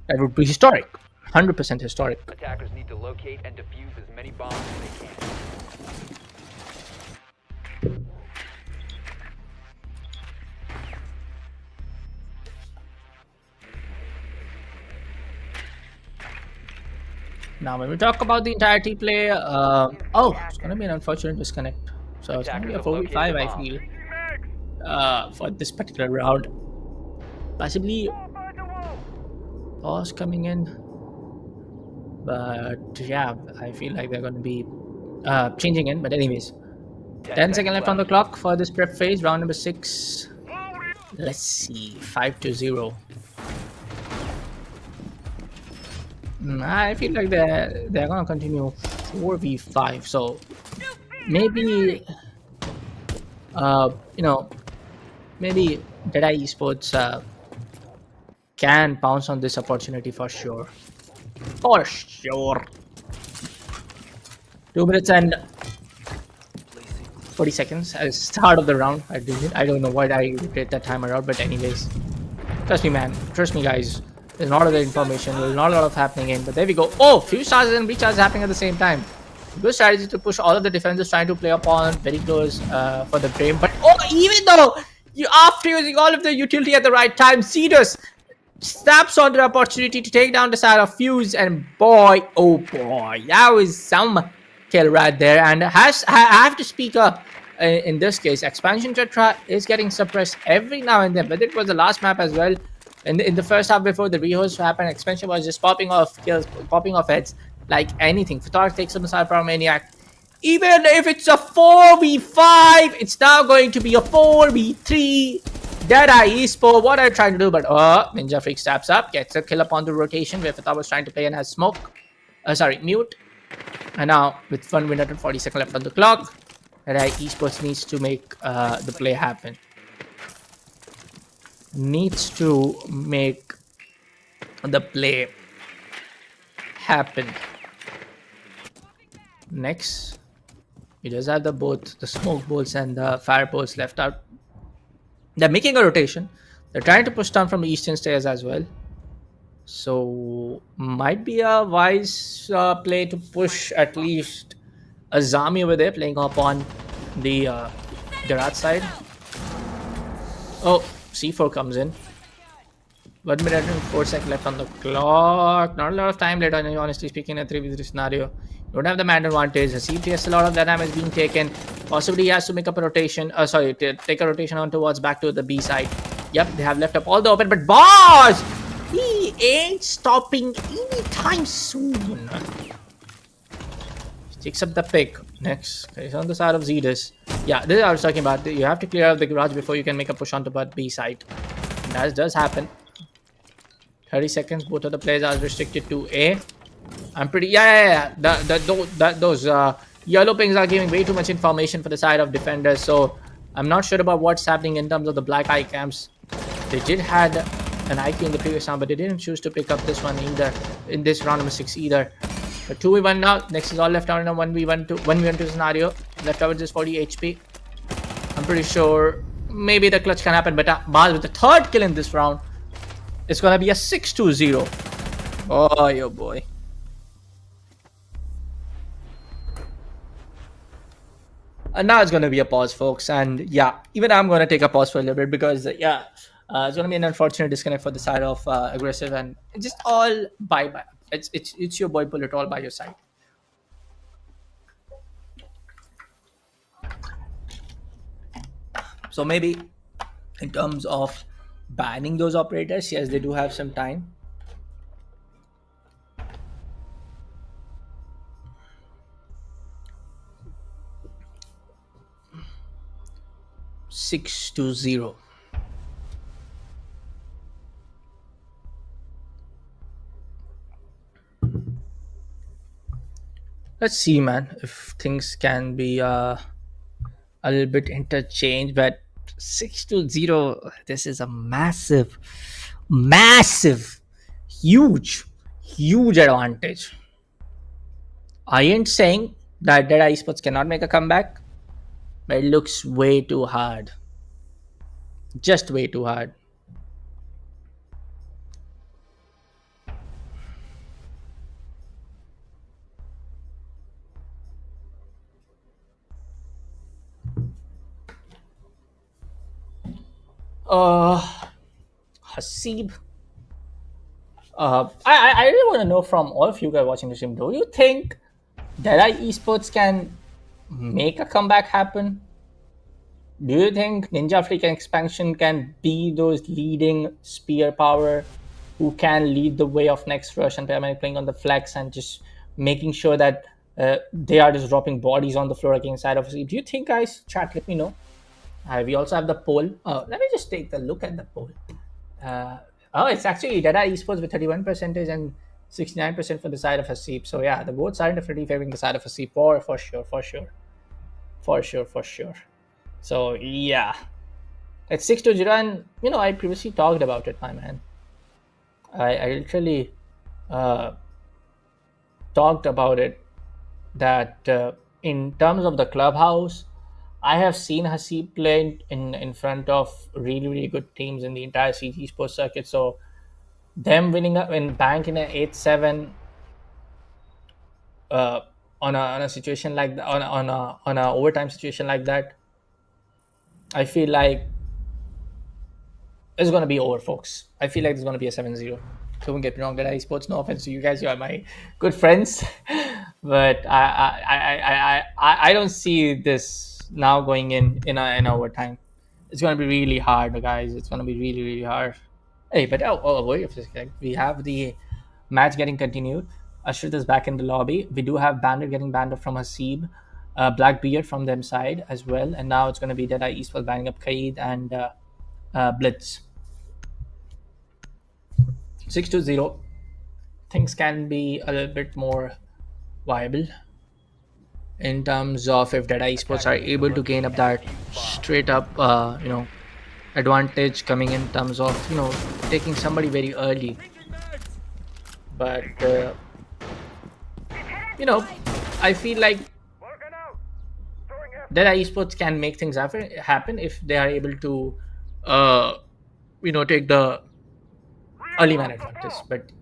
that would be historic. 100% historic. Attackers need to locate and defuse as many bombs as they can. Now, when we talk about the entire team play, it's going to be an unfortunate disconnect. So it's going to be a 4v5, I feel, for this particular round. Possibly pause coming in. But yeah, I feel like they're going to be changing in. But anyways, 10 seconds left on the clock for this prep phase, round number 6. Let's see, 5-0. I feel like they're gonna continue 4v5, so maybe maybe Dead3ye Esports can bounce on this opportunity for sure. 2 minutes and 40 seconds at the start of the round. I don't know why I did that timer out, but anyways, trust me, man. Trust me, guys. There's not a lot of information. There's not a lot of happening in. But there we go. Oh, few charges and recharges happening at the same time. Good strategy to push all of the defenders trying to play upon very close for the frame. But oh, even though after using all of the utility at the right time, Cetus snaps on the opportunity to take down the side of Fuse, and boy, oh boy, that was some kill right there. And I have to speak up in this case. Expansion Tetra is getting suppressed every now and then, but it was the last map as well. In the first half, before the rehost happened, expansion was just popping off kills, popping off heads like anything. Fatar takes on the side from Maniac. Even if it's a 4v5, it's now going to be a 4v3. Dead3ye Esports, what are you trying to do? But Ninja Freak steps up, gets a kill up on the rotation where Fatar was trying to play and has smoke. Mute. And now with 1 minute and 40 seconds left on the clock, Dead3ye Esports needs to make the play happen. Needs to make the play happen. Next, he does have both the smoke bolts and the fire bolts left out. They're making a rotation. They're trying to push down from the eastern stairs as well. So might be a wise play to push at least Azami over there, playing up on the right side. Oh, C4 comes in. 1 minute and 4 seconds left on the clock. Not a lot of time left, honestly speaking, in a 3v3 scenario. Don't have the man advantage. Hasib has a lot of that damage being taken. Possibly he has to make up a rotation. Take a rotation on towards back to the B side. Yep, they have left up all the open, but boss! He ain't stopping anytime soon. Takes up the pick. Next, he's on the side of Zedus. Yeah, this is what I was talking about. You have to clear out the garage before you can make a push onto the B side. as does happen. 30 seconds. Both of the players are restricted to A. I'm pretty. Yeah. Those yellow pings are giving way too much information for the side of defenders. So I'm not sure about what's happening in terms of the black eye camps. They did had an IQ in the previous round, but they didn't choose to pick up this one either in this round number 6 either. But 2v1 now. Next is all left out in a 1v1 scenario. Left out with just 40 HP. I'm pretty sure maybe the clutch can happen, but Baz with the third kill in this round. It's gonna be a 6-2-0. Oh, yo boy. And now it's gonna be a pause, folks. And yeah, even I'm gonna take a pause for a little bit because it's gonna be an unfortunate disconnect for the side of aggressive, and just all by. It's your boy Bullet all by your side. So maybe in terms of banning those operators, yes, they do have some time. Six to 0. Let's see, man, if things can be a little bit interchanged, but 6-0. This is a massive, huge advantage. I ain't saying that Dead3ye Esports cannot make a comeback, but it looks way too hard. Just way too hard. Hasib. I really want to know from all of you guys watching the stream, do you think Dead3ye Esports can make a comeback happen? Do you think Ninja African expansion can be those leading spear power who can lead the way of next rush and permanently playing on the flex and just making sure that they are just dropping bodies on the floor against side of Hasib? Do you think, guys? Chat, let me know. We also have the poll. Let me just take a look at the poll. It's actually Dead3ye Esports with 31% and 69% for the side of Hasib. So yeah, the votes are definitely favoring the side of Hasib for sure. So yeah, it's 6-0, and I previously talked about it, my man. I literally talked about it that in terms of the clubhouse, I have seen Hasib play in front of really good teams in the entire CG Esports circuit. So them winning up in bank in an 8-7 on a situation like that, on a overtime situation like that, I feel like it's gonna be over, folks. I feel like it's gonna be a 7-0. Don't get me wrong, Dead3ye Esports, no offense to you guys, you are my good friends, but I don't see this now going in overtime. It's gonna be really hard, guys. It's gonna be really hard. Hey, but wait a second. We have the match getting continued. Ashrit is back in the lobby. We do have Bandit getting banned up from Hasib, Blackbeard from them side as well, and now it's gonna be Dead3ye Esports banning up Kaid and Blitz. 6-0. Things can be a little bit more viable in terms of if Dead3ye Esports are able to gain up that straight up advantage coming in terms of taking somebody very early. But I feel like Dead3ye Esports can make things happen if they are able to take the early man advantage. But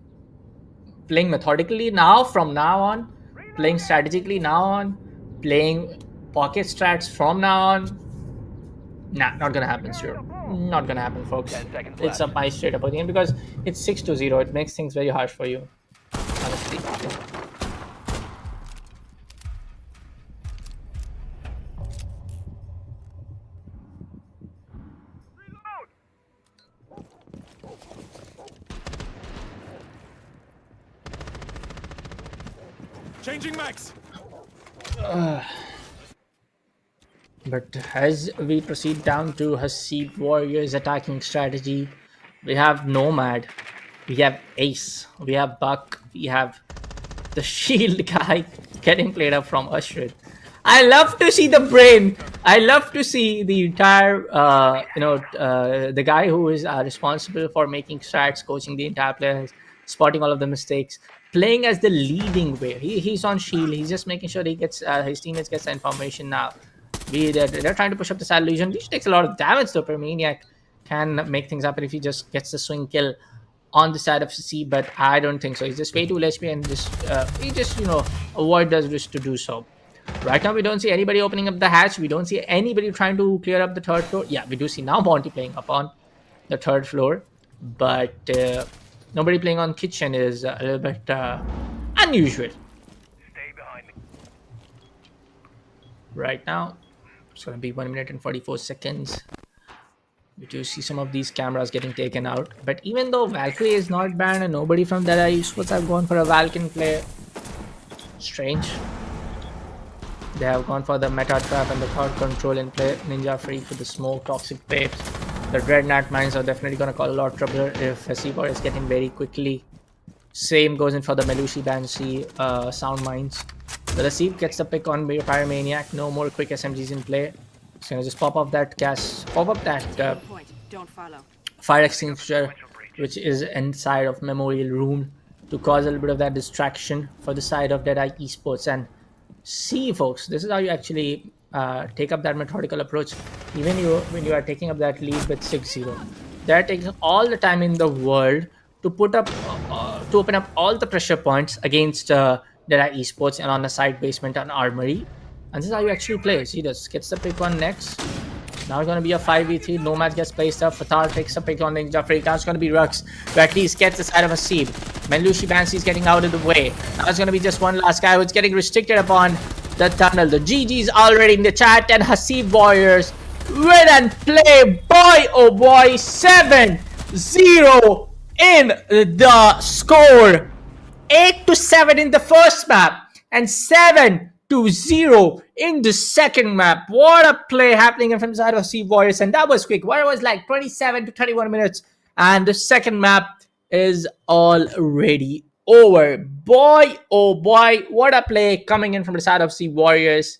playing methodically from now on, playing strategically now on, playing pocket strats from now on, not gonna happen, sure. Not gonna happen, folks. It's a my straight up opinion because it's 6-0. It makes things very harsh for you, honestly. Changing max. But as we proceed down to Hasib Warriors attacking strategy, we have Nomad, we have Ace, we have Buck, we have the shield guy getting played up from Ashrid. I love to see the brain. I love to see the entire, the guy who is responsible for making strats, coaching the entire players, spotting all of the mistakes, playing as the leading way. He's on shield. He's just making sure he gets his teammates gets the information now. They're trying to push up the side illusion, which takes a lot of damage though. Per Maniac can make things happen if he just gets the swing kill on the side of C, but I don't think so. He's just way too HP and he just avoid does wish to do so. Right now we don't see anybody opening up the hatch. We don't see anybody trying to clear up the third floor. Yeah, we do see now Monty playing up on the third floor, but nobody playing on kitchen is a little bit unusual. Right now it's going to be 1 minute and 44 seconds. We do see some of these cameras getting taken out. But even though Valkyrie is not banned and nobody from Dead3ye Esports have gone for a Valkyrie play, strange. They have gone for the meta trap and the third control in play. Ninja Free for the smoke, toxic papes. The Dread Nat mines are definitely going to call a lot of trouble if Hasib is getting very quickly. Same goes in for the Melushi Banshee sound mines. The Hasib gets the pick on Pyromaniac. No more quick SMGs in play. It's gonna just pop up that fire extinguisher, which is inside of Memorial Room, to cause a little bit of that distraction for the side of Dead3ye Esports. And see, folks, this is how you actually take up that methodical approach. Even when you are taking up that lead with 6-0, they're taking all the time in the world to put up to open up all the pressure points against Dead3ye Esports and on the side basement and armory. And this is how you actually play. See this. Gets the pick on next. Now it's going to be a 5v3. Nomad gets placed up. Fatal takes a pick on Ninja Freak. Now it's going to be Rux, who at least gets the side of Hasib. Melushi Banshee is getting out of the way. Now it's going to be just one last guy who's getting restricted upon the tunnel. The GG's already in the chat. And Hasib Warriors win and play. Boy, oh boy. 7-0 in the score. 8-7 in the first map. And 7-0 in the second map. What a play happening from the side of Sea Warriors, and that was quick. What was like 27 to 31 minutes, and the second map is already over. Boy, oh boy, what a play coming in from the side of Sea Warriors.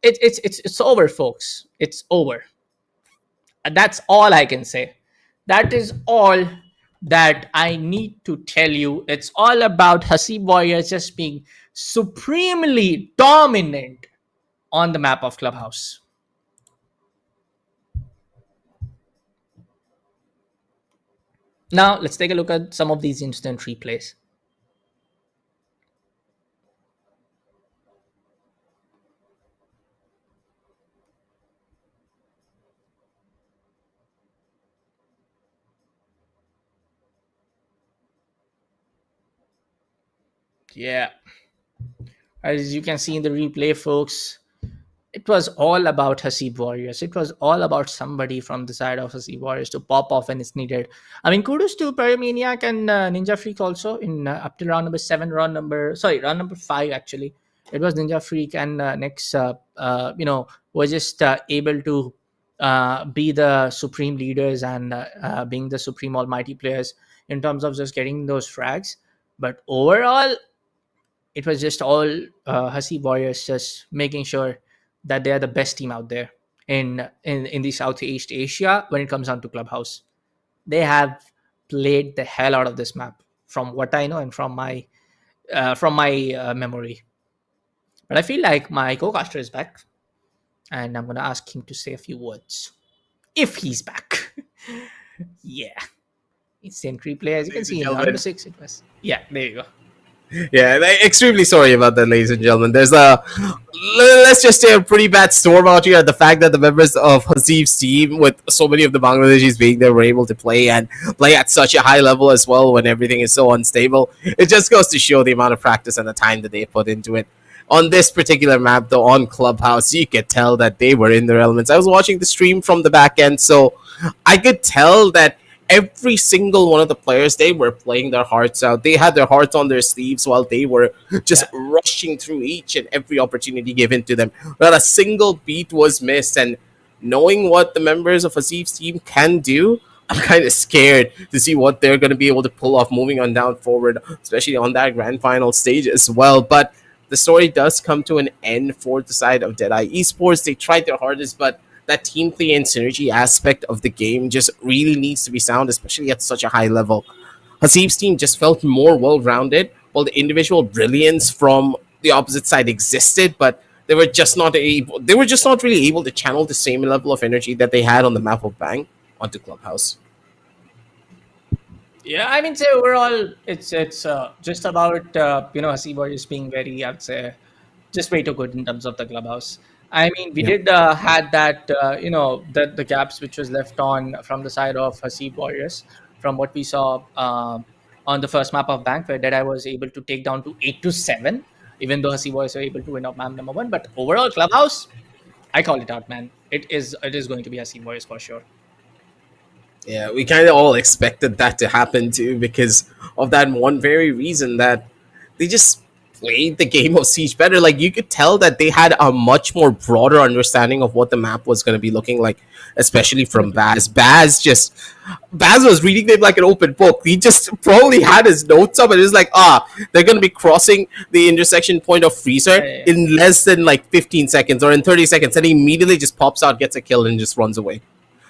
It's over, folks. It's over. And that's all I can say. That is all that I need to tell you. It's all about Hasib Warriors just being supremely dominant on the map of Clubhouse. Now, let's take a look at some of these instant replays. Yeah. As you can see in the replay, folks, it was all about Hasib Warriors. It was all about somebody from the side of Hasib Warriors to pop off when it's needed. I mean, kudos to Pyromaniac and Ninja Freak also in up to round number 7, round number 5 actually. It was Ninja Freak and next, were just able to be the supreme leaders and being the supreme almighty players in terms of just getting those frags. But overall, it was just all Hasib Warriors just making sure that they are the best team out there in the Southeast Asia when it comes down to Clubhouse. They have played the hell out of this map, from what I know and from my memory. But I feel like my co-caster is back, and I'm gonna ask him to say a few words if he's back. Yeah, instant replay, as you can see in number 6. It was there you go. Yeah, extremely sorry about that, ladies and gentlemen. There's let's just say a pretty bad storm out here. The fact that the members of Hasib's team, with so many of the Bangladeshis being there, were able to play at such a high level as well when everything is so unstable. It just goes to show the amount of practice and the time that they put into it. On this particular map, though, on Clubhouse, you could tell that they were in their elements. I was watching the stream from the back end, so I could tell that every single one of the players, they were playing their hearts out. They had their hearts on their sleeves while they were just rushing through each and every opportunity given to them. Not a single beat was missed. And knowing what the members of Hasib's team can do, I'm kind of scared to see what they're going to be able to pull off moving on down forward, especially on that grand final stage as well. But the story does come to an end for the side of Dead3ye Esports. They tried their hardest, but that team play and synergy aspect of the game just really needs to be sound, especially at such a high level. Hasib's team just felt more well rounded, while the individual brilliance from the opposite side existed, but they were just not really able to channel the same level of energy that they had on the map of Bang onto Clubhouse. Yeah, I mean, say overall, it's just about Hasib Warriors being very, I would say, just way too good in terms of the clubhouse. I mean, we Yep. did had that the gaps which was left on from the side of Hasib Warriors from what we saw on the first map of Bank, where Deadeye was able to take down to 8-7, even though Hasib Warriors were able to win up map number one. But overall, clubhouse, I call it out, man. It is going to be Hasib Warriors for sure. Yeah, we kind of all expected that to happen too because of that one very reason that they just played the game of Siege better. Like you could tell that they had a much more broader understanding of what the map was going to be looking like, especially from 100%. Baz. Baz was reading them like an open book. He just probably had his notes up and it was like, they're going to be crossing the intersection point of Freezer Yeah, yeah, in less than like 15 seconds or in 30 seconds, and he immediately just pops out, gets a kill, and just runs away.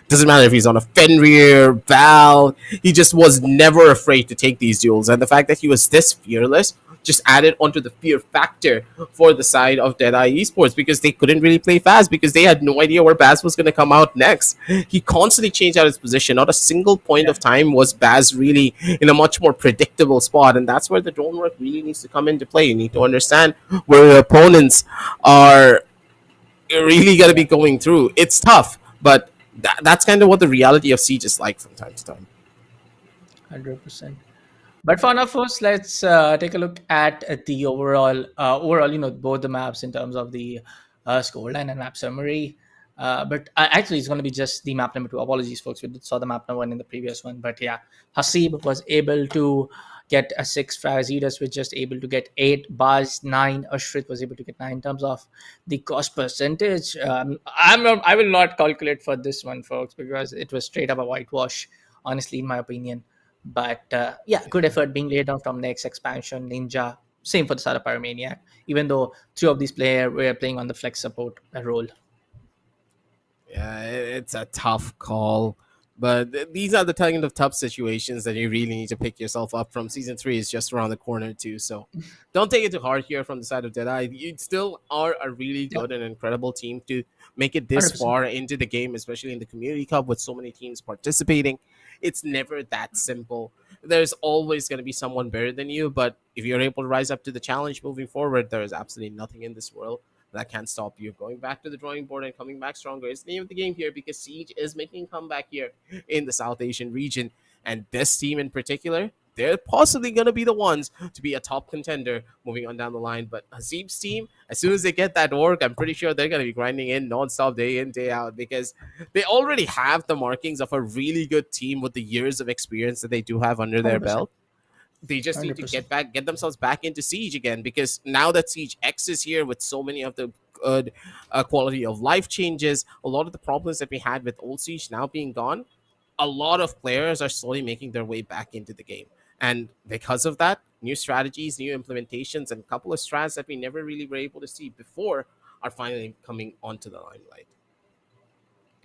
Doesn't matter if he's on a Fenrir, Val. He just was never afraid to take these duels. And the fact that he was this fearless just added onto the fear factor for the side of Dead3ye Esports because they couldn't really play fast because they had no idea where Baz was going to come out next. He constantly changed out his position. Not a single point yeah. of time was Baz really in a much more predictable spot. And that's where the drone work really needs to come into play. You need to understand where your opponents are really going to be going through. It's tough, but that's kind of what the reality of Siege is like from time to time. 100%. But for now, first, let's take a look at the overall, both the maps in terms of the scoreline and map summary. But actually, it's going to be just the map number two. Apologies, folks. We did saw the map number one in the previous one. But yeah, Hasib was able to get a 6. Frazidus was just able to get 8. Baz 9. Ashrit was able to get 9. In terms of the cost percentage, I will not calculate for this one, folks, because it was straight up a whitewash, honestly, in my opinion. But yeah, good effort being laid down from next expansion, Ninja. Same for the side of Pyromaniac, even though 2 of these players were playing on the flex support role. Yeah, it's a tough call. But these are the kind of tough situations that you really need to pick yourself up from. Season 3 is just around the corner, too. So don't take it too hard here from the side of Deadeye. You still are a really Yeah, good and incredible team to make it this 100%. far into the game, especially in the Community Cup with so many teams participating. It's never that simple. There's always going to be someone better than you, but if you're able to rise up to the challenge moving forward, there is absolutely nothing in this world that can't stop you. Going back to the drawing board and coming back stronger is the name of the game here because Siege is making a comeback here in the South Asian region. And this team in particular, they're possibly going to be the ones to be a top contender moving on down the line. But Hasib's team, as soon as they get that work, I'm pretty sure they're going to be grinding in day in, day out, because they already have the markings of a really good team with the years of experience that they do have under their 100%. belt. They just need to 100%. get themselves back into Siege again because now that Siege X is here with so many of the good quality of life changes, a lot of the problems that we had with old Siege now being gone, a lot of players are slowly making their way back into the game. And because of that, new strategies, new implementations, and a couple of strats that we never really were able to see before are finally coming onto the limelight.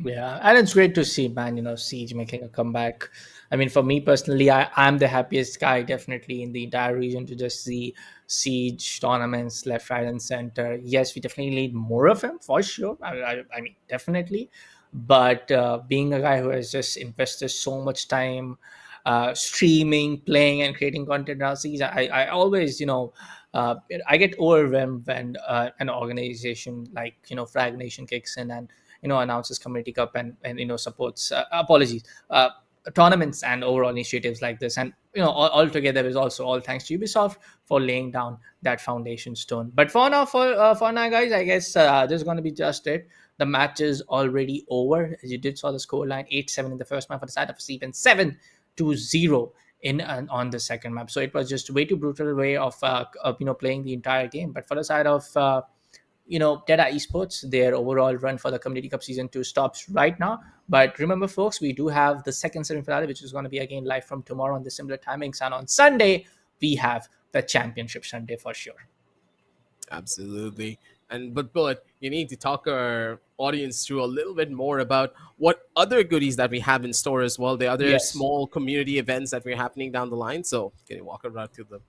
Yeah, and it's great to see, man, Siege making a comeback. I mean, for me personally, I'm the happiest guy definitely in the entire region to just see Siege tournaments left, right, and center. Yes, we definitely need more of them for sure. I mean, definitely. But being a guy who has just invested so much time streaming, playing, and creating content around Siege, I always, uh, I get overwhelmed when an organization like, Fragnation kicks in and announces community cup and supports apologies tournaments and overall initiatives like this. And all together is also all thanks to Ubisoft for laying down that foundation stone. But for now guys, I guess this is going to be just it. The match is already over, as you did saw the score line 8-7 in the first map for the side of Steve and 7-0 in on the second map. So it was just way too brutal way of playing the entire game. But for the side of Dead3ye Esports, their overall run for the Community Cup Season 2 stops right now. But remember, folks, we do have the second semifinal, which is going to be again live from tomorrow on the similar timings. And on Sunday, we have the Championship Sunday for sure. Absolutely. But you need to talk our audience through a little bit more about what other goodies that we have in store as well. The other Yes. small community events that we're happening down the line. So can you walk around to them?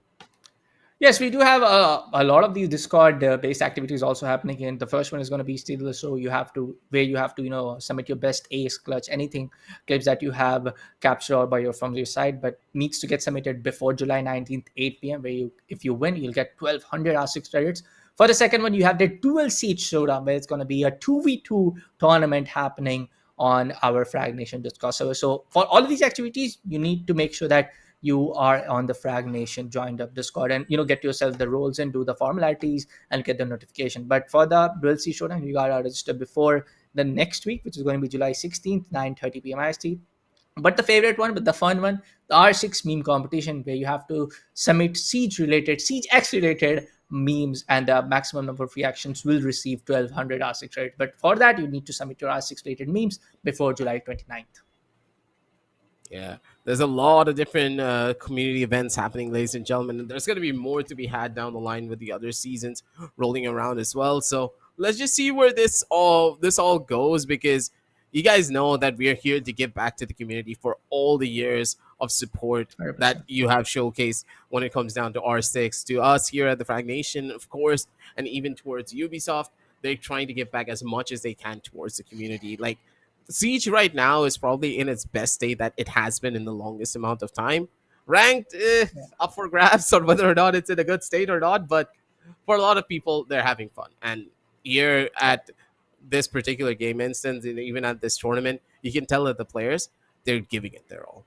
Yes, we do have a lot of these Discord based activities also happening. And the first one is going to be still so where you have to submit your best ace, clutch, anything clips that you have captured by your from your side, but needs to get submitted before July 19th 8 p.m. Where you if you win, you'll get 1,200 R6 credits. For the second one, you have the dual seat showdown where it's going to be a 2v2 tournament happening on our Fragnation Discord server. So for all of these activities, you need to make sure that you are on the Fragnation joined up Discord and get yourself the roles and do the formalities and get the notification. But for the Dual C Showdown, you gotta register before the next week, which is going to be July 16th, 9:30 p.m. IST. But the favorite one, but the fun one, the R6 meme competition, where you have to submit Siege X related memes, and the maximum number of reactions will receive 1,200 R6 credits. But for that, you need to submit your R6 related memes before July 29th. Yeah, there's a lot of different community events happening, ladies and gentlemen. And there's going to be more to be had down the line with the other seasons rolling around as well. So let's just see where this all goes, because you guys know that we are here to give back to the community for all the years of support that 100%. you have showcased when it comes down to R6, to us here at the Fragnation, of course, and even towards Ubisoft. They're trying to give back as much as they can towards the community. Like, Siege right now is probably in its best state that it has been in the longest amount of time. Ranked, up for grabs on whether or not it's in a good state or not. But for a lot of people, they're having fun. And here at this particular game instance, and even at this tournament, you can tell that the players, they're giving it their all.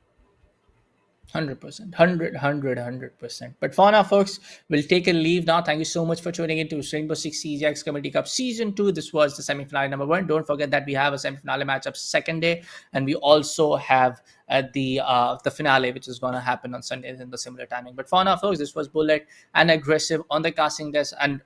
100%, 100%. But for now, folks, we'll take a leave now. Thank you so much for tuning into Rainbow Six Siege X Community Cup Season 2. This was the semifinal number 1. Don't forget that we have a semifinal matchup second day, and we also have the finale, which is going to happen on Sunday in the similar timing. But for now, folks, this was Bullet and Aggressive on the casting desk, and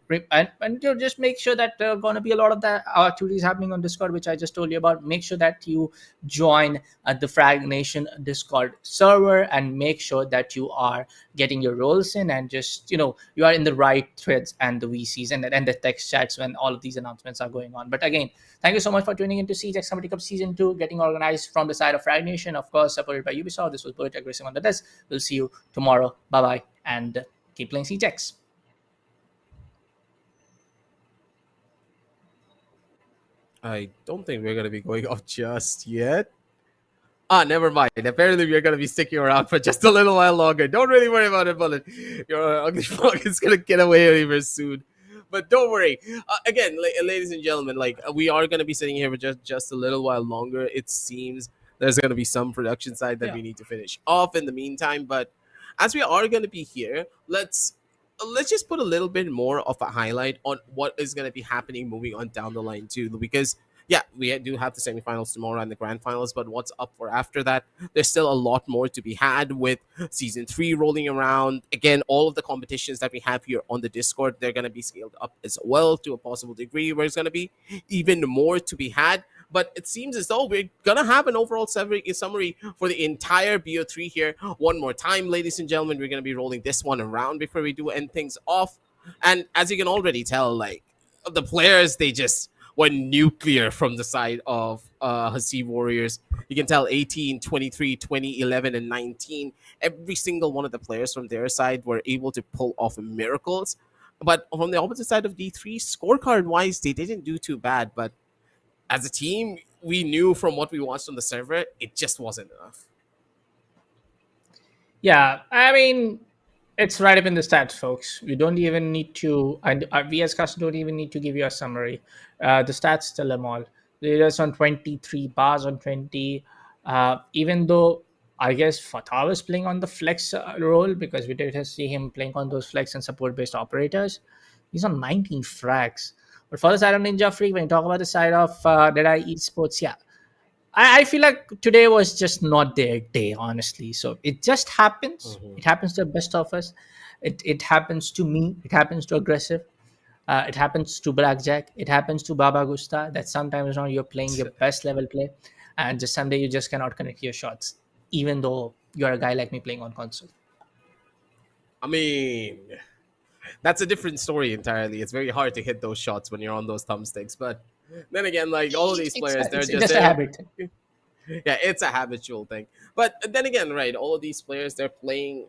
just make sure that there are going to be a lot of the activities happening on Discord, which I just told you about. Make sure that you join the Fragnation Discord server and make sure that you are getting your roles in, and just you are in the right threads and the VCs and the text chats when all of these announcements are going on. But again, thank you so much for tuning into Siege X Comedy Cup Season 2, getting organized from the side of Fragnation, of course, supported by Ubisoft. This was Bullet Aggressive on the desk. We'll see you tomorrow. Bye bye, and keep playing Siege X. I don't think we're going to be going off just yet. Ah, never mind. Apparently, we're going to be sticking around for just a little while longer. Don't really worry about it, Bullet. Your ugly frog is going to get away very soon. But don't worry. Again, ladies and gentlemen, we are going to be sitting here for just a little while longer. It seems there's going to be some production side that Yeah. we need to finish off in the meantime. But as we are going to be here, let's just put a little bit more of a highlight on what is going to be happening moving on down the line too, because yeah, we do have the semifinals tomorrow and the grand finals, but what's up for after that? There's still a lot more to be had with season 3 rolling around. Again, all of the competitions that we have here on the Discord, they're going to be scaled up as well to a possible degree, where it's going to be even more to be had. But it seems as though we're going to have an overall summary for the entire BO3 here. One more time, ladies and gentlemen, we're going to be rolling this one around before we do end things off. And as you can already tell, the players, they just went nuclear from the side of Hasib Warriors. You can tell 18, 23, 20, 11, and 19. Every single one of the players from their side were able to pull off miracles. But from the opposite side of D3, scorecard-wise, they didn't do too bad. But as a team, we knew from what we watched on the server, it just wasn't enough. Yeah, I mean, it's right up in the stats, folks. We don't even need to, and we as customers don't even need to give you a summary. The stats tell them all. Leaders on 23, bars on 20. Even though I guess Fatah was playing on the flex role, because we did see him playing on those flex and support based operators. He's on 19 frags. But for the side of Ninja Freak, when you talk about the side of Dead3ye Esports, yeah, I feel like today was just not their day, honestly. So it just happens. Mhm. It happens to the best of us. It happens to me. It happens to Aggressive. It happens to Blackjack. It happens to Baba Gusta. That sometimes now you're playing your best level play, and just someday you just cannot connect your shots, even though you're a guy like me playing on console. I mean, that's a different story entirely. It's very hard to hit those shots when you're on those thumbsticks. But then again, like all of these players, they're It's just just a they're habit. yeah, it's a habitual thing. But then again, right, all of these players, they're playing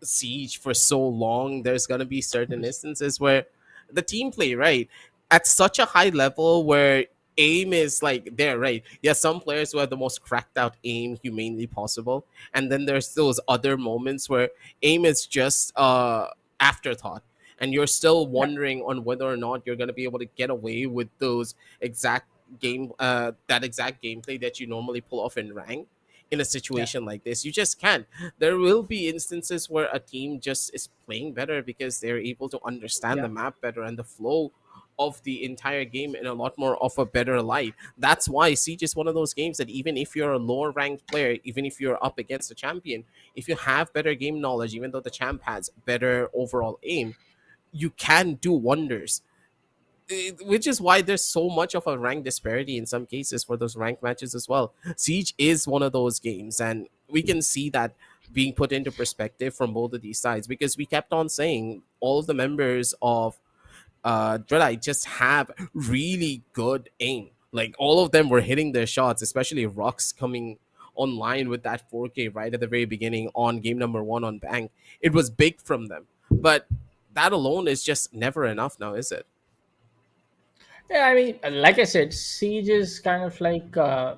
Siege for so long. There's gonna be certain instances where the team play, right, at such a high level where aim is like there, right? Yeah, some players who have the most cracked out aim humanely possible, and then there's those other moments where aim is just afterthought, and you're still Yeah, wondering on whether or not you're gonna be able to get away with those exact that exact gameplay that you normally pull off in rank. In a yeah, situation like this, you just can't. There will be instances where a team just is playing better because they're able to understand yeah, the map better and the flow of the entire game in a lot more of a better light. That's why Siege is one of those games that even if you're a lower ranked player, even if you're up against a champion, if you have better game knowledge, even though the champ has better overall aim, you can do wonders. Which is why there's so much of a rank disparity in some cases for those rank matches as well. Siege is one of those games, and we can see that being put into perspective from both of these sides, because we kept on saying all of the members of Dreadeye just have really good aim. Like all of them were hitting their shots, especially Rux coming online with that 4K right at the very beginning on game number one on Bank. It was big from them, but that alone is just never enough now, is it? yeah. I mean, like I said, Siege is kind of like the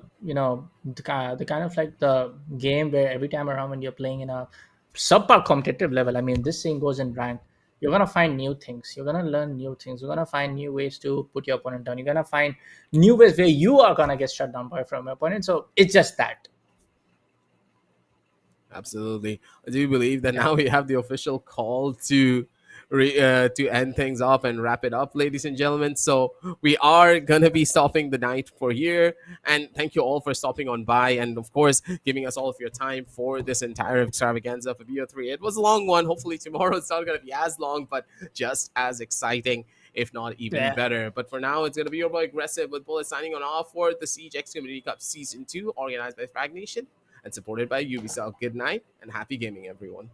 kind of like the game where every time around when you're playing in a subpar competitive level. I mean, this thing goes in rank. You're gonna find new things. You're gonna learn new things. You're gonna find new ways to put your opponent down. You're gonna find new ways where you are gonna get shut down by from your opponent. So it's just that. Absolutely. I do believe that Yeah. now we have the official call to end things off and wrap it up, ladies and gentlemen. So we are gonna be stopping the night for here, and thank you all for stopping on by, and of course giving us all of your time for this entire extravaganza for BO3. It was a long one. Hopefully tomorrow it's not gonna be as long, but just as exciting, if not even Yeah. better. But for now, it's gonna be your boy Aggressive with Bullet signing on off for the Siege X Community Cup Season 2, organized by Fragnation and supported by Ubisoft. Good night and happy gaming, everyone.